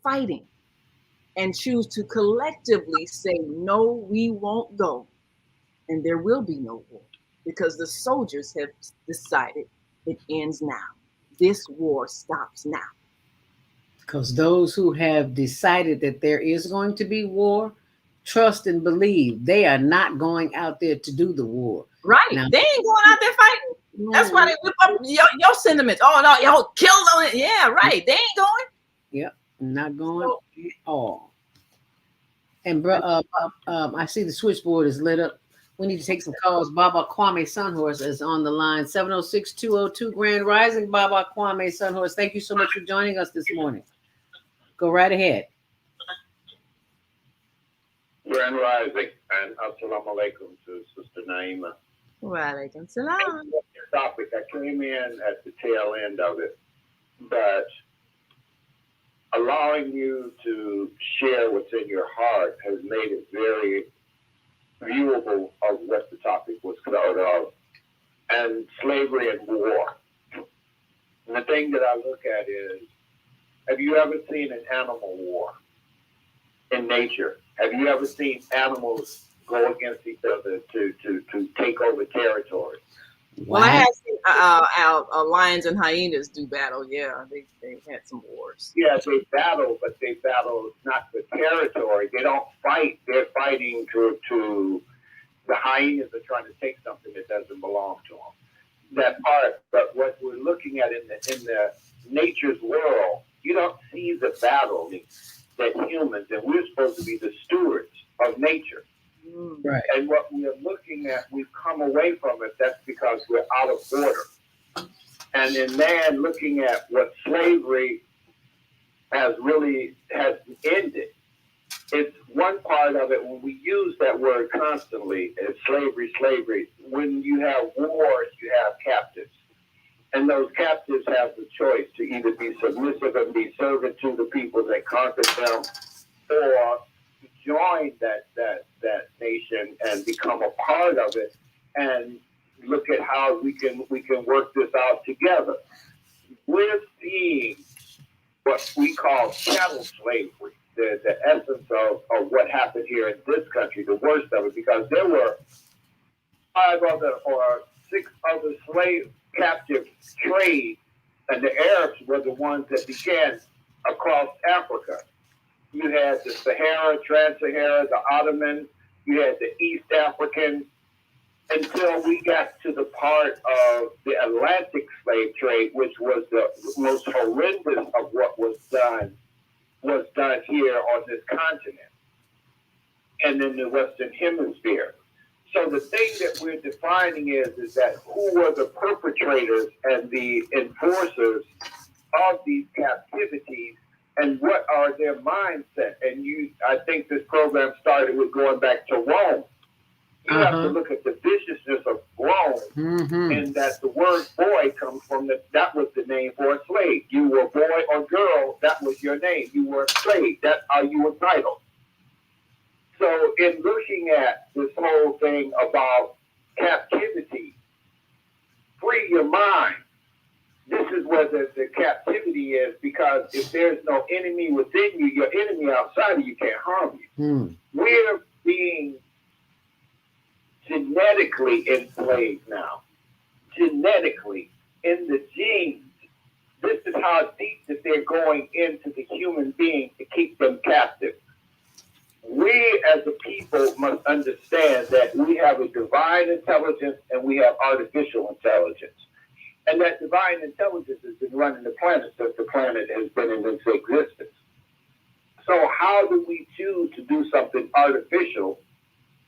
fighting and choose to collectively say, no, we won't go. And there will be no war because the soldiers have decided it ends now. This war stops now. Because those who have decided that there is going to be war, trust and believe they are not going out there to do the war. Right. Now, they ain't going out there fighting. No. That's why they whip up your sentiments. Oh, no, y'all killed on it. Yeah, right. They ain't going. Yep. Not going at all. And I see the switchboard is lit up. We need to take some calls. Baba Kwame Sunhorse is on the line. 706-202 Grand Rising. Baba Kwame Sunhorse, thank you so much for joining us this morning. Go right ahead. Grand Rising and assalamu alaikum to Sister Naima. Wa alaikum salam. Topic, I came in at the tail end of it, but allowing you to share what's in your heart has made it very viewable of what the topic was about, and slavery and war. And the thing that I look at is, have you ever seen an animal war? in nature. Have you ever seen animals go against each other to take over territory? Well, I have seen lions and hyenas do battle. Yeah, they had some wars. Yeah, they battle, but they battle not for territory. They don't fight. They're fighting to the hyenas are trying to take something that doesn't belong to them. That part, but what we're looking at in the nature's world, you don't see the battle that humans, and we're supposed to be the stewards of nature. Right. And what we are looking at, we've come away from it. That's because we're out of order. And in man, looking at what slavery has ended, it's one part of it. When we use that word constantly, it's slavery. When you have wars, you have captives. And those captives have the choice to either be submissive and be servant to the people that conquered them, or join that nation and become a part of it and look at how we can work this out together. We're seeing what we call chattel slavery, the essence of what happened here in this country, the worst of it, because there were 5 other or 6 other slave captive trades, and the Arabs were the ones that began across Africa. You had the Sahara, Trans-Sahara, the Ottoman, you had the East African, until we got to the part of the Atlantic slave trade, which was the most horrendous of what was done here on this continent and in the Western Hemisphere. So the thing that we're defining is that who were the perpetrators and the enforcers of these captivities, and what are their mindset? And I think this program started with going back to Rome. You have to look at the viciousness of Rome, and that the word boy comes from that was the name for a slave. You were boy or girl, that was your name. You were a slave, that's how you were titled. So in looking at this whole thing about captivity, free your mind. This is where the captivity is, because if there's no enemy within you, your enemy outside of you can't harm you. We're being genetically enslaved now. Genetically, in the genes. This is how deep that they're going into the human being to keep them captive. We as a people must understand that we have a divine intelligence and we have artificial intelligence. And that divine intelligence has been running the planet since the planet has been in its existence. So how do we choose to do something artificial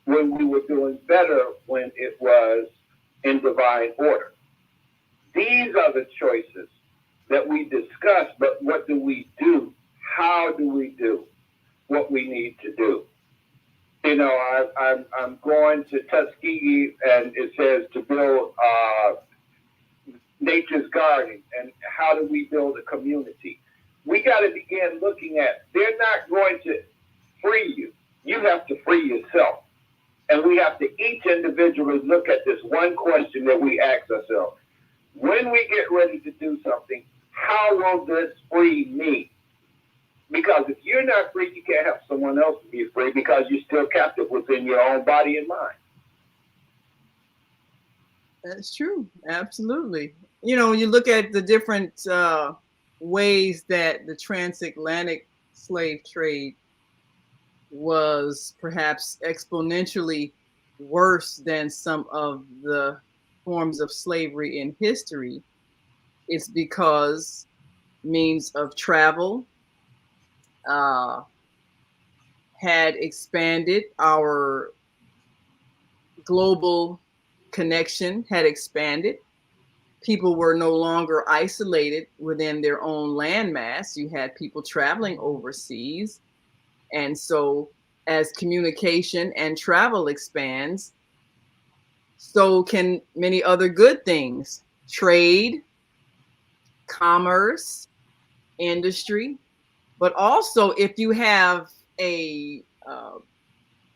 when we were doing better when it was in divine order? These are the choices that we discuss, but what do we do? How do we do what we need to do? You know, I'm going to Tuskegee, and it says to build nature's garden, and how do we build a community? We got to begin looking at, they're not going to free you. You have to free yourself. And we have to each individually look at this one question that we ask ourselves. When we get ready to do something, how will this free me? Because if you're not free, you can't help someone else to be free, because you're still captive within your own body and mind. That's true. Absolutely. You know, when you look at the different ways that the transatlantic slave trade was perhaps exponentially worse than some of the forms of slavery in history, it's because means of travel had expanded. Our global connection had expanded. People were no longer isolated within their own landmass. You had people traveling overseas. And so as communication and travel expands, so can many other good things: trade, commerce, industry. But also, if you have a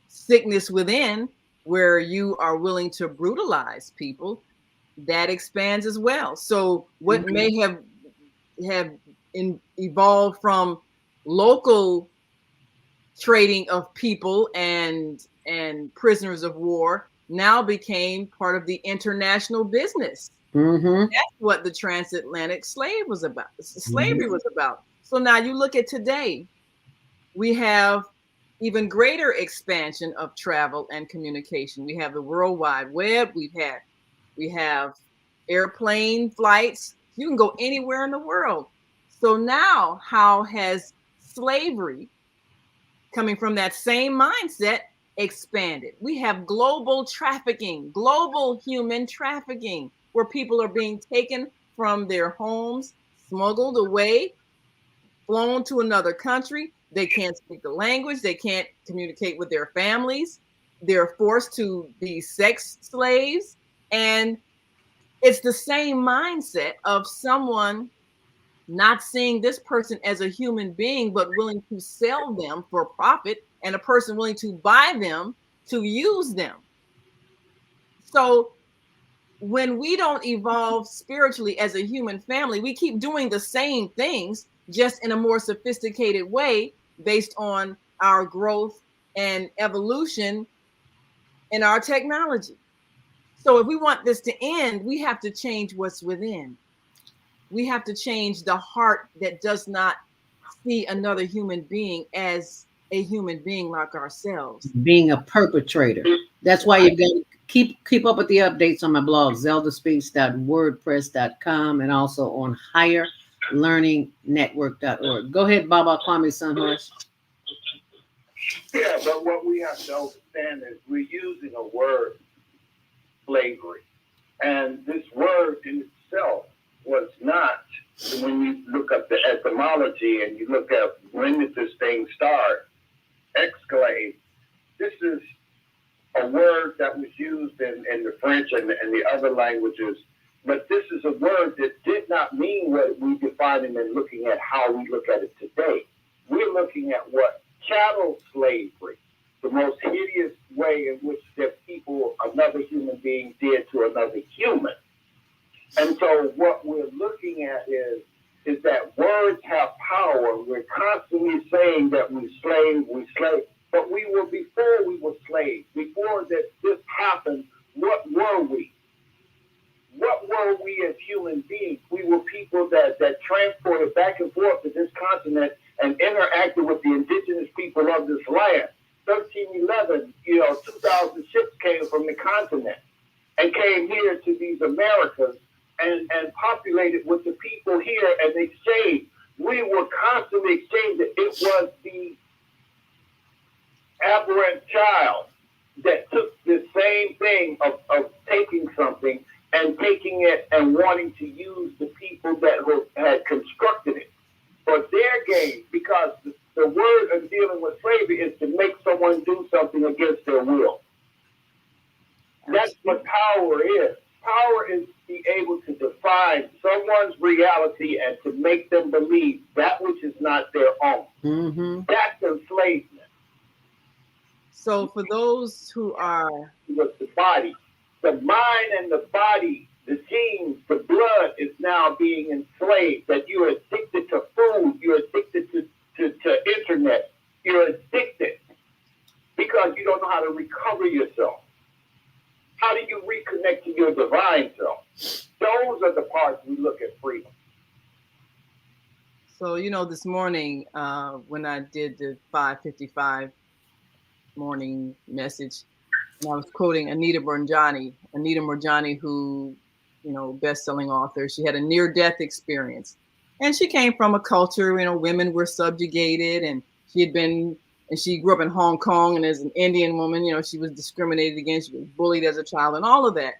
sickness within where you are willing to brutalize people, that expands as well. So what may have evolved from local trading of people and prisoners of war now became part of the international business. Mm-hmm. That's what the transatlantic slavery was about. So now you look at today, we have even greater expansion of travel and communication. We have the World Wide Web. We have airplane flights. You can go anywhere in the world. So now, how has slavery, coming from that same mindset, expanded? We have global trafficking, global human trafficking, where people are being taken from their homes, smuggled away, flown to another country. They can't speak the language. They can't communicate with their families. They're forced to be sex slaves. And it's the same mindset of someone not seeing this person as a human being, but willing to sell them for profit, and a person willing to buy them to use them. So when we don't evolve spiritually as a human family, we keep doing the same things, just in a more sophisticated way, based on our growth and evolution in our technology. So if we want this to end, we have to change what's within. We have to change the heart that does not see another human being as a human being like ourselves. Being a perpetrator. That's why you've got to keep up with the updates on my blog, ZeldaSpeaks.wordpress.com, and also on higherlearningnetwork.org. Go ahead, Baba Kwame Sunhorse. Yeah, but what we have to understand is we're using a word, slavery. And this word in itself was not, when you look up the etymology and you look at when did this thing start, exclave, this is a word that was used in the French and the other languages, but this is a word that did not mean what we define it and looking at how we look at it today. We're looking at what chattel slavery, the most hideous way in which that people, another human being, did to another human. And so what we're looking at is that words have power. We're constantly saying that we slave, but we were before we were slaves. Before that this happened, what were we? What were we as human beings? We were people that transported back and forth to this continent and interacted with the indigenous people of this land. 1311, 2,000 ships came from the continent and came here to these Americas and populated with the people here and exchanged. We were constantly exchanging. It was the aberrant child that took the same thing of taking something and taking it and wanting to use the people that had constructed it for their gain, because the word of dealing with slavery is to make someone do something against their will. That's what power is. Power is to be able to define someone's reality and to make them believe that which is not their own. Mm-hmm. That's enslavement. So for those who are... With the body, the mind and the body, the genes, the blood is now being enslaved, that you're addicted to food, you're addicted to internet, you're addicted because you don't know how to recover yourself. How do you reconnect to your divine self? Those are the parts we look at freedom. So, this morning when I did the 5:55 morning message, and I was quoting Anita Moorjani, who, best-selling author. She had a near-death experience, and she came from a culture, women were subjugated, and she grew up in Hong Kong, and as an Indian woman, she was discriminated against, she was bullied as a child, and all of that.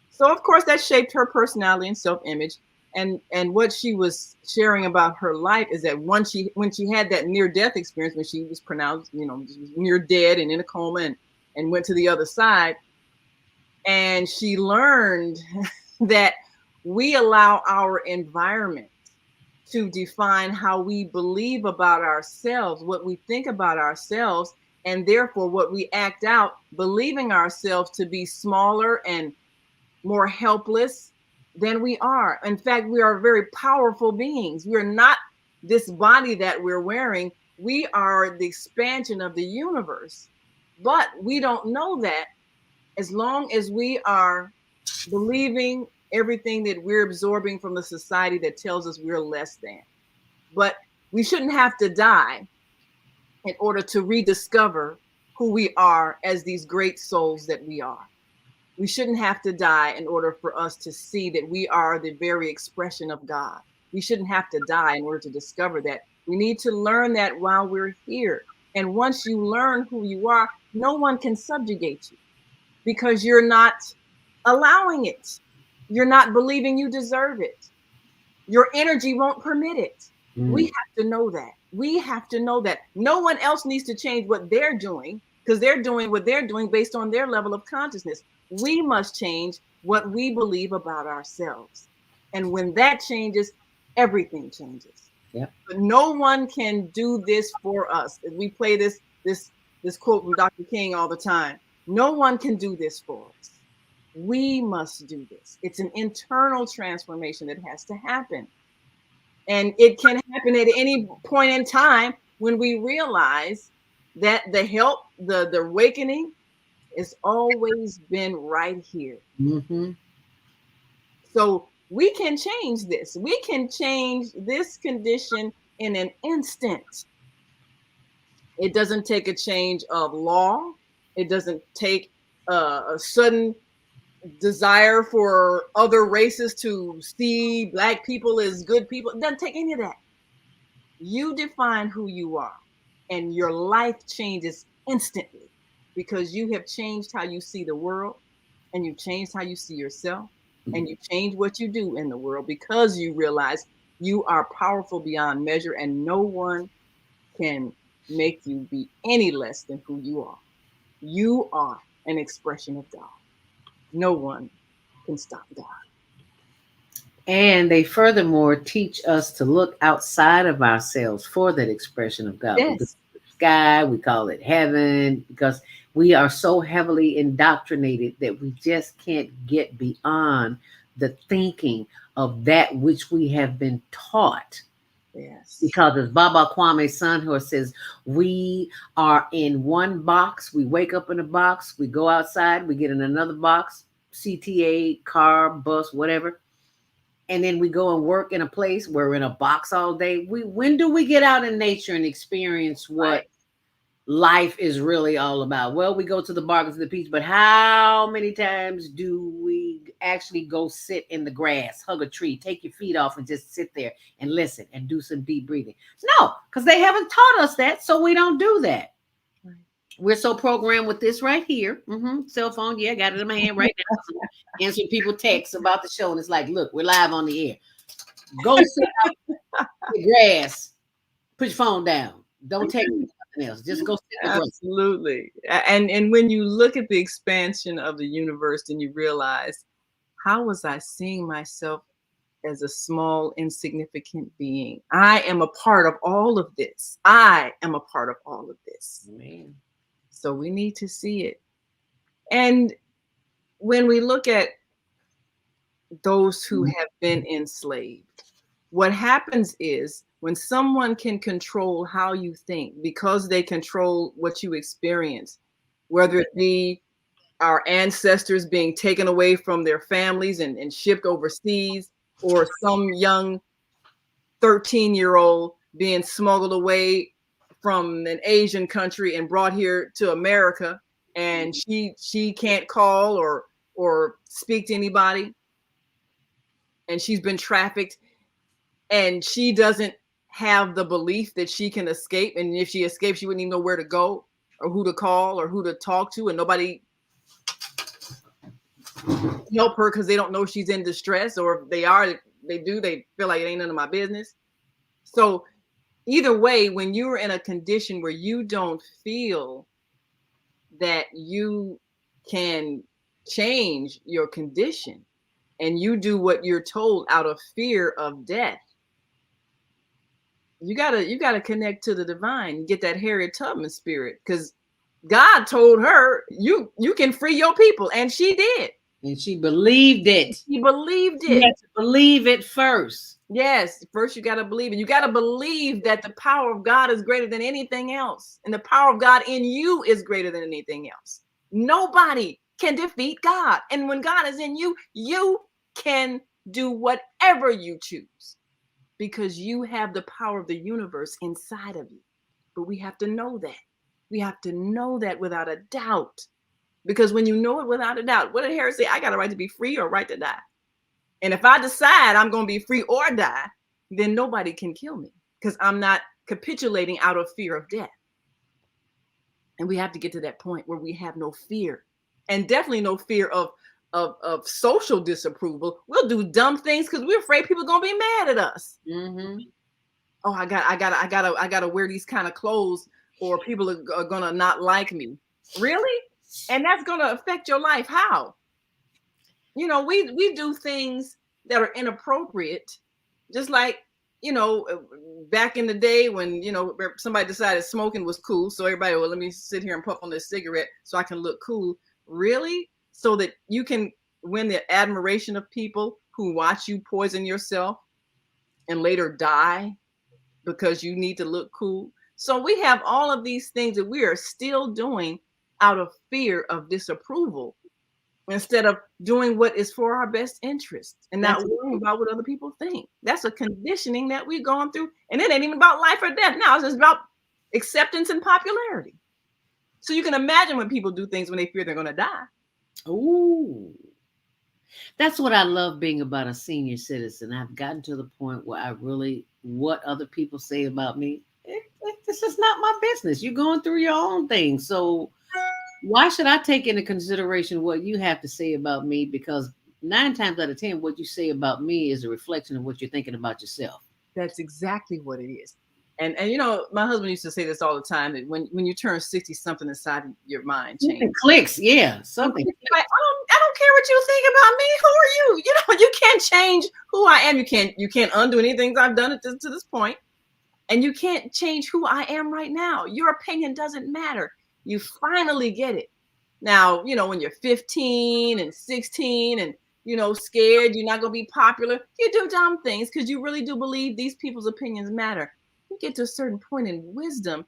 So of course that shaped her personality and self-image. And what she was sharing about her life is that when she had that near-death experience, when she was pronounced, near dead and in a coma, and went to the other side, and she learned that we allow our environment to define how we believe about ourselves, what we think about ourselves, and therefore what we act out, believing ourselves to be smaller and more helpless than we are. In fact, we are very powerful beings. We are not this body that we're wearing. We are the expansion of the universe, but we don't know that as long as we are believing everything that we're absorbing from the society that tells us we're less than. But we shouldn't have to die in order to rediscover who we are as these great souls that we are. We shouldn't have to die in order for us to see that we are the very expression of God. We shouldn't have to die in order to discover that. We need to learn that while we're here. And once you learn who you are, no one can subjugate you because you're not allowing it. You're not believing you deserve it. Your energy won't permit it. We have to know that. We have to know that no one else needs to change what they're doing because they're doing what they're doing based on their level of consciousness. We must change what we believe about ourselves. And when that changes, everything changes. Yep. But no one can do this for us. We play this quote from Dr. King all the time. No one can do this for us. We must do this. It's an internal transformation that has to happen. And it can happen at any point in time when we realize that the help, the awakening has always been right here. Mm-hmm. So we can change this. We can change this condition in an instant. It doesn't take a change of law. It doesn't take a sudden desire for other races to see Black people as good people. It doesn't take any of that. You define who you are, and your life changes instantly because you have changed how you see the world, and you've changed how you see yourself, and you change what you do in the world because you realize you are powerful beyond measure, and no one can make you be any less than who you are. You are an expression of God. No one can stop God. And they furthermore teach us to look outside of ourselves for that expression of God. Yes. The sky, we call it heaven, because we are so heavily indoctrinated that we just can't get beyond the thinking of that which we have been taught. Yes. Because as Baba Kwame Sanhor says, we are in one box. We wake up in a box. We go outside. We get in another box, CTA, car, bus, whatever. And then we go and work in a place where we're in a box all day. When do we get out in nature and experience what life is really all about? Well, we go to the bar, go to the beach, but how many times do we actually go sit in the grass, hug a tree, take your feet off and just sit there and listen and do some deep breathing? No, because they haven't taught us that, so we don't do that. Right. We're so programmed with this right here. Cell phone, yeah, got it in my hand right now. Answering people texts about the show, and it's like, look, we're live on the air. Go sit out in the grass. Put your phone down. Don't take nothing else. Just go sit in the grass. Absolutely. And when you look at the expansion of the universe, then you realize, how was I seeing myself as a small, insignificant being? I am a part of all of this. I am a part of all of this. Man. So we need to see it. And when we look at those who have been enslaved, what happens is when someone can control how you think because they control what you experience, whether it be our ancestors being taken away from their families and shipped overseas, or some young 13-year-old being smuggled away from an Asian country and brought here to America, and she can't call or speak to anybody, and she's been trafficked, and she doesn't have the belief that she can escape, and if she escapes, she wouldn't even know where to go or who to call or who to talk to, and nobody help her because they don't know she's in distress, or if they feel like it ain't none of my business. So either way, when you're in a condition where you don't feel that you can change your condition, and you do what you're told out of fear of death, you gotta connect to the divine, get that Harriet Tubman spirit, because God told her you can free your people, and she did. And she believed it. She believed You it. had to believe it first. Yes, first you got to believe it. You got to believe that the power of God is greater than anything else. And the power of God in you is greater than anything else. Nobody can defeat God. And when God is in you, you can do whatever you choose because you have the power of the universe inside of you. But we have to know that. We have to know that without a doubt. Because when you know it without a doubt, what did Harris say? I got a right to be free or a right to die. And if I decide I'm going to be free or die, then nobody can kill me because I'm not capitulating out of fear of death. And we have to get to that point where we have no fear, and definitely no fear of social disapproval. We'll do dumb things because we're afraid people are going to be mad at us. Mm-hmm. Oh, I gotta wear these kind of clothes or people are going to not like me. Really? And that's going to affect your life. How? You know, we do things that are inappropriate, just like, you know, back in the day when, you know, somebody decided smoking was cool. So everybody, well, let me sit here and puff on this cigarette so I can look cool. Really? So that you can win the admiration of people who watch you poison yourself and later die because you need to look cool. So we have all of these things that we are still doing out of fear of disapproval, instead of doing what is for our best interest and not worrying about what other people think. That's a conditioning that we've gone through. And it ain't even about life or death. Now it's just about acceptance and popularity. So you can imagine when people do things when they fear they're going to die. Ooh. That's what I love being about a senior citizen. I've gotten to the point where I really, what other people say about me, this is not my business. You're going through your own thing. So why should I take into consideration what you have to say about me? Because 9 times out of 10, what you say about me is a reflection of what you're thinking about yourself. That's exactly what it is. And you know, my husband used to say this all the time, that when you turn 60, something inside your mind changes. It clicks, yeah, something. Like, I don't care what you think about me. Who are you? You know, you can't change who I am. You can't undo anything I've done to this point. And you can't change who I am right now. Your opinion doesn't matter. You finally get it. Now, you know, when you're 15 and 16 and, you know, scared, you're not going to be popular, you do dumb things because you really do believe these people's opinions matter. You get to a certain point in wisdom,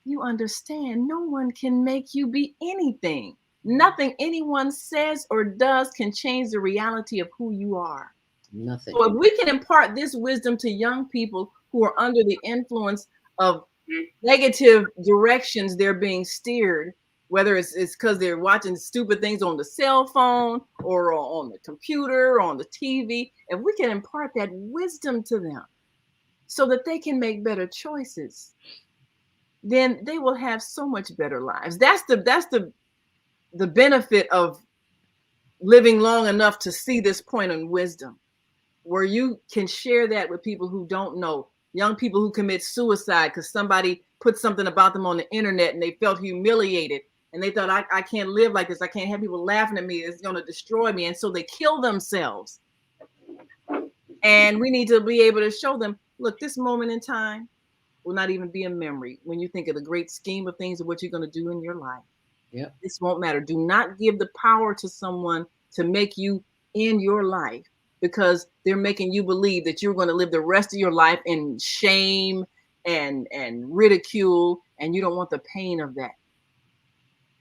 you understand no one can make you be anything. Nothing anyone says or does can change the reality of who you are. Nothing. So if we can impart this wisdom to young people who are under the influence of negative directions they're being steered, whether it's because they're watching stupid things on the cell phone or on the computer or on the TV, if we can impart that wisdom to them so that they can make better choices, then they will have so much better lives. That's the benefit of living long enough to see this point in wisdom, where you can share that with people who don't know, young people who commit suicide because somebody put something about them on the internet and they felt humiliated and they thought, I can't live like this. I can't have people laughing at me. It's going to destroy me. And so they kill themselves. And we need to be able to show them, look, this moment in time will not even be a memory when you think of the great scheme of things of what you're going to do in your life. Yep. This won't matter. Do not give the power to someone to make you in your life, because they're making you believe that you're going to live the rest of your life in shame and ridicule, and you don't want the pain of that.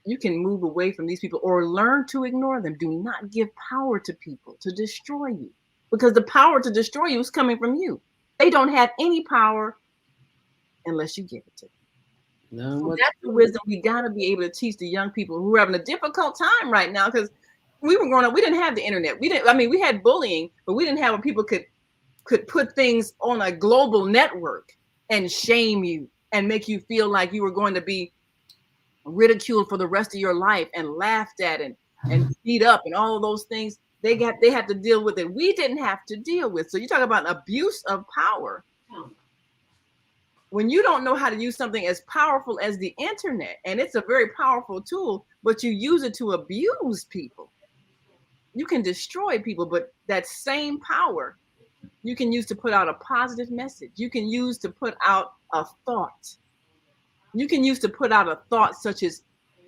You can move away from these people or learn to ignore them. Do not give power to people to destroy you, because the power to destroy you is coming from you. They don't have any power unless you give it to them. No, so that's the wisdom we got to be able to teach the young people who are having a difficult time right now, because we were growing up, we didn't have the internet. We had bullying, but we didn't have when people could put things on a global network and shame you and make you feel like you were going to be ridiculed for the rest of your life and laughed at and beat up and all of those things. They had to deal with it. We didn't have to deal with. So you talk about an abuse of power. When you don't know how to use something as powerful as the internet, and it's a very powerful tool, but you use it to abuse people, you can destroy people. But that same power you can use to put out a positive message. You can use to put out a thought. You can use to put out a thought such as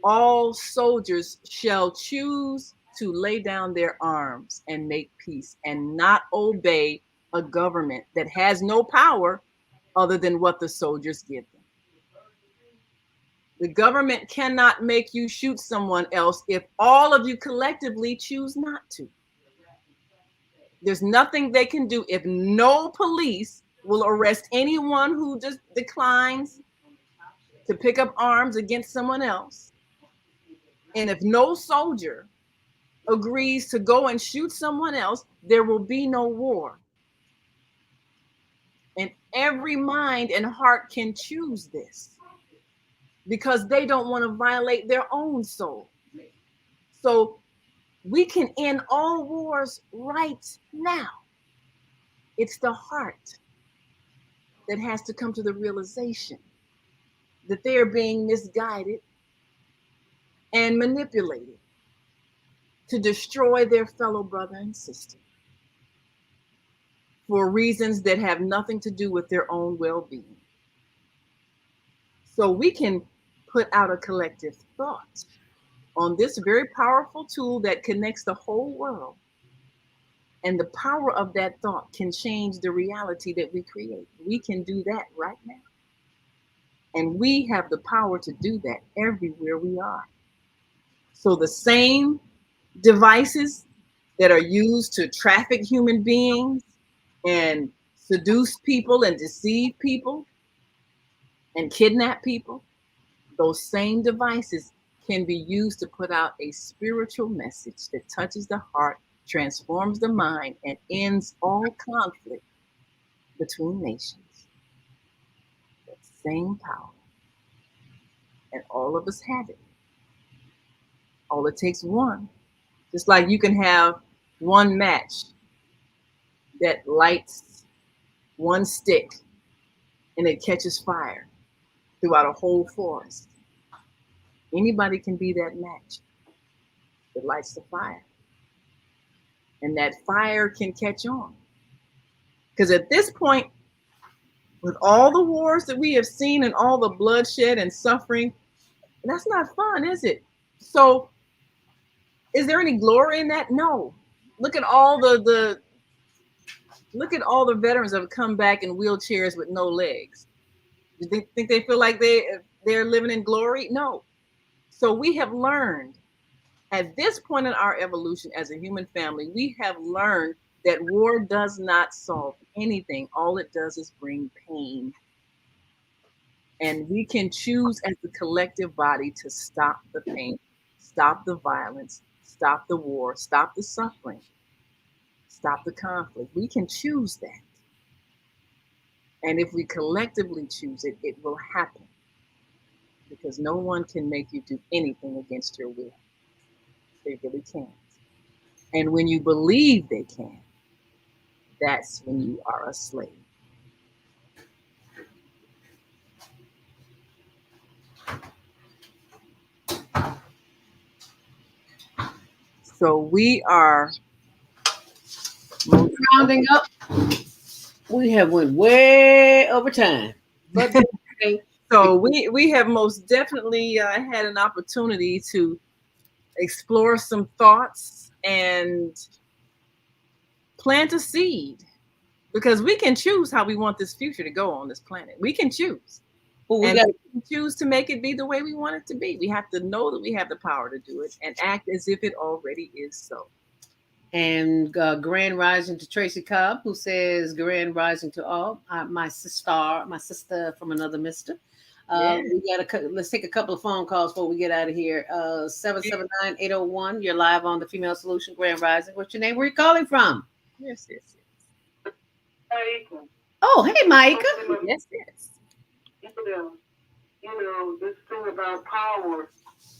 all soldiers shall choose to lay down their arms and make peace and not obey a government that has no power other than what the soldiers give them. The government cannot make you shoot someone else if all of you collectively choose not to. There's nothing they can do if no police will arrest anyone who just declines to pick up arms against someone else. And if no soldier agrees to go and shoot someone else, there will be no war. And every mind and heart can choose this because they don't want to violate their own soul. So we can end all wars right now. It's the heart that has to come to the realization that they are being misguided and manipulated to destroy their fellow brother and sister for reasons that have nothing to do with their own well-being. So we can put out a collective thought on this very powerful tool that connects the whole world. And the power of that thought can change the reality that we create. We can do that right now. And we have the power to do that everywhere we are. So the same devices that are used to traffic human beings and seduce people and deceive people and kidnap people, those same devices can be used to put out a spiritual message that touches the heart, transforms the mind, and ends all conflict between nations. That same power. And all of us have it. All it takes one. Just like you can have one match that lights one stick and it catches fire throughout a whole forest. Anybody can be that match that lights the fire. And that fire can catch on. Because at this point, with all the wars that we have seen and all the bloodshed and suffering, that's not fun, is it? So is there any glory in that? No. Look at all the veterans that have come back in wheelchairs with no legs. Do they think they feel like they're living in glory? No. So we have learned at this point in our evolution as a human family, we have learned that war does not solve anything. All it does is bring pain. And we can choose as the collective body to stop the pain, stop the violence, stop the war, stop the suffering, stop the conflict. We can choose that. And if we collectively choose it, it will happen. Because no one can make you do anything against your will. They really can't. And when you believe they can, that's when you are a slave. So we are rounding up. We have went way over time. But so we have most definitely had an opportunity to explore some thoughts and plant a seed, because we can choose how we want this future to go on this planet. We can choose. Well, we can choose to make it be the way we want it to be. We have to know that we have the power to do it and act as if it already is so. And grand rising to Tracy Cobb, who says grand rising to all. My sister from another mister. We got let's take a couple of phone calls before we get out of here. 779-801. You're live on the Female Solution. Grand rising. What's your name? Where are you calling from? Yes. Micah. Oh, hey, Micah. Yes. You know, this thing about power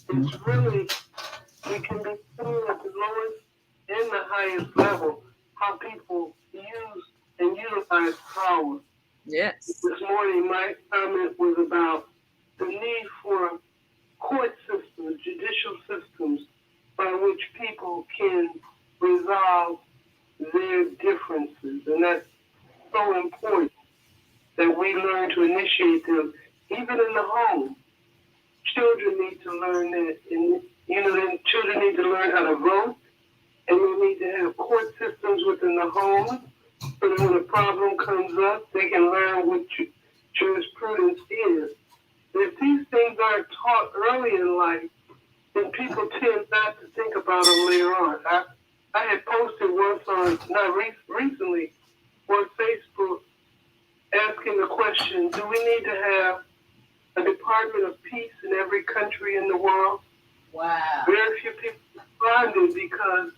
is really, it can be seen at the lowest and the highest level, how people use and utilize power. Yes. This morning, my comment was about the need for court systems, judicial systems, by which people can resolve their differences. And that's so important that we learn to initiate them, even in the home. Children need to learn that. And, you know, then children need to learn how to vote. And we need to have court systems within the home so that when a problem comes up, they can learn what jurisprudence is. If these things aren't taught early in life, then people tend not to think about them later on. I had posted once recently on Facebook asking the question, do we need to have a Department of Peace in every country in the world? Wow. Very few people responded because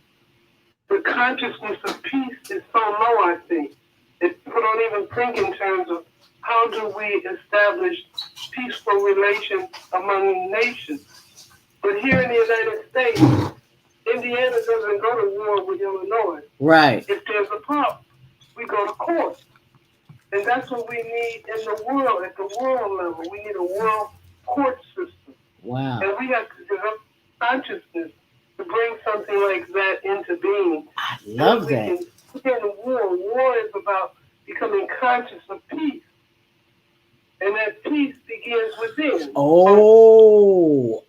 the consciousness of peace is so low, I think. People don't even think in terms of how do we establish peaceful relations among nations. But here in the United States, Indiana doesn't go to war with Illinois. Right. If there's a problem, we go to court. And that's what we need in the world, at the world level. We need a world court system. Wow. And we have to develop consciousness to bring something like that into being. I love that. War is about becoming conscious of peace. And that peace begins within. Oh,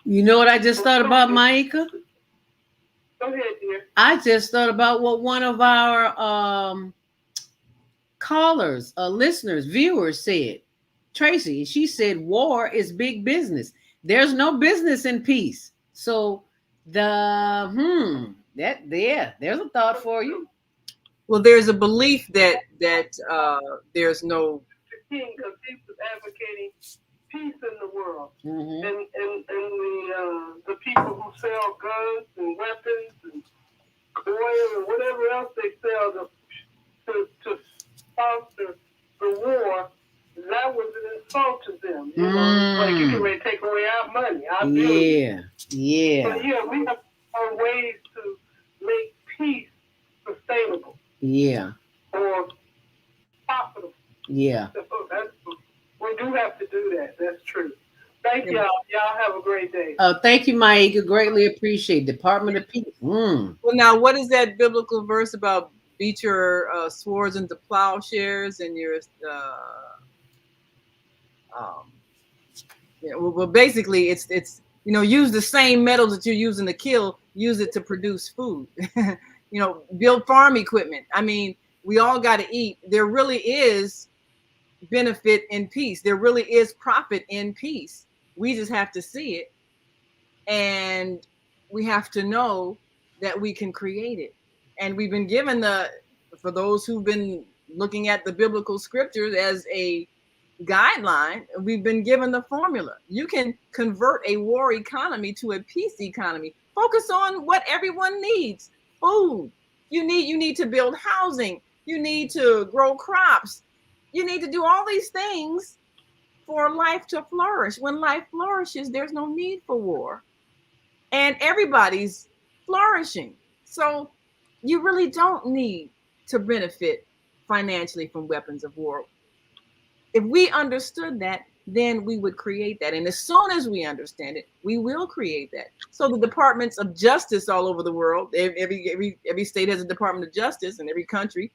you know what I just thought about, Maika? Go ahead, dear. I just thought about what one of our callers, listeners, viewers said. Tracy, she said, war is big business. There's no business in peace. So there's a thought for you. Well, there's a belief that there's no. Because he was advocating peace in the world, Mm-hmm. and the people who sell guns and weapons and oil and whatever else they sell to foster the war, that was an insult to them. You know, like you can really take away our money, our billions. Yeah. So we have to find ways to make peace sustainable. Yeah. Or profitable. Yeah. So we do have to do that. That's true. Thank y'all. Y'all have a great day. Thank you, Maika. Greatly appreciate Department of Peace. Well, now, what is that biblical verse about? Beat your swords into plowshares and your well, basically, it's use the same metals that you're using to kill, use it to produce food. Build farm equipment. I mean, we all got to eat. There really is benefit in peace. There really is profit in peace. We just have to see it, and we have to know that we can create it. And we've been given for those who've been looking at the biblical scriptures as a guideline, we've been given the formula. You can convert a war economy to a peace economy. Focus on what everyone needs. Food. You need to build housing. You need to grow crops. You need to do all these things for life to flourish. When life flourishes, there's no need for war. And everybody's flourishing. So you really don't need to benefit financially from weapons of war. If we understood that, then we would create that. And as soon as we understand it, we will create that. So the departments of justice all over the world, every state has a Department of Justice in every country,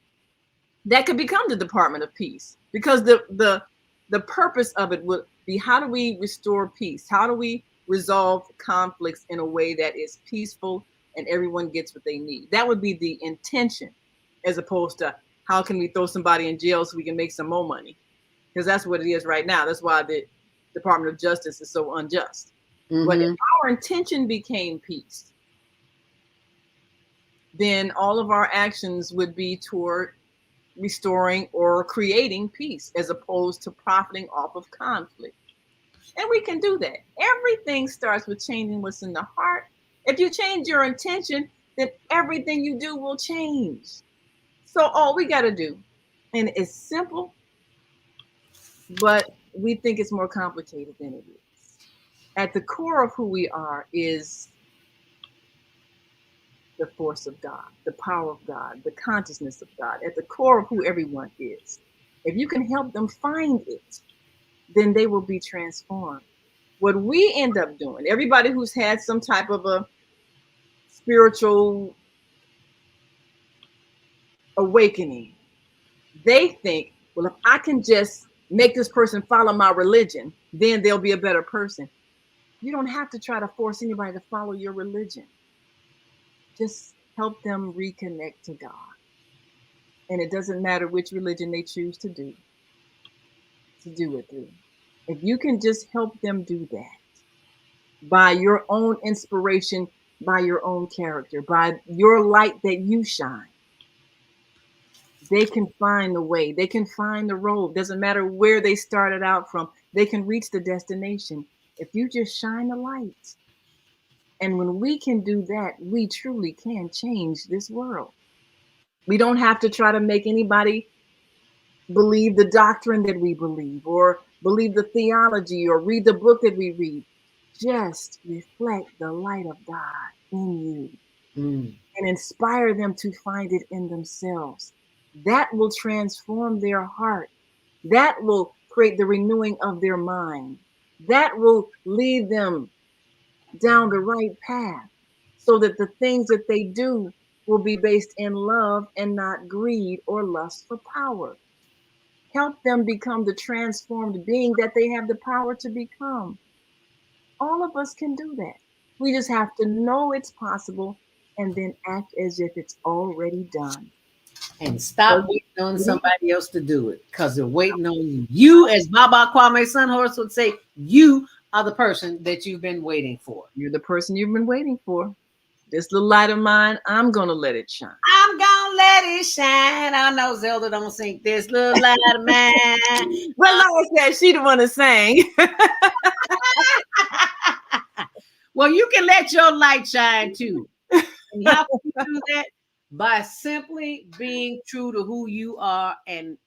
that could become the Department of Peace. Because the purpose of it would be, how do we restore peace? How do we resolve conflicts in a way that is peaceful and everyone gets what they need? That would be the intention, as opposed to how can we throw somebody in jail so we can make some more money? Because that's what it is right now. That's why the Department of Justice is so unjust. Mm-hmm. But if our intention became peace, then all of our actions would be toward restoring or creating peace, as opposed to profiting off of conflict. And we can do that. Everything starts with changing what's in the heart. If you change your intention, then everything you do will change. So all we got to do, and it's simple, but we think it's more complicated than it is. At the core of who we are is the force of God, the power of God, the consciousness of God, at the core of who everyone is. If you can help them find it, then they will be transformed. What we end up doing, everybody who's had some type of a spiritual awakening, they think, well, if I can just make this person follow my religion, then they'll be a better person. You don't have to try to force anybody to follow your religion. Just help them reconnect to God. And it doesn't matter which religion they choose to do it through. If you can just help them do that by your own inspiration, by your own character, by your light that you shine, they can find the way. They can find the road. Doesn't matter where they started out from. They can reach the destination if you just shine the light. And when we can do that, we truly can change this world. We don't have to try to make anybody believe the doctrine that we believe, or believe the theology, or read the book that we read. Just reflect the light of God in you and inspire them to find it in themselves. That will transform their heart. That will create the renewing of their mind. That will lead them down the right path, so that the things that they do will be based in love and not greed or lust for power. Help them become the transformed being that they have the power to become. All of us can do that. We just have to know it's possible and then act as if it's already done. And stop waiting on somebody else to do it, because they're waiting on you. You, as Baba Kwame Sunhorse would say, you are the person that you've been waiting for. You're the person you've been waiting for. This little light of mine, I'm going to let it shine. I'm going to let it shine. I know Zelda don't sing this little light of mine. Well, Laura said she the one that sang. Well, you can let your light shine too. And how can you do that? By simply being true to who you are and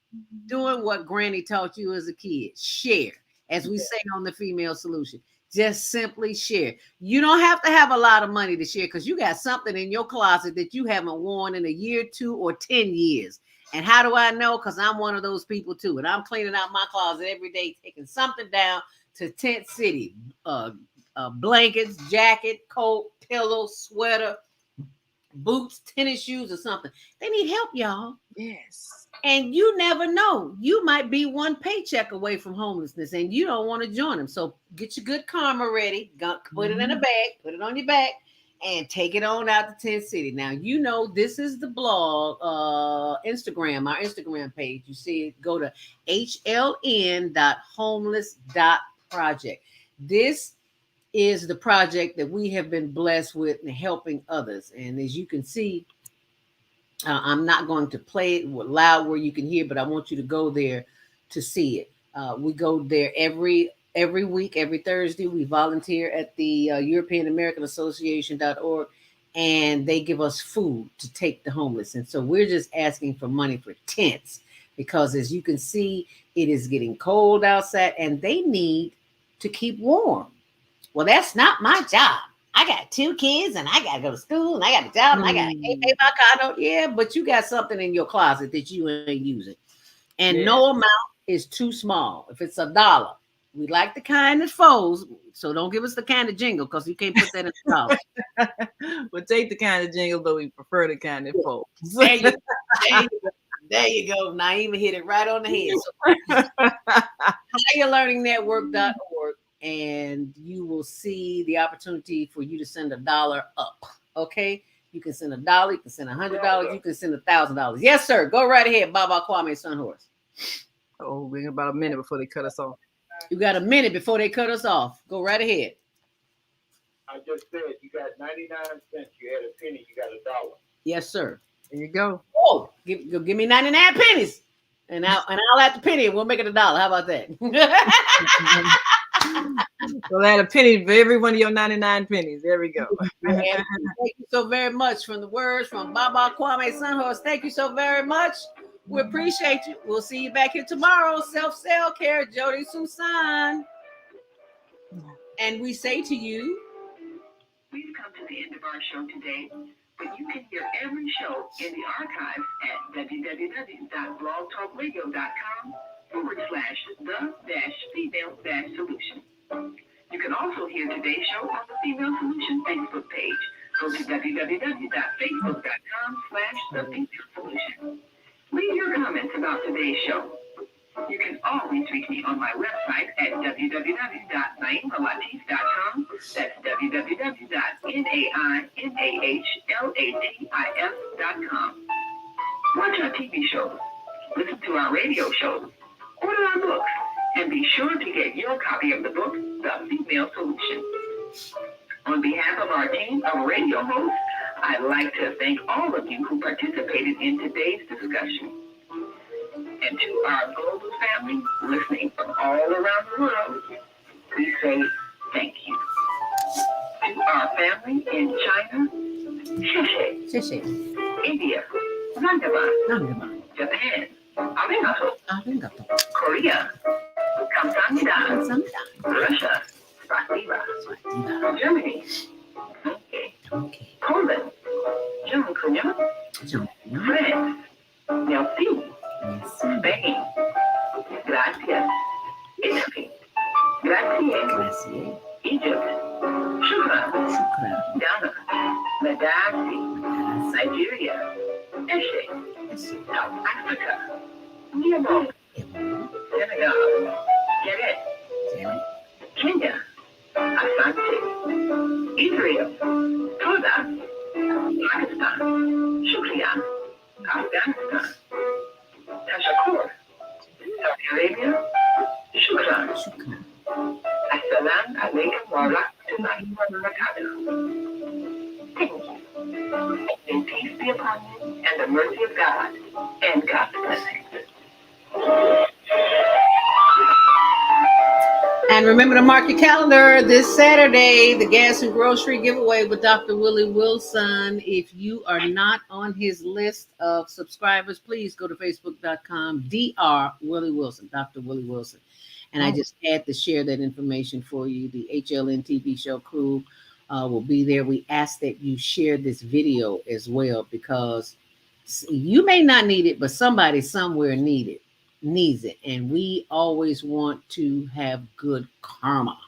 doing what Granny taught you as a kid. Share, as we say on the Female Solution. Just simply share. You don't have to have a lot of money to share, because you got something in your closet that you haven't worn in a year, 2 or 10 years. And how do I know? Because I'm one of those people too. And I'm cleaning out my closet every day, taking something down to Tent City. Blankets, jacket, coat, pillow, sweater, boots, tennis shoes, or something. They need help, y'all. Yes. And you never know. You might be one paycheck away from homelessness, and you don't want to join them. So get your good karma ready. Put it in a bag, put it on your back, and take it on out to Tent City. Now, you know, this is the blog, Instagram, our Instagram page. You see it, go to hln.homeless.project. This is the project that we have been blessed with in helping others. And as you can see, I'm not going to play it loud where you can hear, but I want you to go there to see it. We go there every week, every Thursday. We volunteer at the European American Association.org, and they give us food to take the homeless. And so we're just asking for money for tents, because as you can see, it is getting cold outside and they need to keep warm. Well, that's not my job. I got 2 kids and I got to go to school and I got a job and I got to pay my car. Yeah, but you got something in your closet that you ain't using. And no amount is too small. If it's $1, we like the kind that folds. So don't give us the kind of jingle, because you can't put that in the dollar. We'll take the kind of jingle, but we prefer the kind that folds. There you go. Naima hit it right on the head. So, higherlearningnetwork.org. And you will see the opportunity for you to send $1 up. Okay, you can send $1, you can send $100, you can send $1,000. Yes, sir. Go right ahead, Baba Kwame Sunhorse. Oh, we got about a minute before they cut us off. You got a minute before they cut us off. Go right ahead. I just said you got 99 cents. You had a penny. You got $1. Yes, sir. There you go. Oh, give me 99 pennies, and I'll have the penny. We'll make it $1. How about that? We'll add a penny for every one of your 99 pennies. There we go. Thank you so very much. From the words from Baba Kwame Sunhorse, thank you so very much. We appreciate you. We'll see you back here tomorrow. Self-care, Jody Susan. And we say to you, We've come to the end of our show today, but you can hear every show in the archives at www.blogtalkradio.com/the-female-solution. You can also hear today's show on the Female Solution Facebook page. Go to www.facebook.com/the-female-solution. Leave your comments about today's show. You can always reach me on my website at www.naimalatif.com. That's www.naimalatif.com. Watch our TV shows, listen to our radio shows, order our books, and be sure to get your copy of the book, The Female Solution. On behalf of our team of radio hosts, I'd like to thank all of you who participated in today's discussion. And to our global family listening from all around the world, we say thank you. To our family in China, Sheshe. India, Zanzibar. Japan, Arigato. Korea, Kamsahamnida. Russia, Spasiba. Germany, okay. Poland, Dziękuję. France, merci. Spain, gracias. Italy, grazie. Egypt, shukran. Ghana, Madagascar, Nigeria, Eshe, South Africa, Gabon, Senegal, Geret, Kenya, Asante, Israel, Toda, Pakistan, Shukriya, Afghanistan, Tashakur, Saudi Arabia, Shukran. Assalam alaikum wa rahmatullahi wa barakatuh. Thank you. May peace be upon you and the mercy of God and God's blessings. And remember to mark your calendar this Saturday, the gas and grocery giveaway with Dr. Willie Wilson. If you are not on his list of subscribers, please go to facebook.com, Dr. Willie Wilson, Dr. Willie Wilson. And I just had to share that information for you. The HLN TV show crew will be there. We ask that you share this video as well, because you may not need it, but somebody somewhere needs it. And we always want to have good karma.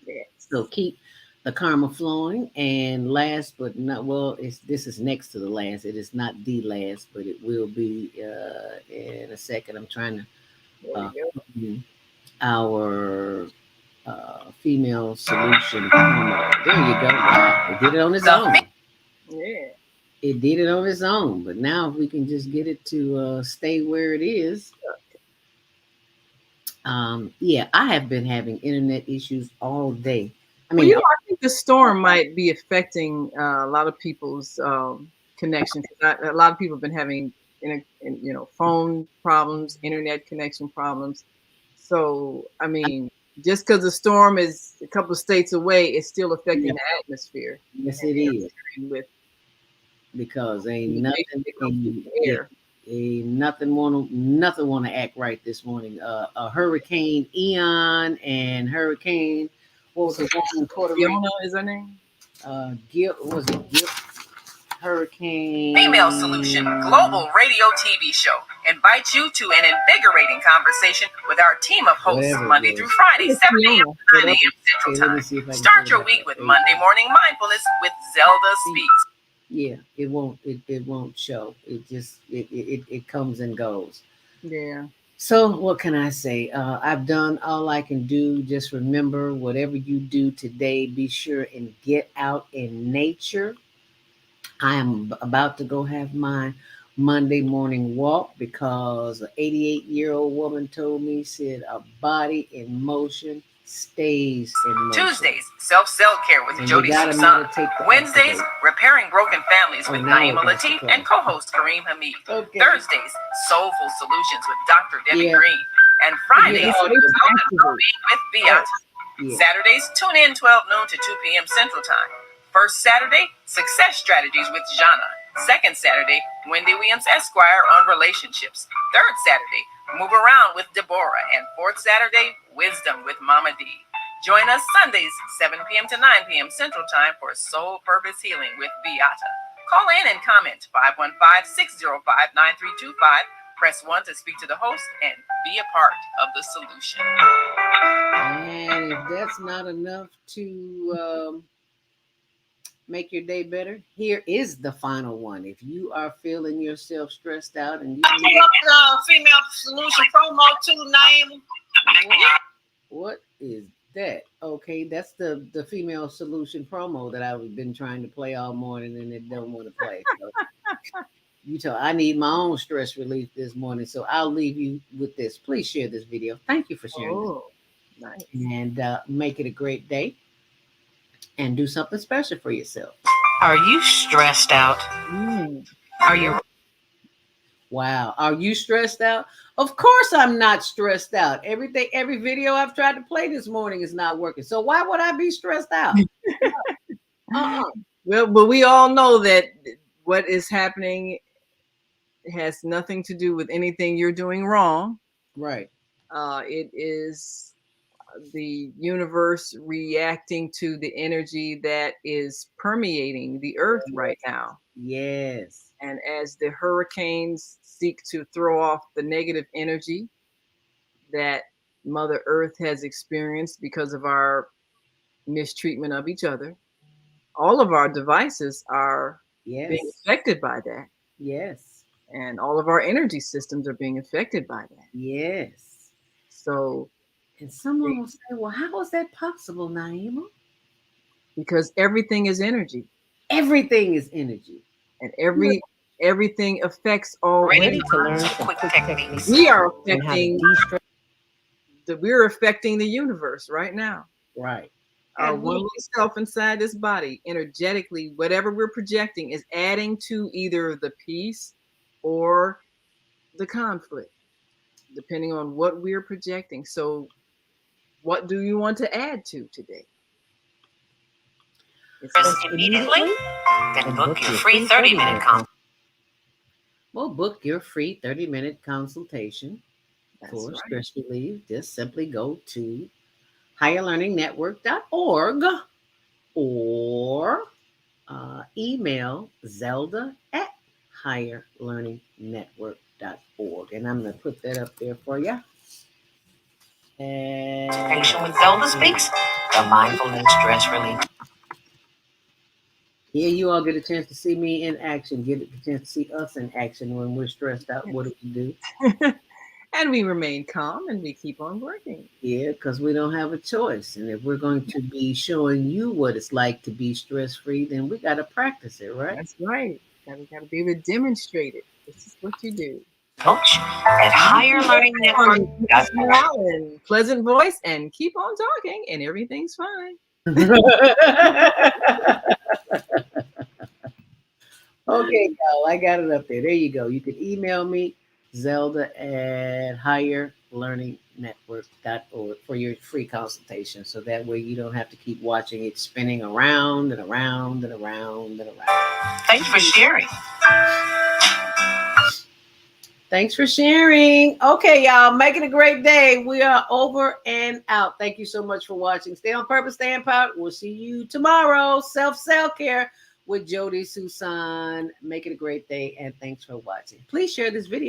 Yes. So keep the karma flowing. And last but not, this is next to the last. It is not the last, but it will be in a second. I'm trying to our female solution. There you go. Wow. It did it on its own. Yeah. It did it on its own. But now if we can just get it to stay where it is. Yeah, I have been having internet issues all day. I mean, I think the storm might be affecting a lot of people's connections. A lot of people have been having, phone problems, internet connection problems. So, I mean, just because the storm is a couple of states away, it's still affecting the atmosphere. Yes, it is. Because ain't nothing want to act right this morning. Hurricane Ian and Hurricane, what was the one in Puerto Rico? Fiona is her name? Gil, was it Gil? Hurricane. Female Solution Global Radio TV show invites you to an invigorating conversation with our team of hosts Monday through Friday, 7 a.m. to 9 a.m. Central Time. Start your week with Monday Morning Mindfulness with ZeldaSpeaks. Yeah, it won't show. It just it comes and goes. Yeah. So what can I say? I've done all I can do. Just remember, whatever you do today, be sure and get out in nature. I am about to go have my Monday morning walk because an 88-year-old woman told me, said, a body in motion stays in motion. Tuesdays, self-care with Jody Susan. Wednesdays, repairing broken families with Naima Latif and co-host Kareem Hamid. Thursdays, soulful solutions with Dr. Debbie Green. And Fridays, with Beata. Saturdays, tune in 12 noon to 2 p.m. Central Time. First Saturday, success strategies with Jana. Second Saturday, Wendy Williams Esquire on relationships. Third Saturday, move around with Deborah. And fourth Saturday, wisdom with Mama D. Join us Sundays, 7 p.m. to 9 p.m. Central Time for Soul Purpose Healing with Beata. Call in and comment 515-605-9325. Press 1 to speak to the host and be a part of the solution. And if that's not enough to make your day better, here is the final one. If you are feeling yourself stressed out and you I put up the female solution promo too, Naima. what is that? Okay, that's the female solution promo that I've been trying to play all morning and it don't want to play. So I need my own stress relief this morning, so I'll leave you with this. Please share this video. Thank you for sharing Nice. and make it a great day and do something special for yourself. Are you stressed out? Are you? Wow. Are you stressed out? Of course I'm not stressed out. Every video I've tried to play this morning is not working. So why would I be stressed out? Well, but we all know that what is happening has nothing to do with anything you're doing wrong. Right. It is the universe reacting to the energy that is permeating the earth right now. Yes. And as the hurricanes seek to throw off the negative energy that Mother Earth has experienced because of our mistreatment of each other, all of our devices are being affected by that. Yes. And all of our energy systems are being affected by that. Yes. So, and someone will say, well, how is that possible, Naima? Because everything is energy. Everything is energy. And everything affects all. Ready to learn some quick techniques. We are affecting we're affecting the universe right now. Right. Our one self inside this body, energetically, whatever we're projecting is adding to either the peace or the conflict, depending on what we're projecting. So what do you want to add to today? Immediately? Then book your free 30-minute consultation. Well, book your free 30-minute consultation for stress relief. Just simply go to higherlearningnetwork.org or email Zelda@higherlearningnetwork.org. And I'm going to put that up there for you. Patient with ZeldaSpeaks, the mindfulness stress relief. Here you all get a chance to see me in action. Get a chance to see us in action when we're stressed out. What do we do? And we remain calm and we keep on working. Yeah, because we don't have a choice. And if we're going to be showing you what it's like to be stress-free, then we got to practice it, right? That's right. We got to be able to demonstrate it. This is what you do. Coach at Higher Learning Network. And pleasant voice and keep on talking and everything's fine. Okay, y'all, I got it up there. There you go. You can email me, Zelda@higherlearningnetwork.org for your free consultation. So that way you don't have to keep watching it spinning around and around and around and around. Thanks for sharing. Thanks for sharing. Okay, y'all, make it a great day. We are over and out. Thank you so much for watching. Stay on purpose, stay empowered. We'll see you tomorrow. Self-care with Jody Susan. Make it a great day, and thanks for watching. Please share this video.